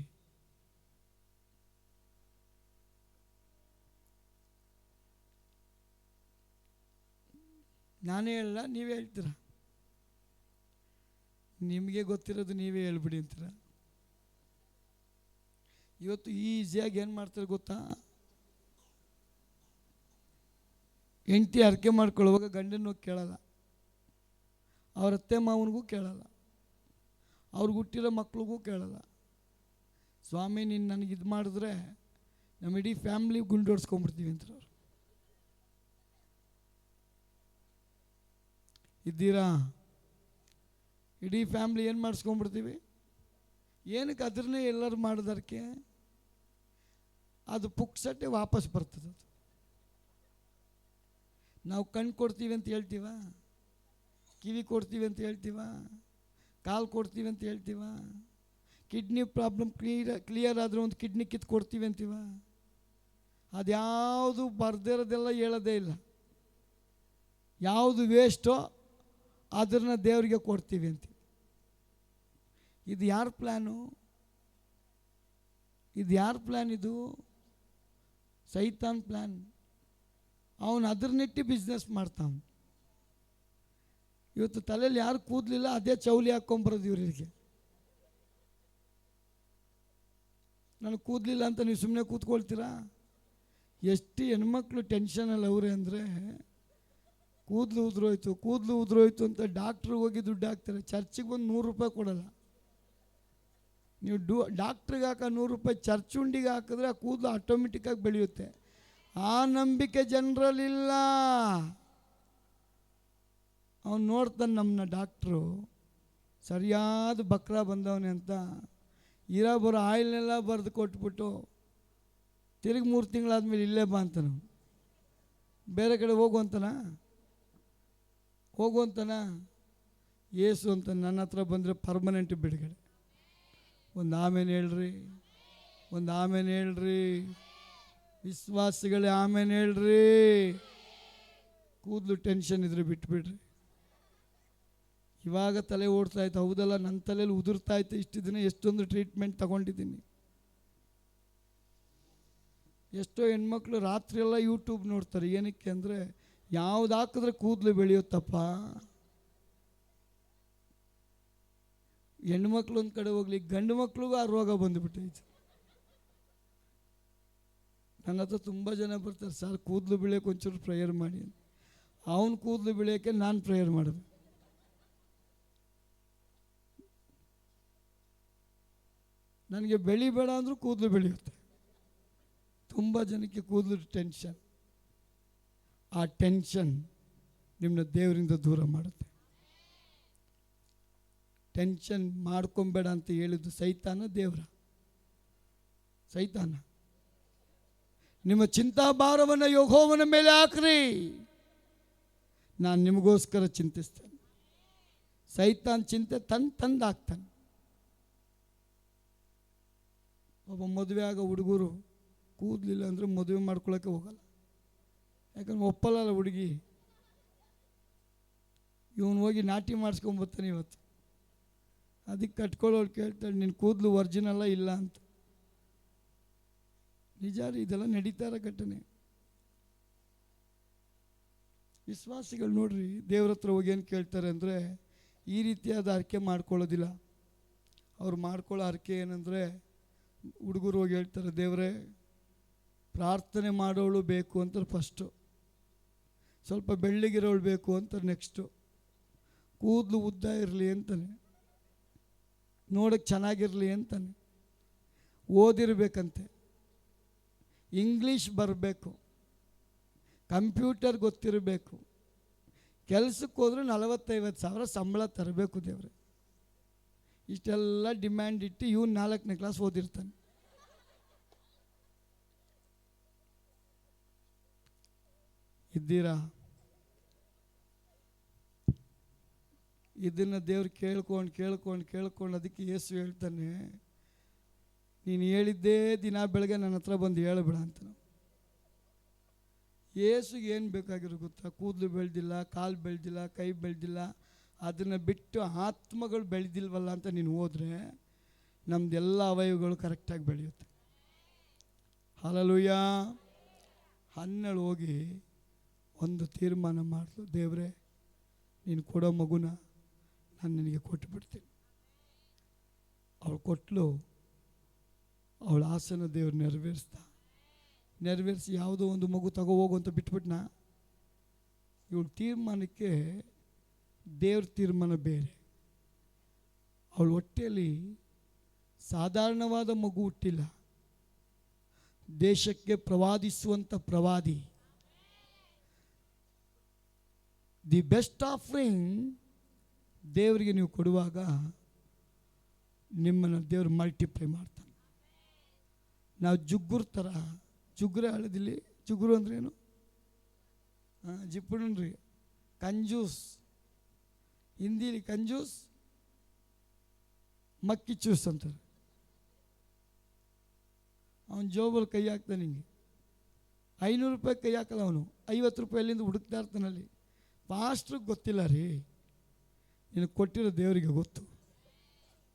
ನಾನೇ ಹೇಳಲ್ಲ, ನೀವೇ ಹೇಳ್ತೀರ. ನಿಮಗೆ ಗೊತ್ತಿರೋದು ನೀವೇ ಹೇಳ್ಬಿಡಿ ಅಂತೀರ. ಇವತ್ತು ಈಸಿಯಾಗಿ ಏನು ಮಾಡ್ತಾರೆ ಗೊತ್ತಾ? ಹೆಂಡತಿ ಹರಕೆ ಮಾಡ್ಕೊಳ್ಳುವಾಗ ಗಂಡನೂ ಕೇಳಲ್ಲ, ಅವ್ರ ಅತ್ತೆ ಮಾವನಿಗೂ ಕೇಳಲ್ಲ, ಅವ್ರಿಗೆ ಹುಟ್ಟಿರೋ ಮಕ್ಳಿಗೂ ಕೇಳಲ್ಲ. ಸ್ವಾಮಿ ನೀನು ನನಗೆ ಇದು ಮಾಡಿದ್ರೆ ನಮ್ಮ ಇಡೀ ಫ್ಯಾಮ್ಲಿ ಗುಂಡೋಡ್ಸ್ಕೊಂಡ್ಬಿಡ್ತೀವಿ ಅಂತಾರೆ ಅವರು. ಇದ್ದೀರಾ? ಇಡೀ ಫ್ಯಾಮ್ಲಿ ಏನು ಮಾಡಿಸ್ಕೊಂಡ್ಬಿಡ್ತೀವಿ. ಏನಕ್ಕೆ? ಅದನ್ನೇ ಎಲ್ಲರೂ ಮಾಡೋದಕ್ಕೆ ಅದು ಪುಕ್ಸಟ್ಟೆ ವಾಪಸ್ ಬರ್ತದೆ. ಅದು ನಾವು ಕಣ್ಣು ಕೊಡ್ತೀವಿ ಅಂತ ಹೇಳ್ತೀವ, ಕಿವಿ ಕೊಡ್ತೀವಿ ಅಂತ ಹೇಳ್ತೀವ, ಕಾಲು ಕೊಡ್ತೀವಿ ಅಂತ ಹೇಳ್ತೀವ, ಕಿಡ್ನಿ ಪ್ರಾಬ್ಲಮ್ ಕ್ಲಿಯರ್ ಆದರೆ ಒಂದು ಕಿಡ್ನಿ ಕಿತ್ತು ಕೊಡ್ತೀವಿ ಅಂತೀವ. ಅದ್ಯಾವುದು ಬರ್ದಿರೋದೆಲ್ಲ ಹೇಳೋದೇ ಇಲ್ಲ. ಯಾವುದು ವೇಸ್ಟೋ ಅದನ್ನು ದೇವರಿಗೆ ಕೊಡ್ತೀವಿ ಅಂತೀವಿ. ಇದು ಯಾರ ಪ್ಲ್ಯಾನು? ಇದು ಯಾರ ಪ್ಲ್ಯಾನ್? ಇದು ಸೈತಾನ್ ಪ್ಲ್ಯಾನ್. ಅವನು ಅದನ್ನಿಟ್ಟು ಬಿಸ್ನೆಸ್ ಮಾಡ್ತಾನೆ. ಇವತ್ತು ತಲೆಯಲ್ಲಿ ಯಾರು ಕೂದಲಿಲ್ಲ, ಅದೇ ಚೌಲಿ ಹಾಕ್ಕೊಂಬರೋದು ಇವರಿಗೆ. ನನಗೆ ಕೂದಲಿಲ್ಲ ಅಂತ ನೀವು ಸುಮ್ಮನೆ ಕೂತ್ಕೊಳ್ತೀರಾ? ಎಷ್ಟು ಹೆಣ್ಮಕ್ಳು ಟೆನ್ಷನಲ್ಲಿ ಅವರೇ ಅಂದರೆ, ಕೂದಲು ಉದುರೋಯ್ತು ಅಂತ ಡಾಕ್ಟ್ರಿಗೆ ಹೋಗಿ ದುಡ್ಡು ಹಾಕ್ತಾರೆ. ಚರ್ಚಿಗೆ ಬಂದು 100 ರೂಪಾಯಿ ಕೊಡಲ್ಲ. ನೀವು ಡಾಕ್ಟ್ರಿಗೆ ಹಾಕೋ 100 ರೂಪಾಯಿ ಚರ್ಚ್ ಉಂಡಿಗೆ ಹಾಕಿದ್ರೆ ಆ ಕೂದಲು ಆಟೋಮೆಟಿಕ್ಕಾಗಿ ಬೆಳೆಯುತ್ತೆ. ಆ ನಂಬಿಕೆ ಜನರಲ್ಲಿಲ್ಲ. ಅವನು ನೋಡ್ತಾನೆ ನಮ್ಮನ್ನ ಡಾಕ್ಟ್ರು ಸರಿಯಾದ ಬಕ್ರ ಬಂದವನೇ ಅಂತ ಇರೋ ಬರೋ ಆಯಿಲ್ನೆಲ್ಲ ಬರೆದು ಕೊಟ್ಬಿಟ್ಟು ತಿರುಗಿ 3 ತಿಂಗಳಾದ್ಮೇಲೆ ಇಲ್ಲೇ ಬಾ ಅಂತ ನಾವು ಬೇರೆ ಕಡೆ ಹೋಗುವಂತನ ಏಸು ಅಂತ ನನ್ನ ಹತ್ರ ಬಂದರೆ ಪರ್ಮನೆಂಟ್ ಬಿಡುಗಡೆ. ಒಂದು ಆಮೇಲೆ ಹೇಳ್ರಿ ವಿಶ್ವಾಸಿಗಳೇ, ಆಮೇಲೆ ಹೇಳ್ರಿ. ಕೂದಲು ಟೆನ್ಷನ್ ಇದ್ರೆ ಬಿಟ್ಬಿಡ್ರಿ. ಇವಾಗ ತಲೆ ಓಡ್ತಾ ಇತ್ತು, ಹೌದಲ್ಲ, ನನ್ನ ತಲೆಯಲ್ಲಿ ಉದುರ್ತಾ ಇತ್ತು. ಇಷ್ಟು ದಿನ ಎಷ್ಟೊಂದು ಟ್ರೀಟ್ಮೆಂಟ್ ತಗೊಂಡಿದ್ದೀನಿ. ಎಷ್ಟೋ ಹೆಣ್ಮಕ್ಳು ರಾತ್ರಿಯೆಲ್ಲ ಯೂಟ್ಯೂಬ್ ನೋಡ್ತಾರೆ. ಏನಕ್ಕೆ ಅಂದರೆ ಯಾವ್ದು ಹಾಕಿದ್ರೆ ಕೂದಲು ಬೆಳೆಯುತ್ತಪ್ಪ. ಹೆಣ್ಮಕ್ಳು ಒಂದು ಕಡೆ ಹೋಗ್ಲಿ, ಗಂಡು ಮಕ್ಳಿಗೂ ಆ ರೋಗ ಬಂದುಬಿಟ್ಟೈತೆ. ನನ್ನ ಹತ್ರ ತುಂಬ ಜನ ಬರ್ತಾರೆ, ಸರ್ ಕೂದಲು ಬೆಳೆಯೋಕೆ ಒಂಚೂರು ಪ್ರೇಯರ್ ಮಾಡಿ ಅಂತ. ಅವನು ಕೂದಲು ಬೆಳೆಯೋಕ್ಕೆ ನಾನು ಪ್ರೇಯರ್ ಮಾಡಿದೆ. ನನಗೆ ಬೆಳಿಬೇಡ ಅಂದರೂ ಕೂದಲು ಬೆಳೆಯುತ್ತೆ. ತುಂಬ ಜನಕ್ಕೆ ಕೂದಲು ಟೆನ್ಷನ್. ಆ ಟೆನ್ಷನ್ ನಿಮ್ಮನ್ನ ದೇವರಿಂದ ದೂರ ಮಾಡುತ್ತೆ. ಟೆನ್ಷನ್ ಮಾಡ್ಕೊಂಬೇಡ ಅಂತ ಹೇಳಿದ್ದು ಸೈತಾನ ದೇವರ? ಸೈತಾನ. ನಿಮ್ಮ ಚಿಂತಾಭಾರವನ್ನು ಯೆಹೋವನ ಮೇಲೆ ಹಾಕ್ರಿ, ನಾನು ನಿಮಗೋಸ್ಕರ ಚಿಂತಿಸ್ತೇನೆ. ಸೈತಾನ್ ಚಿಂತೆ ತಂದು ಹಾಕ್ತಾನೆ. ಒಬ್ಬ ಮದುವೆ ಆಗೋ ಹುಡುಗರು ಕೂದಲಿಲ್ಲ ಅಂದರೆ ಮದುವೆ ಮಾಡ್ಕೊಳ್ಳೋಕ್ಕೆ ಹೋಗಲ್ಲ. ಯಾಕಂದ್ರೆ ಒಪ್ಪಲ್ಲ ಹುಡುಗಿ. ಇವನು ಹೋಗಿ ನಾಟಿ ಮಾಡಿಸ್ಕೊಂಬರ್ತಾನೆ ಇವತ್ತು. ಅದಕ್ಕೆ ಕಟ್ಕೊಳ್ಳೋಳು ಕೇಳ್ತಾಳೆ, ನಿನ್ನ ಕೂದಲು ಒರಿಜಿನಲ್ಲ ಇಲ್ಲ ಅಂತ. ನಿಜ ರೀ, ಇದೆಲ್ಲ ನಡೀತಾ ಇರೋ ಘಟನೆ. ವಿಶ್ವಾಸಿಗಳು ನೋಡ್ರಿ, ದೇವ್ರ ಹತ್ರ ಹೋಗಿ ಏನು ಕೇಳ್ತಾರೆ ಅಂದರೆ ಈ ರೀತಿಯಾದ ಹರಕೆ ಮಾಡ್ಕೊಳ್ಳೋದಿಲ್ಲ. ಅವ್ರು ಮಾಡ್ಕೊಳ್ಳೋ ಹರಕೆ ಏನಂದರೆ, ಹುಡುಗರು ಹೋಗಿ ಹೇಳ್ತಾರೆ, ದೇವರೇ ಪ್ರಾರ್ಥನೆ ಮಾಡೋಳು ಬೇಕು ಅಂತಾರೆ ಫಸ್ಟು, ಸ್ವಲ್ಪ ಬೆಳ್ಳಿಗಿರೋಳು ಬೇಕು ಅಂತಾರೆ ನೆಕ್ಸ್ಟು, ಕೂದಲು ಉದ್ದ ಇರಲಿ ಅಂತಾನೆ, ನೋಡೋಕ್ಕೆ ಚೆನ್ನಾಗಿರಲಿ ಅಂತಾನೆ, ಓದಿರಬೇಕಂತೆ, ಇಂಗ್ಲೀಷ್ ಬರಬೇಕು, ಕಂಪ್ಯೂಟರ್ ಗೊತ್ತಿರಬೇಕು, ಕೆಲಸಕ್ಕೆ ಹೋದ್ರೆ 40-50 ಸಾವಿರ ಸಂಬಳ ತರಬೇಕು ದೇವ್ರೆ. ಇಷ್ಟೆಲ್ಲ ಡಿಮ್ಯಾಂಡ್ ಇಟ್ಟು ಇವನು 4ನೇ ಕ್ಲಾಸ್ ಓದಿರ್ತಾನೆ. ಇದ್ದೀರಾ? ಇದನ್ನು ದೇವ್ರು ಕೇಳ್ಕೊಂಡು ಅದಕ್ಕೆ ಯೇಸು ಹೇಳ್ತಾನೆ, ನೀನು ಹೇಳಿದ್ದೇ ದಿನ ಬೆಳಗ್ಗೆ ನನ್ನ ಹತ್ರ ಬಂದು ಹೇಳಬೇಡ ಅಂತ. ಯೇಸುಗೆ ಏನು ಬೇಕಾಗಿರೋ ಗೊತ್ತಾ? ಕೂದಲು ಬೆಳೆದಿಲ್ಲ, ಕಾಲು ಬೆಳೆದಿಲ್ಲ, ಕೈ ಬೆಳೆದಿಲ್ಲ, ಅದನ್ನು ಬಿಟ್ಟು ಆತ್ಮಗಳು ಬೆಳೆದಿಲ್ವಲ್ಲ ಅಂತ ನೀನು ಹೋದರೆ ನಮ್ಮದೆಲ್ಲ ಅವಯವಗಳು ಕರೆಕ್ಟಾಗಿ ಬೆಳೆಯುತ್ತೆ. ಹಲ್ಲೆಲೂಯಾ. ಹನ್ನೆರಡು ಹೋಗಿ ಒಂದು ತೀರ್ಮಾನ ಮಾಡಿದ್ರು, ದೇವರೇ ನೀನು ಕೊಡೋ ಮಗುನ ನಾನು ನಿನಗೆ ಕೊಟ್ಟು ಬಿಡ್ತೀನಿ. ಅವಳು ಕೊಟ್ಟಲು. ಅವಳ ಆಸೆನ ದೇವ್ರು ನೆರವೇರಿಸಿ ಯಾವುದೋ ಒಂದು ಮಗು ತಗೋ ಹೋಗು ಅಂತ ಬಿಟ್ಬಿಟ್ನ. ಇವಳ ತೀರ್ಮಾನಕ್ಕೆ ದೇವ್ರ ತೀರ್ಮಾನ ಬೇರೆ. ಅವಳ ಹೊಟ್ಟೆಯಲ್ಲಿ ಸಾಧಾರಣವಾದ ಮಗು ಹುಟ್ಟಿಲ್ಲ, ದೇಶಕ್ಕೆ ಪ್ರವಾದಿಸುವಂಥ ಪ್ರವಾದಿ. ದಿ ಬೆಸ್ಟ್ ಆಫರಿಂಗ್ ದೇವರಿಗೆ ನೀವು ಕೊಡುವಾಗ ನಿಮ್ಮನ್ನು ದೇವರು ಮಲ್ಟಿಪ್ಲೈ ಮಾಡ್ತಾನೆ. ನಾವು ಜುಗ್ಗುರು ಥರ, ಜುಗ್ಗುರ ಹೇಳೋದಿಲ್ಲಿ, ಜುಗ್ಗುರು ಅಂದ್ರೆ ಏನು? ಜಿಪ್ಪುಣ್ರಿ, ಕಂಜೂಸ್. ಹಿಂದಿಲಿ ಕಂಜೂಸ್, ಮಕ್ಕಿ ಚೂಸ್ ಅಂತಾರೆ. ಅವನು ಜೋಬಲ್ಲಿ ಕೈ ಹಾಕ್ತಾನೆ, ಹಿಂಗೆ 500 ರೂಪಾಯಿ ಕೈ ಹಾಕಲ್ಲ ಅವನು, 50 ರೂಪಾಯಿ ಅಲ್ಲಿಂದ ಹುಡುಕ್ತಾ ಇರ್ತಾನಲ್ಲಿ. ಪಾಸ್ಟ್ರಿಗೆ ಗೊತ್ತಿಲ್ಲ ರೀ, ನಿನಗೆ ಕೊಟ್ಟಿರೋ ದೇವರಿಗೆ ಗೊತ್ತು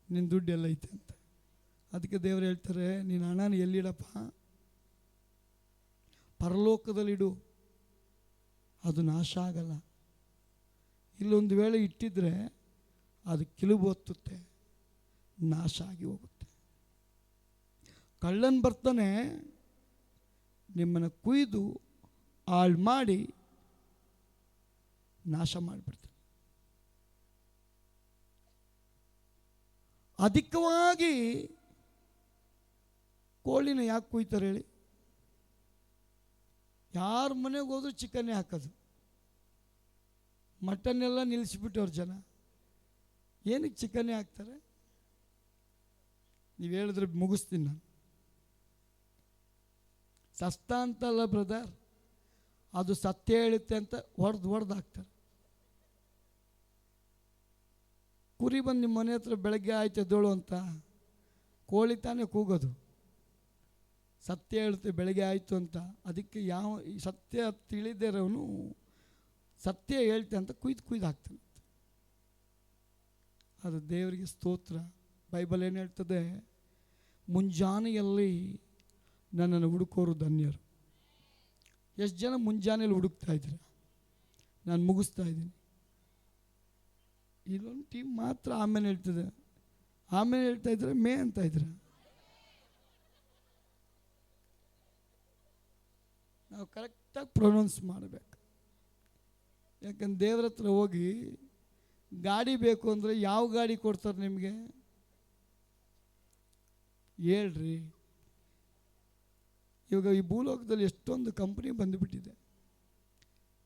ನಿನ್ನ ದುಡ್ಡು ಎಲ್ಲ ಐತೆ ಅಂತ. ಅದಕ್ಕೆ ದೇವರು ಹೇಳ್ತಾರೆ, ನೀನು ಹಣನ ಎಲ್ಲಿಡಪ್ಪ? ಪರಲೋಕದಲ್ಲಿಡು, ಅದು ನಾಶ ಆಗಲ್ಲ. ಇಲ್ಲೊಂದು ವೇಳೆ ಇಟ್ಟಿದ್ರೆ ಅದು ಕಿಲುಬು ಹೊತ್ತುತ್ತೆ, ನಾಶ ಆಗಿ ಹೋಗುತ್ತೆ. ಕಳ್ಳನ್ ಬರ್ತಾನೆ, ನಿಮ್ಮನ್ನು ಕುಯ್ದು ಹಾಳು ಮಾಡಿ ನಾಶ ಮಾಡಿಬಿಡ್ತಾನೆ. ಅಧಿಕವಾಗಿ ಕೋಳಿನ ಯಾಕೆ ಕುಯ್ತಾರೆ ಹೇಳಿ? ಯಾರ ಮನೆಗೆ ಹೋದ್ರೂ ಚಿಕನ್ನೇ ಹಾಕೋದು, ಮಟನ್ನೆಲ್ಲ ನಿಲ್ಲಿಸ್ಬಿಟ್ಟವ್ರು ಜನ. ಏನಕ್ಕೆ ಚಿಕನ್ನೇ ಹಾಕ್ತಾರೆ? ನೀವು ಹೇಳಿದ್ರೆ ಮುಗಿಸ್ತೀನಿ ನಾನು. ಸಸ್ತ ಅಂತಲ್ಲ ಬ್ರದರ್, ಅದು ಸತ್ಯ ಹೇಳುತ್ತೆ ಅಂತ ಹೊಡೆದು ಹಾಕ್ತಾರೆ. ಕುರಿ ಬಂದು ನಿಮ್ಮ ಮನೆ ಹತ್ರ ಬೆಳಗ್ಗೆ ಆಯ್ತು ಎದ್ದೋಳು ಅಂತ, ಕೋಳಿ ತಾನೇ ಕೂಗೋದು. ಸತ್ಯ ಹೇಳುತ್ತೆ ಬೆಳಗ್ಗೆ ಆಯಿತು ಅಂತ. ಅದಕ್ಕೆ ಯಾವ ಸತ್ಯ ತಿಳಿದಿರೋನು ಸತ್ಯ ಹೇಳ್ತೆ ಅಂತ ಕುಯ್ದು ಹಾಕ್ತಾನೆ. ಅದು ದೇವರಿಗೆ ಸ್ತೋತ್ರ. ಬೈಬಲ್ ಏನು ಹೇಳ್ತದೆ? ಮುಂಜಾನೆಯಲ್ಲಿ ನನ್ನನ್ನು ಹುಡುಕೋರು ಧನ್ಯರು. ಎಷ್ಟು ಜನ ಮುಂಜಾನೆಯಲ್ಲಿ ಹುಡುಕ್ತಾ ಇದ್ದೀರ? ನಾನು ಮುಗಿಸ್ತಾ ಇದ್ದೀನಿ. ಇಲ್ಲೊಂದು ಟೀಮ್ ಮಾತ್ರ ಆಮೇಲೆ ಹೇಳ್ತದೆ. ಆಮೇಲೆ ಹೇಳ್ತಾ ಇದ್ರೆ ಮೇ ಅಂತ ಇದ್ರೆ ನಾವು ಕರೆಕ್ಟಾಗಿ ಪ್ರೊನೌನ್ಸ್ ಮಾಡಬೇಕು. ಯಾಕಂದ್ರೆ ದೇವ್ರ ಹತ್ರ ಹೋಗಿ ಗಾಡಿ ಬೇಕು ಅಂದರೆ ಯಾವ ಗಾಡಿ ಕೊಡ್ತಾರೆ ನಿಮಗೆ ಹೇಳ್ರಿ. ಇವಾಗ ಈ ಭೂಲೋಕದಲ್ಲಿ ಎಷ್ಟೊಂದು ಕಂಪ್ನಿ ಬಂದುಬಿಟ್ಟಿದೆ.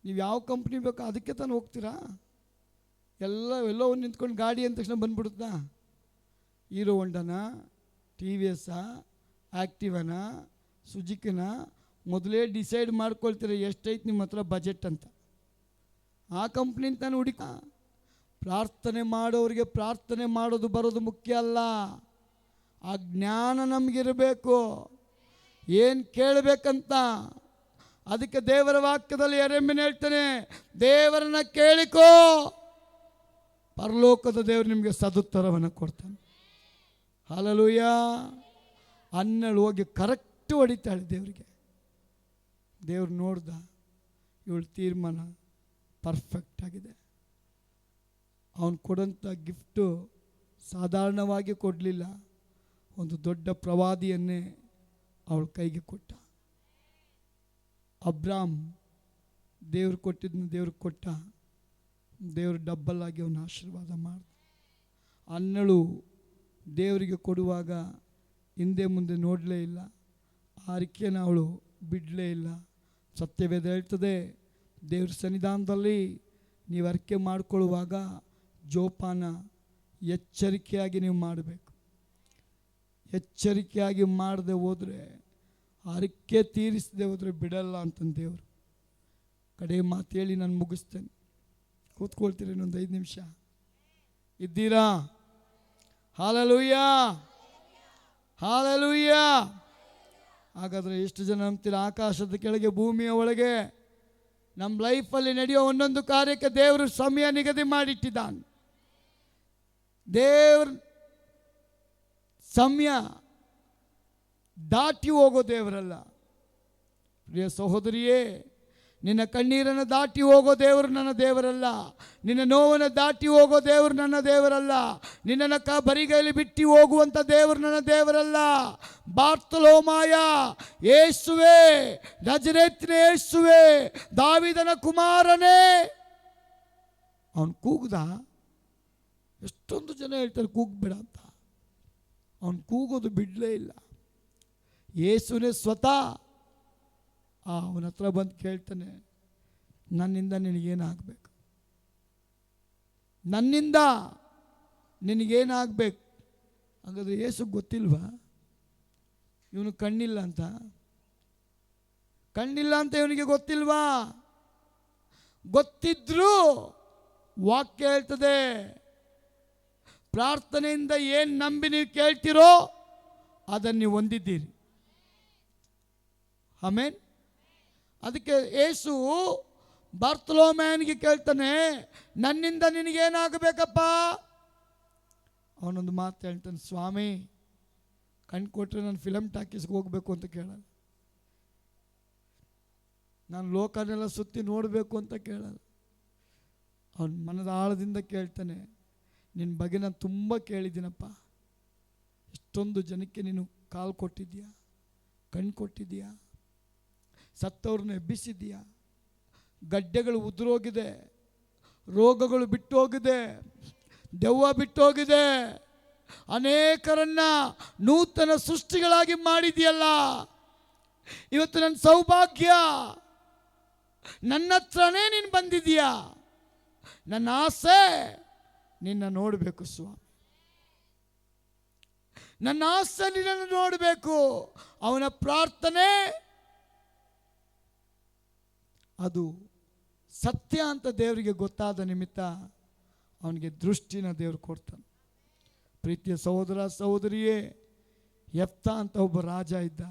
ನೀವು ಯಾವ ಕಂಪ್ನಿ ಬೇಕೋ ಅದಕ್ಕೆ ತಾನು ಹೋಗ್ತೀರಾ? ಎಲ್ಲೋ ಒಂದು ನಿಂತ್ಕೊಂಡು ಗಾಡಿ ಅಂದ ತಕ್ಷಣ ಬಂದ್ಬಿಡುತ್ತಾ? ಹೀರೋ ಹೊಂಡನ, ಟಿ ವಿ ಎಸ್ಸಾ, ಆ್ಯಕ್ಟಿವನ, ಸುಜುಕಿನ ಮೊದಲೇ ಡಿಸೈಡ್ ಮಾಡ್ಕೊಳ್ತೀರ ಎಷ್ಟೈತೆ ನಿಮ್ಮ ಹತ್ರ ಬಜೆಟ್ ಅಂತ. ಆ ಕಂಪ್ನಿನ ತಾನು ಹುಡುಕ. ಪ್ರಾರ್ಥನೆ ಮಾಡೋರಿಗೆ ಪ್ರಾರ್ಥನೆ ಮಾಡೋದು ಬರೋದು ಮುಖ್ಯ ಅಲ್ಲ, ಆ ಜ್ಞಾನ ನಮಗಿರಬೇಕು, ಏನು ಕೇಳಬೇಕಂತ. ಅದಕ್ಕೆ ದೇವರ ವಾಕ್ಯದಲ್ಲಿ ಯೆರೆಮೀಯನು ಹೇಳ್ತಾನೆ, ದೇವರನ್ನ ಕೇಳಿಕೋ, ಪರಲೋಕದ ದೇವರು ನಿಮಗೆ ಸದುತ್ತರವನ್ನು ಕೊಡ್ತಾನೆ. ಹಲ್ಲೆಲೂಯ. ಅನ್ನಳು ಹೋಗಿ ಕರೆಕ್ಟ್ ಹೊಡಿತಾಳೆ ದೇವರಿಗೆ. ದೇವ್ರು ನೋಡ್ದ, ಇವಳು ತೀರ್ಮಾನ ಪರ್ಫೆಕ್ಟ್ ಆಗಿದೆ. ಅವನು ಕೊಡೋಂಥ ಗಿಫ್ಟು ಸಾಧಾರಣವಾಗಿ ಕೊಡಲಿಲ್ಲ, ಒಂದು ದೊಡ್ಡ ಪ್ರವಾದಿಯನ್ನೇ ಅವಳ ಕೈಗೆ ಕೊಟ್ಟ. ಅಬ್ರಾಮ್ ದೇವ್ರು ಕೊಟ್ಟಿದ್ದನ್ನು ದೇವ್ರಿಗೆ ಕೊಟ್ಟ. ದೇವರು ಡಬ್ಬಲ್ ಆಗಿ ಅವನ ಆಶೀರ್ವಾದ ಮಾಡ್ದ. ಅನ್ನಳು ದೇವರಿಗೆ ಕೊಡುವಾಗ ಹಿಂದೆ ಮುಂದೆ ನೋಡಲೇ ಇಲ್ಲ, ಆರಿಕೆನ ಅವಳು ಬಿಡಲೇ ಇಲ್ಲ. ಸತ್ಯವೇದ ಹೇಳ್ತದೆ, ದೇವ್ರ ಸನ್ನಿಧಾನದಲ್ಲಿ ನೀವು ಅರಿಕೆ ಮಾಡಿಕೊಳ್ಳುವಾಗ ಜೋಪಾನ ಎಚ್ಚರಿಕೆಯಾಗಿ ನೀವು ಮಾಡಬೇಕು. ಎಚ್ಚರಿಕೆಯಾಗಿ ಮಾಡದೆ ಹೋದರೆ, ಅರಿಕೆ ತೀರಿಸದೆ ಹೋದರೆ ಬಿಡಲ್ಲ ಅಂತಂದು ದೇವರು. ಕಡೆ ಮಾತು ಹೇಳಿ ನಾನು ಮುಗಿಸ್ತೇನೆ. ಕೂತ್ಕೊಳ್ತೀರಿ ಇನ್ನೊಂದು 5 ನಿಮಿಷ ಇದ್ದೀರಾ? Hallelujah, hallelujah. ಹಾಗಾದರೆ ಎಷ್ಟು ಜನ ನಂಬ್ತೀರಾ? ಆಕಾಶದ ಕೆಳಗೆ ಭೂಮಿಯ ಒಳಗೆ ನಮ್ಮ ಲೈಫಲ್ಲಿ ನಡೆಯೋ ಒಂದೊಂದು ಕಾರ್ಯಕ್ಕೆ ದೇವರು ಸಮಯ ನಿಗದಿ ಮಾಡಿಟ್ಟಿದ್ದಾನೆ. ದೇವ್ರ ಸಮಯ ದಾಟಿ ಹೋಗೋ ದೇವರಲ್ಲ. ಪ್ರಿಯ ಸಹೋದರಿಯೇ, ನಿನ್ನ ಕಣ್ಣೀರನ್ನು ದಾಟಿ ಹೋಗೋ ದೇವರು ನನ್ನ ದೇವರಲ್ಲ. ನಿನ್ನ ನೋವನ್ನು ದಾಟಿ ಹೋಗೋ ದೇವರು ನನ್ನ ದೇವರಲ್ಲ. ನಿನ್ನನ್ನು ಬರಿಗೈಲಿ ಬಿಟ್ಟು ಹೋಗುವಂಥ ದೇವರು ನನ್ನ ದೇವರಲ್ಲ. ಬಾರ್ತಲೋಮಾಯ, ಯೇಸುವೆ, ನಜರೇತಿನ ಯೇಸುವೆ, ದಾವೀದನ ಕುಮಾರನೇ, ಅವನು ಕೂಗ್ದ. ಎಷ್ಟೊಂದು ಜನ ಹೇಳ್ತಾರೆ ಕೂಗ್ಬೇಡ ಅಂತ, ಅವನು ಕೂಗೋದು ಬಿಡಲೇ ಇಲ್ಲ. ಯೇಸುನೇ ಸ್ವತಃ ಅವನ ಹತ್ರ ಬಂದು ಕೇಳ್ತಾನೆ, ನನ್ನಿಂದ ನಿನಗೇನಾಗಬೇಕು, ನನ್ನಿಂದ ನಿನಗೇನಾಗಬೇಕು. ಹಾಗಾದ್ರೆ ಯೇಸುಗೆ ಗೊತ್ತಿಲ್ವಾ ಇವನು ಕಣ್ಣಿಲ್ಲ ಅಂತ? ಕಣ್ಣಿಲ್ಲ ಅಂತ ಇವನಿಗೆ ಗೊತ್ತಿಲ್ವಾ? ಗೊತ್ತಿದ್ರೂ ವಾಕ್ಯ ಹೇಳ್ತದೆ, ಪ್ರಾರ್ಥನೆಯಿಂದ ಏನು ನಂಬಿ ನೀವು ಕೇಳ್ತಿರೋ ಅದನ್ನು ನೀವು ಹೊಂದಿದ್ದೀರಿ. ಆಮೇನ್. ಅದಕ್ಕೆ ಯೇಸು ಬಾರ್ತಲೋಮಾಯನಿಗೆ ಕೇಳ್ತಾನೆ, ನನ್ನಿಂದ ನಿನಗೇನಾಗಬೇಕಪ್ಪ? ಅವನೊಂದು ಮಾತು ಹೇಳ್ತಾನೆ, ಸ್ವಾಮಿ ಕಣ್ಣು ಕೊಟ್ಟರೆ ನಾನು ಫಿಲಮ್ ಟಾಕೀಸ್ಗೆ ಹೋಗಬೇಕು ಅಂತ ಕೇಳಲ್ಲ, ನಾನು ಲೋಕನೆಲ್ಲ ಸುತ್ತಿ ನೋಡಬೇಕು ಅಂತ ಕೇಳಲ್ಲ. ಅವನ ಮನದ ಆಳದಿಂದ ಕೇಳ್ತಾನೆ, ನಿನ್ನ ಬಗ್ಗೆ ನಾನು ತುಂಬ ಕೇಳಿದ್ದೀನಪ್ಪ, ಎಷ್ಟೊಂದು ಜನಕ್ಕೆ ನೀನು ಕಾಲು ಕೊಟ್ಟಿದ್ದೀಯಾ, ಕಣ್ಣು ಕೊಟ್ಟಿದ್ದೀಯಾ, ಸತ್ತವ್ರನ್ನ ಎಬ್ಬಿಸಿದ್ದೀಯಾ, ಗಡ್ಡೆಗಳು ಉದುರೋಗಿದೆ, ರೋಗಗಳು ಬಿಟ್ಟು ಹೋಗಿದೆ, ದೆವ್ವ ಬಿಟ್ಟು ಹೋಗಿದೆ, ಅನೇಕರನ್ನ ನೂತನ ಸೃಷ್ಟಿಗಳಾಗಿ ಮಾಡಿದೆಯಲ್ಲ. ಇವತ್ತು ನನ್ನ ಸೌಭಾಗ್ಯ, ನನ್ನ ಹತ್ರನೇ ನೀನು ಬಂದಿದ್ದೀಯಾ, ನನ್ನ ಆಸೆ ನಿನ್ನ ನೋಡಬೇಕು ಸ್ವಾಮಿ, ನನ್ನ ಆಸೆ ನಿನ್ನನ್ನು ನೋಡಬೇಕು. ಅವನ ಪ್ರಾರ್ಥನೆ ಅದು ಸತ್ಯ ಅಂತ ದೇವರಿಗೆ ಗೊತ್ತಾದ ನಿಮಿತ್ತ ಅವನಿಗೆ ದೃಷ್ಟಿನ ದೇವರು ಕೊಡ್ತಾನೆ. ಪ್ರೀತಿಯ ಸಹೋದರ ಸಹೋದರಿಯೇ, ಯೆಫ್ತಾ ಅಂತ ಒಬ್ಬ ರಾಜ ಇದ್ದ.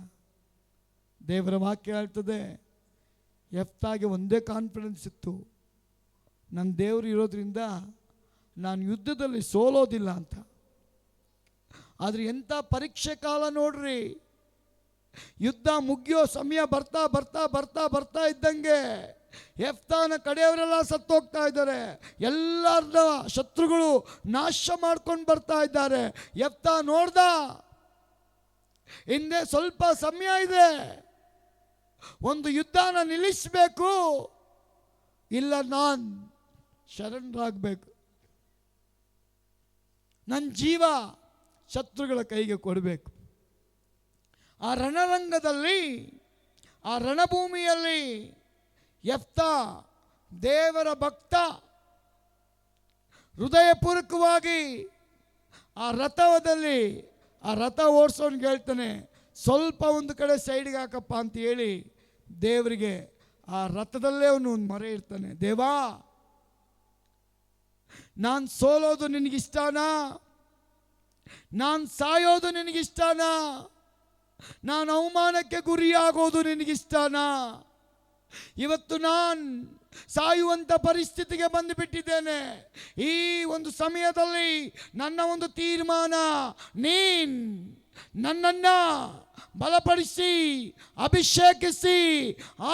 ದೇವರ ವಾಕ್ಯ ಹೇಳ್ತದೆ, ಯೆಫ್ತಾಗೆ ಒಂದೇ ಕಾನ್ಫಿಡೆನ್ಸ್ ಇತ್ತು, ನನ್ನ ದೇವರು ಇರೋದ್ರಿಂದ ನಾನು ಯುದ್ಧದಲ್ಲಿ ಸೋಲೋದಿಲ್ಲ ಅಂತ. ಆದರೆ ಎಂಥ ಪರೀಕ್ಷೆ ಕಾಲ ನೋಡ್ರಿ, ಯುದ್ಧ ಮುಗಿಯೋ ಸಮಯ ಬರ್ತಾ ಬರ್ತಾ ಬರ್ತಾ ಬರ್ತಾ ಇದ್ದಂಗೆ ಯೆಫ್ತಾನ ಕಡೆಯವರೆಲ್ಲ ಸತ್ತೋಗ್ತಾ ಇದ್ದಾರೆ, ಎಲ್ಲರ ಶತ್ರುಗಳು ನಾಶ ಮಾಡ್ಕೊಂಡು ಬರ್ತಾ ಇದ್ದಾರೆ. ಯೆಫ್ತಾ ನೋಡ್ದ, ಹಿಂದೆ ಸ್ವಲ್ಪ ಸಮಯ ಇದೆ, ಒಂದು ಯುದ್ಧನ ನಿಲ್ಲಿಸಬೇಕು, ಇಲ್ಲ ನಾನು ಶರಣರಾಗಬೇಕು, ನನ್ನ ಜೀವ ಶತ್ರುಗಳ ಕೈಗೆ ಕೊಡಬೇಕು. ಆ ರಣರಂಗದಲ್ಲಿ, ಆ ರಣಭೂಮಿಯಲ್ಲಿ ಯೆಫ್ತಾ ದೇವರ ಭಕ್ತ, ಹೃದಯಪೂರ್ವಕವಾಗಿ ಆ ರಥದಲ್ಲಿ ಆ ರಥ ಓಡಿಸೋನ್ಗೆ ಹೇಳ್ತಾನೆ, ಸ್ವಲ್ಪ ಒಂದು ಕಡೆ ಸೈಡ್ಗೆ ಹಾಕಪ್ಪ ಅಂತ ಹೇಳಿ ದೇವರಿಗೆ ಆ ರಥದಲ್ಲೇ ಅವನು ಒಂದು ಮರೆ ಇರ್ತಾನೆ. ದೇವಾ, ನಾನು ಸೋಲೋದು ನಿನಗಿಷ್ಟನಾ? ನಾನು ಸಾಯೋದು ನಿನಗಿಷ್ಟನಾ? ನಾನು ಅವಮಾನಕ್ಕೆ ಗುರಿಯಾಗೋದು ನಿನಗಿಷ್ಟನಾ? ಇವತ್ತು ನಾನು ಸಾಯುವಂಥ ಪರಿಸ್ಥಿತಿಗೆ ಬಂದುಬಿಟ್ಟಿದ್ದೇನೆ. ಈ ಒಂದು ಸಮಯದಲ್ಲಿ ನನ್ನ ಒಂದು ತೀರ್ಮಾನ, ನೀನ್ ನನ್ನನ್ನು ಬಲಪಡಿಸಿ, ಅಭಿಷೇಕಿಸಿ,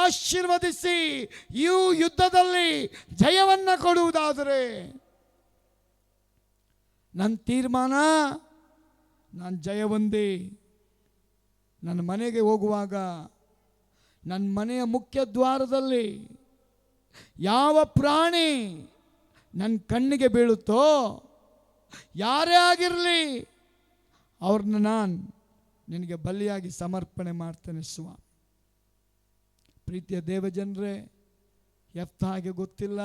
ಆಶೀರ್ವದಿಸಿ ಈ ಯುದ್ಧದಲ್ಲಿ ಜಯವನ್ನು ಕೊಡುವುದಾದರೆ, ನನ್ನ ತೀರ್ಮಾನ, ನಾನು ಜಯ ಹೊಂದಿ ನನ್ನ ಮನೆಗೆ ಹೋಗುವಾಗ ನನ್ನ ಮನೆಯ ಮುಖ್ಯ ದ್ವಾರದಲ್ಲಿ ಯಾವ ಪ್ರಾಣಿ ನನ್ನ ಕಣ್ಣಿಗೆ ಬೀಳುತ್ತೋ, ಯಾರೇ ಆಗಿರಲಿ, ಅವ್ರನ್ನ ನಾನು ನಿನಗೆ ಬಲಿಯಾಗಿ ಸಮರ್ಪಣೆ ಮಾಡ್ತೇನೆ ಸ್ವಾಮಿ. ಪ್ರೀತಿಯ ದೇವಜನರೇ, ಯೆಫ್ತಾಗೆ ಗೊತ್ತಿಲ್ಲ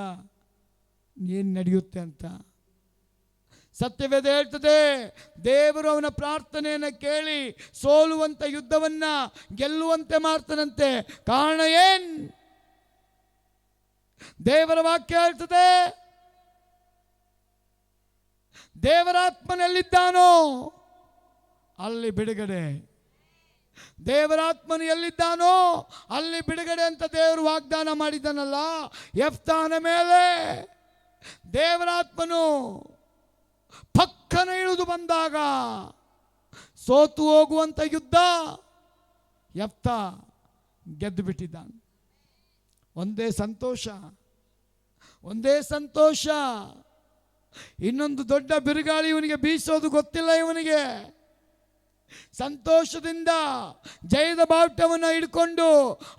ಏನು ನಡೆಯುತ್ತೆ ಅಂತ. ಸತ್ಯವೇದ ಹೇಳ್ತದೆ, ದೇವರು ಅವನ ಪ್ರಾರ್ಥನೆಯನ್ನು ಕೇಳಿ ಸೋಲುವಂತ ಯುದ್ಧವನ್ನ ಗೆಲ್ಲುವಂತೆ ಮಾಡ್ತಾನಂತೆ. ಕಾರಣ ಏನ್? ದೇವರ ವಾಕ್ಯ ಹೇಳ್ತದೆ, ದೇವರಾತ್ಮನೆಲ್ಲಿದ್ದಾನೋ ಅಲ್ಲಿ ಬಿಡುಗಡೆ. ದೇವರಾತ್ಮನು ಎಲ್ಲಿದ್ದಾನೋ ಅಲ್ಲಿ ಬಿಡುಗಡೆ ಅಂತ ದೇವರು ವಾಗ್ದಾನ ಮಾಡಿದ್ದಾನಲ್ಲ. ಯೆಫ್ತಾನ ಮೇಲೆ ದೇವರಾತ್ಮನು ಪಕ್ಕನ ಇಳಿದು ಬಂದಾಗ ಸೋತು ಹೋಗುವಂತ ಯುದ್ಧ ಯೆಫ್ತಾ ಗೆದ್ದು ಬಿಟ್ಟಿದ್ದಾನೆ. ಒಂದೇ ಸಂತೋಷ, ಒಂದೇ ಸಂತೋಷ. ಇನ್ನೊಂದು ದೊಡ್ಡ ಬಿರುಗಾಳಿ ಇವನಿಗೆ ಬೀಸೋದು ಗೊತ್ತಿಲ್ಲ. ಇವನಿಗೆ ಸಂತೋಷದಿಂದ ಜಯದ ಬಾವುಟವನ್ನು ಹಿಡ್ಕೊಂಡು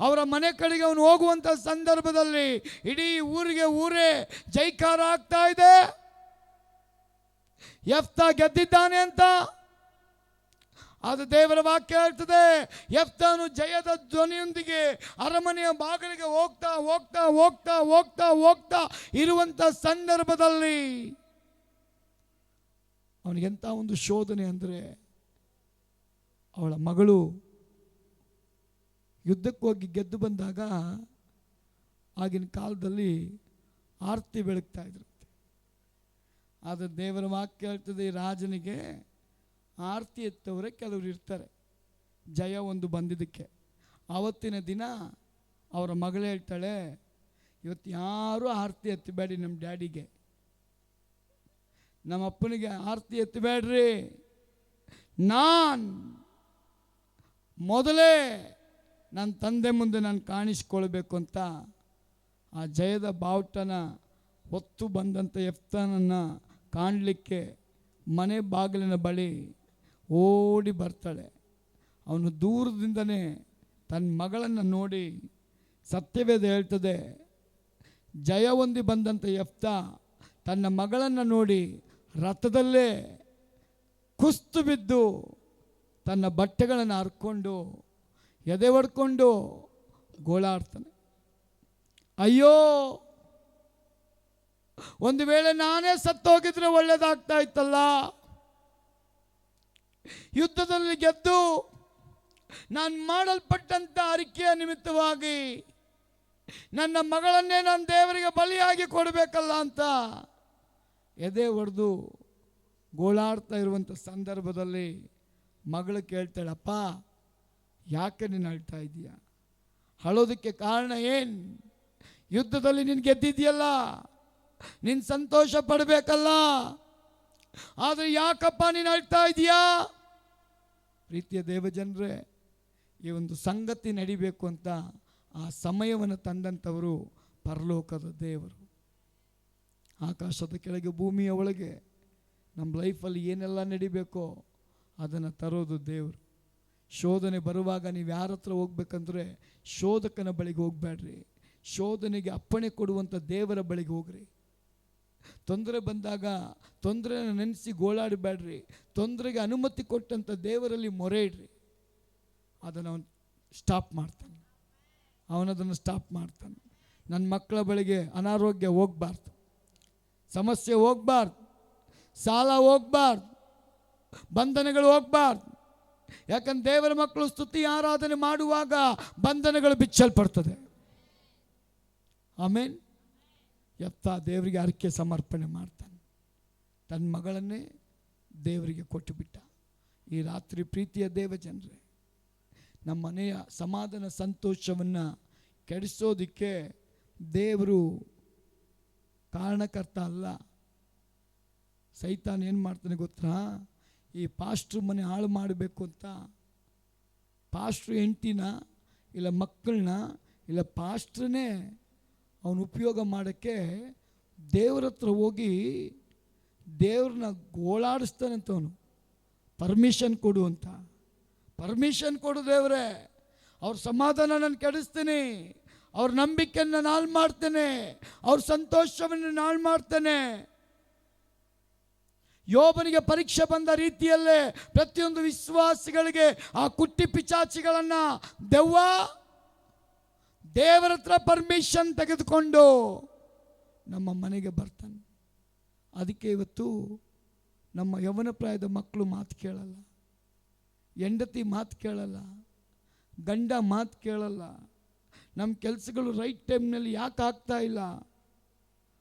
ಅವರ ಮನೆ ಕಡೆಗೆ ಅವನು ಹೋಗುವಂಥ ಸಂದರ್ಭದಲ್ಲಿ ಇಡೀ ಊರಿಗೆ ಊರೇ ಜೈಕಾರ ಆಗ್ತಾ ಇದೆ. ಯೆಫ್ತಾ ಗೆದ್ದಿದ್ದಾನೆ ಅಂತ. ಅದು ದೇವರ ವಾಕ್ಯ ಹೇಳ್ತದೆ. ಯೆಫ್ತಾನು ಜಯದ ಧ್ವನಿಯೊಂದಿಗೆ ಅರಮನೆಯ ಬಾಗಿಲಿಗೆ ಹೋಗ್ತಾ ಹೋಗ್ತಾ ಹೋಗ್ತಾ ಹೋಗ್ತಾ ಹೋಗ್ತಾ ಇರುವಂಥ ಸಂದರ್ಭದಲ್ಲಿ ಅವನಿಗೆಂಥ ಒಂದು ಶೋಧನೆ ಅಂದರೆ, ಅವಳ ಮಗಳು ಯುದ್ಧಕ್ಕೆ ಹೋಗಿ ಗೆದ್ದು ಬಂದಾಗ ಆಗಿನ ಕಾಲದಲ್ಲಿ ಆರತಿ ಬೆಳಗ್ತಾ ಇದ್ರು. ಆದರೆ ದೇವರ ವಾಕ್ಯ ಹೇಳ್ತದೆ, ರಾಜನಿಗೆ ಆರತಿ ಎತ್ತವರೇ ಕೆಲವರು ಇರ್ತಾರೆ. ಜಯ ಒಂದು ಬಂದಿದ್ದಕ್ಕೆ ಆವತ್ತಿನ ದಿನ ಅವರ ಮಗಳು ಹೇಳ್ತಾಳೆ, ಇವತ್ತು ಯಾರೂ ಆರತಿ ಎತ್ತಬೇಡಿ, ನಮ್ಮ ಡ್ಯಾಡಿಗೆ, ನಮ್ಮ ಅಪ್ಪನಿಗೆ ಆರತಿ ಎತ್ತಬೇಡ್ರಿ, ಮೊದಲೇ ನನ್ನ ತಂದೆ ಮುಂದೆ ನಾನು ಕಾಣಿಸ್ಕೊಳ್ಬೇಕು ಅಂತ ಆ ಜಯದ ಬಾವುಟನ ಹೊತ್ತು ಬಂದಂಥ ಯೆಫ್ತಾನನ್ನು ಕಾಣಲಿಕ್ಕೆ ಮನೆ ಬಾಗಿಲಿನ ಬಳಿ ಓಡಿ ಬರ್ತಾಳೆ. ಅವನು ದೂರದಿಂದನೇ ತನ್ನ ಮಗಳನ್ನು ನೋಡಿ, ಸತ್ಯವೇದ ಹೇಳ್ತದೆ, ಜಯ ಹೊಂದಿ ಬಂದಂಥ ಯೆಫ್ತಾ ತನ್ನ ಮಗಳನ್ನು ನೋಡಿ ರಥದಲ್ಲೇ ಕುಸ್ತು ಬಿದ್ದು ತನ್ನ ಬಟ್ಟೆಗಳನ್ನು ಹರ್ಕೊಂಡು ಎದೆ ಹೊಡ್ಕೊಂಡು ಗೋಳಾಡ್ತಾನೆ. ಅಯ್ಯೋ, ಒಂದು ವೇಳೆ ನಾನೇ ಸತ್ತೋಗಿದ್ರೆ ಒಳ್ಳೇದಾಗ್ತಾ ಇತ್ತಲ್ಲ. ಯುದ್ಧದಲ್ಲಿ ಗೆದ್ದು ನಾನು ಮಾಡಲ್ಪಟ್ಟಂಥ ಅರಿಕೆಯ ನಿಮಿತ್ತವಾಗಿ ನನ್ನ ಮಗಳನ್ನೇ ನಾನು ದೇವರಿಗೆ ಬಲಿಯಾಗಿ ಕೊಡಬೇಕಲ್ಲ ಅಂತ ಎದೆ ಹೊಡೆದು ಗೋಳಾಡ್ತಾ ಇರುವಂಥ ಸಂದರ್ಭದಲ್ಲಿ ಮಗಳು ಕೇಳ್ತಾಳಪ್ಪ, ಯಾಕೆ ನೀನು ಅಳ್ತಾ ಇದೀಯ? ಅಳೋದಕ್ಕೆ ಕಾರಣ ಏನು? ಯುದ್ಧದಲ್ಲಿ ನೀನು ಗೆದ್ದಿದೆಯಲ್ಲ, ನೀನು ಸಂತೋಷ ಪಡಬೇಕಲ್ಲ, ಆದರೆ ಯಾಕಪ್ಪ ನೀನು ಅಳ್ತಾ ಇದೀಯಾ? ಪ್ರೀತಿಯ ದೇವಜನರೇ, ಈ ಒಂದು ಸಂಗತಿ ನಡಿಬೇಕು ಅಂತ ಆ ಸಮಯವನ್ನು ತಂದಂಥವರು ಪರಲೋಕದ ದೇವರು. ಆಕಾಶದ ಕೆಳಗೆ ಭೂಮಿಯ ಒಳಗೆ ನಮ್ಮ ಲೈಫಲ್ಲಿ ಏನೆಲ್ಲ ನಡಿಬೇಕೋ ಅದನ್ನು ತರೋದು ದೇವರು. ಶೋಧನೆ ಬರುವಾಗ ನೀವು ಯಾರ ಹತ್ರ ಹೋಗ್ಬೇಕಂದ್ರೆ ಶೋಧಕನ ಬಳಿಗೆ ಹೋಗಬೇಡ್ರಿ, ಶೋಧನೆಗೆ ಅಪ್ಪಣೆ ಕೊಡುವಂಥ ದೇವರ ಬಳಿಗೆ ಹೋಗ್ರಿ. ತೊಂದರೆ ಬಂದಾಗ ತೊಂದರೆನ ನೆನೆಸಿ ಗೋಳಾಡಬೇಡ್ರಿ, ತೊಂದರೆಗೆ ಅನುಮತಿ ಕೊಟ್ಟಂಥ ದೇವರಲ್ಲಿ ಮೊರೆ ಇಡ್ರಿ. ಅದನ್ನು ಅವನು ಸ್ಟಾಪ್ ಮಾಡ್ತಾನೆ, ಅವನದನ್ನು ಸ್ಟಾಪ್ ಮಾಡ್ತಾನೆ. ನನ್ನ ಮಕ್ಕಳ ಬಳಿಗೆ ಅನಾರೋಗ್ಯ ಹೋಗಬಾರ್ದು, ಸಮಸ್ಯೆ ಹೋಗಬಾರ್ದು, ಸಾಲ ಹೋಗಬಾರ್ದು, ಬಂಧನಗಳು ಹೋಗಬಾರ್ದು. ಯಾಕಂದ್ರೆ ದೇವರ ಮಕ್ಕಳು ಸ್ತುತಿ ಆರಾಧನೆ ಮಾಡುವಾಗ ಬಂಧನಗಳು ಬಿಚ್ಚಲ್ಪಡ್ತದೆ. ಆಮೇನ್. ಯೆಫ್ತಾ ದೇವರಿಗೆ ಅರಿಕೆ ಸಮರ್ಪಣೆ ಮಾಡ್ತಾನೆ, ತನ್ನ ಮಗಳನ್ನೇ ದೇವರಿಗೆ ಕೊಟ್ಟು ಬಿಟ್ಟ. ಈ ರಾತ್ರಿ ಪ್ರೀತಿಯ ದೇವಜನರೇ, ನಮ್ಮ ಮನೆಯ ಸಮಾಧಾನ ಸಂತೋಷವನ್ನು ಕೆಡಿಸೋದಕ್ಕೆ ದೇವರು ಕಾರಣಕರ್ತ ಅಲ್ಲ. ಸೈತಾನ್ ಏನು ಮಾಡ್ತಾನೆ ಗೊತ್ತಾ? ಈ ಪಾಸ್ಟ್ರು ಮನೆ ಹಾಳು ಮಾಡಬೇಕು ಅಂತ ಪಾಸ್ಟ್ರು ಹೆಂಡ್ತಿನ ಇಲ್ಲ ಮಕ್ಕಳನ್ನ ಇಲ್ಲ ಪಾಸ್ಟ್ರನ್ನೇ ಅವನು ಉಪಯೋಗ ಮಾಡೋಕ್ಕೆ ದೇವ್ರ ಹತ್ರ ಹೋಗಿ ದೇವ್ರನ್ನ ಗೋಳಾಡಿಸ್ತಾನಂತ. ಅವನು ಪರ್ಮಿಷನ್ ಕೊಡು ಅಂತ. ಪರ್ಮಿಷನ್ ಕೊಡು ದೇವರೇ, ಅವ್ರ ಸಮಾಧಾನ ನಾನು ಕೆಡಿಸ್ತೀನಿ, ಅವ್ರ ನಂಬಿಕೆಯನ್ನು ನಾಳು ಮಾಡ್ತೇನೆ, ಅವ್ರ ಸಂತೋಷವನ್ನು ನಾಳು ಮಾಡ್ತೇನೆ. ಯೋಬನಿಗೆ ಪರೀಕ್ಷೆ ಬಂದ ರೀತಿಯಲ್ಲೇ ಪ್ರತಿಯೊಂದು ವಿಶ್ವಾಸಿಗಳಿಗೆ ಆ ಕುಟ್ಟಿ ಪಿಚಾಚಿಗಳನ್ನು ದೆವ್ವ ದೇವರ ಹತ್ರ ಪರ್ಮಿಷನ್ ತೆಗೆದುಕೊಂಡು ನಮ್ಮ ಮನೆಗೆ ಬರ್ತಾನೆ. ಅದಕ್ಕೆ ಇವತ್ತು ನಮ್ಮ ಯೌವನ ಪ್ರಾಯದ ಮಕ್ಕಳು ಮಾತು ಕೇಳಲ್ಲ, ಹೆಂಡತಿ ಮಾತು ಕೇಳಲ್ಲ, ಗಂಡ ಮಾತು ಕೇಳಲ್ಲ. ನಮ್ಮ ಕೆಲಸಗಳು ರೈಟ್ ಟೈಮ್ನಲ್ಲಿ ಯಾಕೆ ಆಗ್ತಾ ಇಲ್ಲ?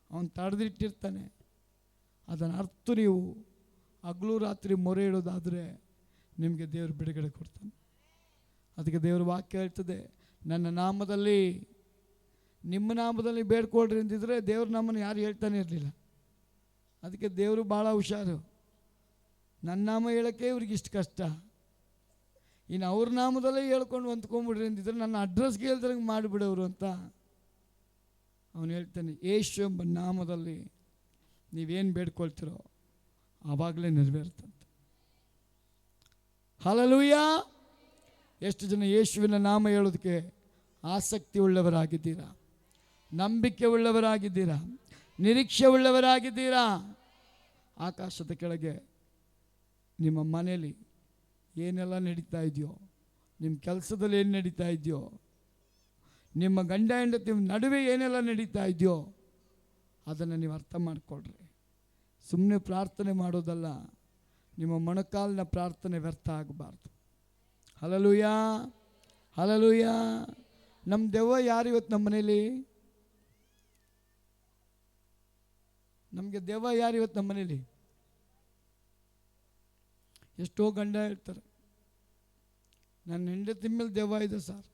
ಅವನು ತಡೆದಿಟ್ಟಿರ್ತಾನೆ. ಅದನ್ನು ಅರ್ಥ ನೀವು ಹಗಲು ರಾತ್ರಿ ಮೊರೆ ಇಡೋದಾದರೆ ನಿಮಗೆ ದೇವರು ಬಿಡುಗಡೆ ಕೊಡ್ತಾನೆ. ಅದಕ್ಕೆ ದೇವರ ವಾಕ್ಯ ಹೇಳ್ತದೆ, ನನ್ನ ನಾಮದಲ್ಲಿ ನಿಮ್ಮ ನಾಮದಲ್ಲಿ ಬೇಡ್ಕೊಳ್ರಿ ಅಂತಿದ್ರೆ ದೇವ್ರ ನಾಮನ ಯಾರು ಹೇಳ್ತಾನೆ ಇರಲಿಲ್ಲ. ಅದಕ್ಕೆ ದೇವರು ಭಾಳ ಹುಷಾರು. ನನ್ನ ನಾಮ ಹೇಳೋಕ್ಕೆ ಇವ್ರಿಗೆ ಇಷ್ಟು ಕಷ್ಟ, ಇನ್ನು ಅವ್ರ ನಾಮದಲ್ಲೇ ಹೇಳ್ಕೊಂಡು ಹೊಂದ್ಕೊಂಬಿಡ್ರಿ ಅಂತಿದ್ರೆ ನನ್ನ ಅಡ್ರೆಸ್ಗೆ ಹೇಳ್ದಂಗೆ ಮಾಡಿಬಿಡೋರು ಅಂತ ಅವನು ಹೇಳ್ತಾನೆ, ಯೇಸು ಎಂಬ ನಾಮದಲ್ಲಿ ನೀವೇನು ಬೇಡ್ಕೊಳ್ತೀರೋ ಆವಾಗಲೇ ನೆರವೇರ್ತಂತೆ. ಹಲ್ಲೆಲೂಯ. ಎಷ್ಟು ಜನ ಯೇಸುವಿನ ನಾಮ ಹೇಳೋದಕ್ಕೆ ಆಸಕ್ತಿ ಉಳ್ಳವರಾಗಿದ್ದೀರಾ? ನಂಬಿಕೆ ಉಳ್ಳವರಾಗಿದ್ದೀರಾ? ನಿರೀಕ್ಷೆ ಉಳ್ಳವರಾಗಿದ್ದೀರಾ? ಆಕಾಶದ ಕೆಳಗೆ ನಿಮ್ಮ ಮನೆಯಲ್ಲಿ ಏನೆಲ್ಲ ನಡೀತಾ ಇದೆಯೋ, ನಿಮ್ಮ ಕೆಲಸದಲ್ಲಿ ಏನು ನಡೀತಾ ಇದೆಯೋ, ನಿಮ್ಮ ಗಂಡ ಹೆಂಡತಿ ನಡುವೆ ಏನೆಲ್ಲ ನಡೀತಾ ಇದೆಯೋ ಅದನ್ನು ನೀವು ಅರ್ಥ ಮಾಡಿಕೊಡ್ರಿ. ಸುಮ್ಮನೆ ಪ್ರಾರ್ಥನೆ ಮಾಡೋದಲ್ಲ, ನಿಮ್ಮ ಮೊಣಕಾಲಿನ ಪ್ರಾರ್ಥನೆ ವ್ಯರ್ಥ ಆಗಬಾರ್ದು. Hallelujah, hallelujah. ನಮ್ಮ ದೆವ್ವ ಯಾರು ಇವತ್ತು ನಮ್ಮ ಮನೇಲಿ? ನಮಗೆ ದೆವ್ವ ಯಾರು ಇವತ್ತು ನಮ್ಮ ಮನೇಲಿ? ಎಷ್ಟೋ ಗಂಡ ಹೇಳ್ತಾರೆ, ನನ್ನ ಹೆಂಡತಿ ಮೇಲೆ ದೆವ್ವ ಇದೆ ಸರ್.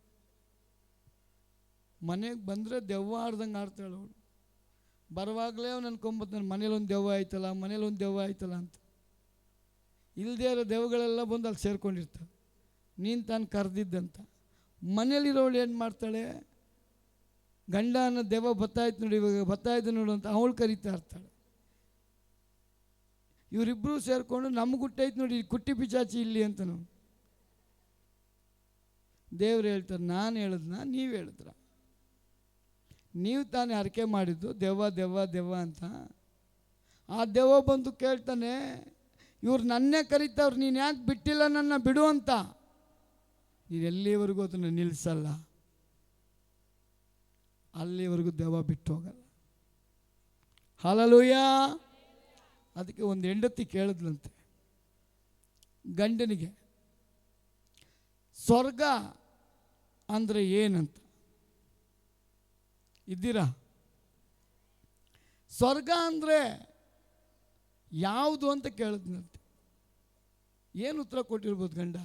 ಮನೆಗೆ ಬಂದರೆ ದೆವ್ವ ಆಡ್ದಂಗೆ ಆಡ್ತಾಳೆ ಅವಳು. ಬರುವಾಗಲೇ ಅವ್ನು ಅನ್ಕೊಂಬತ್ತಾನೆ, ಮನೇಲೊಂದು ದೆವ್ವ ಆಯ್ತಲ್ಲ, ಮನೇಲೊಂದು ದೆವ್ವ ಆಯ್ತಲ್ಲ ಅಂತ. ಇಲ್ಲದೇ ಇರೋ ದೆವ್ವಗಳೆಲ್ಲ ಬಂದು ಅಲ್ಲಿ ಸೇರ್ಕೊಂಡಿರ್ತವೆ, ನೀನು ತಾನು ಕರೆದಿದ್ದಂತ. ಮನೇಲಿರೋಳು ಏನು ಮಾಡ್ತಾಳೆ? ಗಂಡ ಅನ್ನೋ ದೆವ್ವ ಬತ್ತಾಯ್ತು ನೋಡಿ, ಇವಾಗ ಬತ್ತಾಯ್ತು ನೋಡು ಅಂತ ಅವಳು ಕರೀತಾ ಇರ್ತಾಳೆ. ಇವರಿಬ್ಬರು ಸೇರಿಕೊಂಡು ನಮ್ಗೆ ಹುಟ್ಟೈತೆ ನೋಡಿ ಕುಟ್ಟಿ ಪಿಚಾಚಿ ಇಲ್ಲಿ ಅಂತನು. ದೇವ್ರು ಹೇಳ್ತಾರೆ, ನಾನು ಹೇಳಿದ್ನ ನೀವು ಹೇಳಿದ್ರ? ನೀವು ತಾನೇ ಹರಕೆ ಮಾಡಿದ್ದು ದೆವ್ವ ದೆವ್ವ ದೆವ್ವ ಅಂತ. ಆ ದೆವ್ವ ಬಂದು ಕೇಳ್ತಾನೆ, ಇವ್ರು ನನ್ನೇ ಕರೀತಾವ್ರು, ನೀನು ಯಾಕೆ ಬಿಟ್ಟಿಲ್ಲ ನನ್ನ ಬಿಡು ಅಂತ. ನೀನು ಎಲ್ಲಿವರೆಗೂ ಅದನ್ನು ನಿಲ್ಲಿಸಲ್ಲ, ಅಲ್ಲಿವರೆಗೂ ದೆವ್ವ ಬಿಟ್ಟು ಹೋಗಲ್ಲ. ಹಲ್ಲೆಲೂಯ. ಅದಕ್ಕೆ ಒಂದು ಹೆಂಡತಿ ಕೇಳಿದ್ಲಂತೆ ಗಂಡನಿಗೆ, ಸ್ವರ್ಗ ಅಂದರೆ ಏನಂತ. ಇದ್ದೀರಾ? ಸ್ವರ್ಗ ಅಂದರೆ ಯಾವುದು ಅಂತ ಕೇಳಿದ್ನಂತೆ. ಏನು ಉತ್ತರ ಕೊಟ್ಟಿರ್ಬೋದು ಗಂಡ?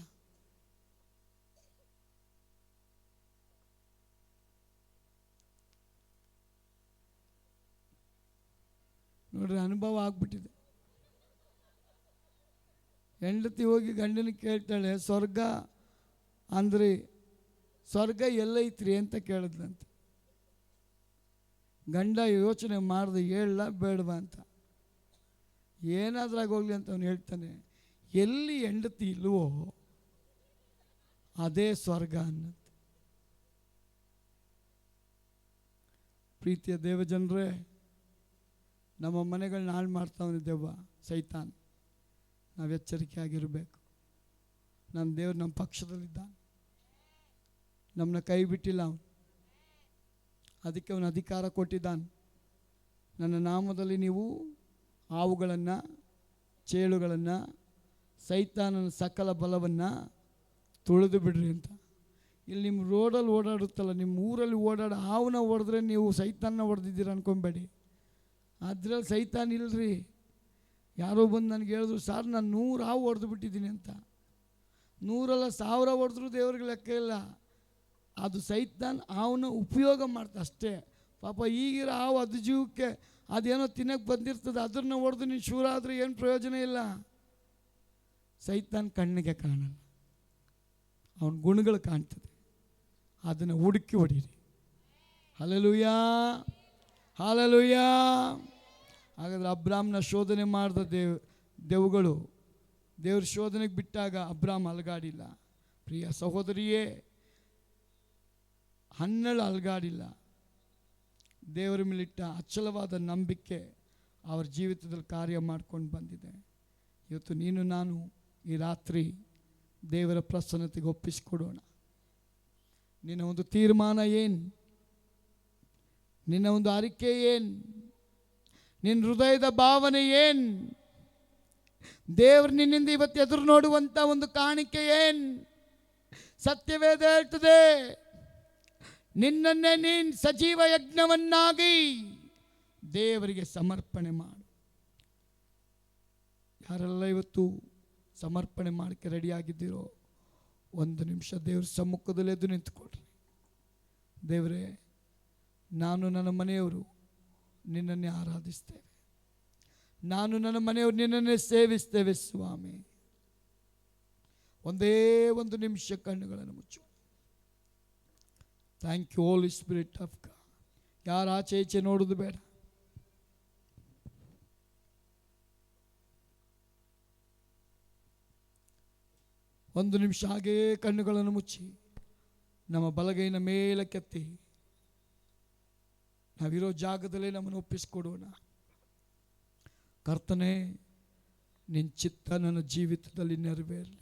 ನೋಡ್ರಿ, ಅನುಭವ ಆಗ್ಬಿಟ್ಟಿದೆ. ಹೆಂಡತಿ ಹೋಗಿ ಗಂಡನಿಗೆ ಕೇಳ್ತಾಳೆ, ಸ್ವರ್ಗ ಅಂದರೆ ಸ್ವರ್ಗ ಎಲ್ಲೈತ್ರಿ ಅಂತ ಕೇಳಿದ್ಲಂತೆ. ಗಂಡ ಯೋಚನೆ ಮಾಡ್ದೆ, ಹೇಳಲ್ಲ ಬೇಡವಾ ಅಂತ. ಏನಾದ್ರಾಗ ಹೋಗ್ಲಿ ಅಂತ ಅವನು ಹೇಳ್ತಾನೆ, ಎಲ್ಲಿ ಹೆಂಡತಿ ಇಲ್ವೋ ಅದೇ ಸ್ವರ್ಗ ಅನ್ನಂತೆ. ಪ್ರೀತಿಯ ದೇವಜನರೇ, ನಮ್ಮ ಮನೆಗಳನ್ನ ಹಾಳು ಮಾಡ್ತಾವನೆ ದೆವ್ವ, ಸೈತಾನ್. ನಾವು ಎಚ್ಚರಿಕೆ ಆಗಿರಬೇಕು. ನಮ್ಮ ದೇವ್ರು ನಮ್ಮ ಪಕ್ಷದಲ್ಲಿದ್ದಾನೆ, ನಮ್ಮನ್ನ ಕೈ ಬಿಟ್ಟಿಲ್ಲ ಅವನು. ಅದಕ್ಕೆ ಅವನು ಅಧಿಕಾರ ಕೊಟ್ಟಿದ್ದಾನೆ. ನನ್ನ ನಾಮದಲ್ಲಿ ನೀವು ಹಾವುಗಳನ್ನು, ಚೇಳುಗಳನ್ನು, ಸೈತಾನನ ಸಕಲ ಬಲವನ್ನು ತುಳಿದು ಬಿಡ್ರಿ ಅಂತ. ಇಲ್ಲಿ ನಿಮ್ಮ ರೋಡಲ್ಲಿ ಓಡಾಡುತ್ತಲ್ಲ, ನಿಮ್ಮ ಊರಲ್ಲಿ ಓಡಾಡ ಹಾವನ್ನ ಹೊಡೆದ್ರೆ ನೀವು ಸೈತಾನ ಹೊಡೆದಿದ್ದೀರ ಅನ್ಕೊಬೇಡಿ. ಅದರಲ್ಲಿ ಸೈತಾನ್ ಇಲ್ಲರಿ. ಯಾರೋ ಬಂದು ನನಗೆ ಹೇಳಿದ್ರು, ಸರ್ ನಾನು 100 ಹಾವು ಹೊಡೆದು ಬಿಟ್ಟಿದ್ದೀನಿ ಅಂತ. 100 ಅಲ್ಲ, 1000 ಹೊಡೆದ್ರೂ ದೇವ್ರಿಗೆ ಲೆಕ್ಕ ಇಲ್ಲ. ಅದು ಸೈತಾನ್ ಹಾವನ್ನ ಉಪಯೋಗ ಮಾಡ್ತಾ ಅಷ್ಟೇ. ಪಾಪ ಈಗಿರೋ ಹಾವು ಅದು ಜೀವಕ್ಕೆ ಅದೇನೋ ತಿನ್ನಕ್ಕೆ ಬಂದಿರ್ತದೆ, ಅದನ್ನು ಹೊಡೆದು ನೀನು ಶೂರ ಆದರೆ ಏನು ಪ್ರಯೋಜನ ಇಲ್ಲ. ಸೈತಾನ್ ಕಣ್ಣಿಗೆ ಕಾಣಲ್ಲ, ಅವನ ಗುಣಗಳು ಕಾಣ್ತದೆ. ಅದನ್ನು ಹುಡುಕಿ ಹೊಡೀರಿ. Hallelujah, hallelujah. ಹಾಗಾದರೆ ಅಬ್ರಾಮ್ನ ಶೋಧನೆ ಮಾಡಿದ ದೆವ್ವಗಳು ದೇವ್ರ ಶೋಧನೆಗೆ ಬಿಟ್ಟಾಗ ಅಬ್ರಾಮ್ ಅಲಗಾಡಿಲ್ಲ. ಪ್ರಿಯ ಸಹೋದರಿಯೇ, ಹನ್ನೆರಡು ಅಲಗಾಡಿಲ್ಲ. ದೇವರ ಮೇಲಿಟ್ಟ ಅಚಲವಾದ ನಂಬಿಕೆ ಅವ್ರ ಜೀವಿತದಲ್ಲಿ ಕಾರ್ಯ ಮಾಡ್ಕೊಂಡು ಬಂದಿದೆ. ಇವತ್ತು ನೀನು ನಾನು ಈ ರಾತ್ರಿ ದೇವರ ಪ್ರಸನ್ನತೆಗೆ ಒಪ್ಪಿಸಿಕೊಡೋಣ. ನಿನ್ನ ಒಂದು ತೀರ್ಮಾನ ಏನು? ನಿನ್ನ ಒಂದು ಅರಿಕೆ ಏನು? ನಿನ್ನ ಹೃದಯದ ಭಾವನೆ ಏನು? ದೇವರು ನಿನ್ನಿಂದ ಇವತ್ತು ಎದುರು ನೋಡುವಂಥ ಒಂದು ಕಾಣಿಕೆ ಏನು? ಸತ್ಯವೇದ ಹೇಳ್ತದೆ, ನಿನ್ನನ್ನೇ ನೀನು ಸಜೀವ ಯಜ್ಞವನ್ನಾಗಿ ದೇವರಿಗೆ ಸಮರ್ಪಣೆ ಮಾಡು. ಯಾರೆಲ್ಲ ಇವತ್ತು ಸಮರ್ಪಣೆ ಮಾಡೋಕ್ಕೆ ರೆಡಿಯಾಗಿದ್ದೀರೋ, 1 ನಿಮಿಷ ದೇವ್ರ ಸಮ್ಮುಖದಲ್ಲಿ ಎದ್ದು ನಿಂತ್ಕೊಳ್ರಿ. ದೇವರೇ, ನಾನು ನನ್ನ ಮನೆಯವರು ನಿನ್ನನ್ನೇ ಆರಾಧಿಸ್ತೇವೆ, ನಾನು ನನ್ನ ಮನೆಯವರು ನಿನ್ನನ್ನೇ ಸೇವಿಸ್ತೇವೆ ಸ್ವಾಮಿ. ಒಂದೇ 1 ನಿಮಿಷ ಕಣ್ಣುಗಳನ್ನು ಮುಚ್ಚು. Thank you Holy Spirit of God. ಯಾರು ಆಚೆ ಈಚೆ ನೋಡುವುದು ಬೇಡ. ಒಂದು ನಿಮಿಷ ಹಾಗೇ ಕಣ್ಣುಗಳನ್ನು ಮುಚ್ಚಿ ನಮ್ಮ ಬಲಗೈನ ಮೇಲೆ ಕೆತ್ತಿ ನಾವಿರೋ ಜಾಗದಲ್ಲೇ ನಮ್ಮನ್ನು ಒಪ್ಪಿಸಿಕೊಡೋಣ. ಕರ್ತನೇ, ನಿನ್ನ ಚಿತ್ತ ನನ್ನ ಜೀವಿತದಲ್ಲಿ ನೆರವೇರಲಿ.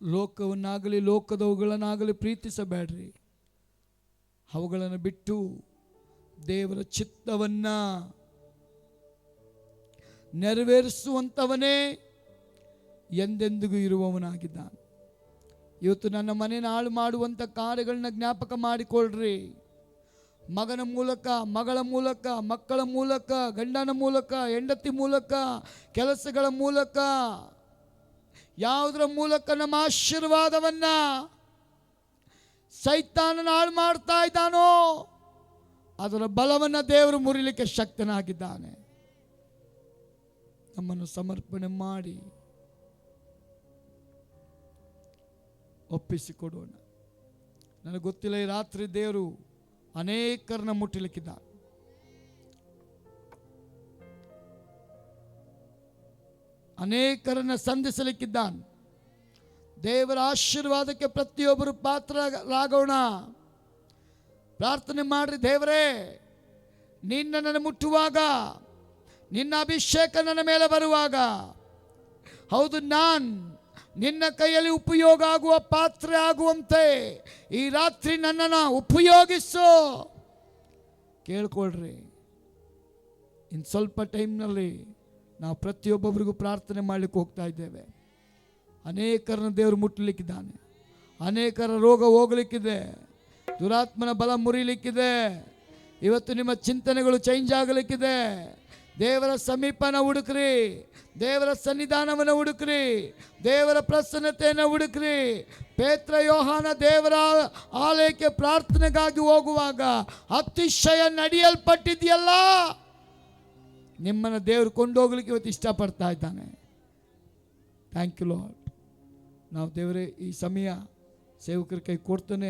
ಲೋಕವನ್ನಾಗಲಿ ಲೋಕದವುಗಳನ್ನಾಗಲಿ ಪ್ರೀತಿಸಬೇಡ್ರಿ. ಅವುಗಳನ್ನು ಬಿಟ್ಟು ದೇವರ ಚಿತ್ತವನ್ನ ನೆರವೇರಿಸುವಂಥವನೇ ಎಂದೆಂದಿಗೂ ಇರುವವನಾಗಿದ್ದಾನೆ. ಇವತ್ತು ನನ್ನ ಮನೆಯನ್ನು ಹಾಳು ಮಾಡುವಂಥ ಕಾರ್ಯಗಳನ್ನ ಜ್ಞಾಪಕ ಮಾಡಿಕೊಳ್ಳ್ರಿ. ಮಗನ ಮೂಲಕ, ಮಗಳ ಮೂಲಕ, ಮಕ್ಕಳ ಮೂಲಕ, ಗಂಡನ ಮೂಲಕ, ಹೆಂಡತಿ ಮೂಲಕ, ಕೆಲಸಗಳ ಮೂಲಕ, ಯಾವುದರ ಮೂಲಕ ನಮ್ಮ ಆಶೀರ್ವಾದವನ್ನ ಸೈತಾನನ ಹಾಳು ಮಾಡ್ತಾ ಇದ್ದಾನೋ ಅದರ ಬಲವನ್ನ ದೇವರು ಮುರಿಲಿಕ್ಕೆ ಶಕ್ತನಾಗಿದ್ದಾನೆ. ನಮ್ಮನ್ನು ಸಮರ್ಪಣೆ ಮಾಡಿ ಒಪ್ಪಿಸಿಕೊಡೋಣ. ನನಗೆ ಗೊತ್ತಿಲ್ಲ, ಈ ರಾತ್ರಿ ದೇವರು ಅನೇಕರನ್ನ ಮುಟ್ಟಲಿಕ್ಕಿದ್ದಾನೆ. ಅನೇಕರನ್ನ ಸಂಧಿಸಲಿಕ್ಕಿದ್ದಾನೆ. ದೇವರ ಆಶೀರ್ವಾದಕ್ಕೆ ಪ್ರತಿಯೊಬ್ಬರು ಪಾತ್ರರಾಗೋಣ. ಪ್ರಾರ್ಥನೆ ಮಾಡ್ರಿ. ದೇವರೇ, ನಿನ್ನನ್ನು ಮುಟ್ಟುವಾಗ, ನಿನ್ನ ಅಭಿಷೇಕ ನನ್ನ ಮೇಲೆ ಬರುವಾಗ, ಹೌದು, ನಾನು ನಿನ್ನ ಕೈಯಲ್ಲಿ ಉಪಯೋಗ ಆಗುವ ಪಾತ್ರೆ ಆಗುವಂತೆ ಈ ರಾತ್ರಿ ನನ್ನನ್ನು ಉಪಯೋಗಿಸು. ಕೇಳ್ಕೊಳ್ರಿ. ಇನ್ನು ಸ್ವಲ್ಪ ಟೈಮ್ನಲ್ಲಿ ನಾವು ಪ್ರತಿಯೊಬ್ಬೊಬ್ಬರಿಗೂ ಪ್ರಾರ್ಥನೆ ಮಾಡಲಿಕ್ಕೆ ಹೋಗ್ತಾ ಇದ್ದೇವೆ. ಅನೇಕರನ್ನ ದೇವರು ಮುಟ್ಟಲಿಕ್ಕಿದ್ದಾನೆ. ಅನೇಕರ ರೋಗ ಹೋಗಲಿಕ್ಕಿದೆ. ದುರಾತ್ಮನ ಬಲ ಮುರಿಲಿಕ್ಕಿದೆ. ಇವತ್ತು ನಿಮ್ಮ ಚಿಂತನೆಗಳು ಚೇಂಜ್ ಆಗಲಿಕ್ಕಿದೆ. ದೇವರ ಸಮೀಪನ ಹುಡುಕ್ರಿ. ದೇವರ ಸನ್ನಿಧಾನವನ್ನು ಹುಡುಕ್ರಿ. ದೇವರ ಪ್ರಸನ್ನತೆಯನ್ನು ಹುಡುಕ್ರಿ. ಪೇತ್ರ ಯೋಹಾನ ದೇವರ ಆಲಯಕ್ಕೆ ಪ್ರಾರ್ಥನೆಗಾಗಿ ಹೋಗುವಾಗ ಅತಿಶಯ ನಡೆಯಲ್ಪಟ್ಟಿದೆಯಲ್ಲ, ನಿಮ್ಮನ್ನು ದೇವರು ಕೊಂಡೋಗ್ಲಿಕ್ಕೆ ಇವತ್ತು ಇಷ್ಟಪಡ್ತಾ ಇದ್ದಾನೆ. Thank you Lord. ನಾವು ದೇವರೇ ಈ ಸಮಯ ಸೇವಕರ ಕೈ ಕೊಡ್ತಾನೆ.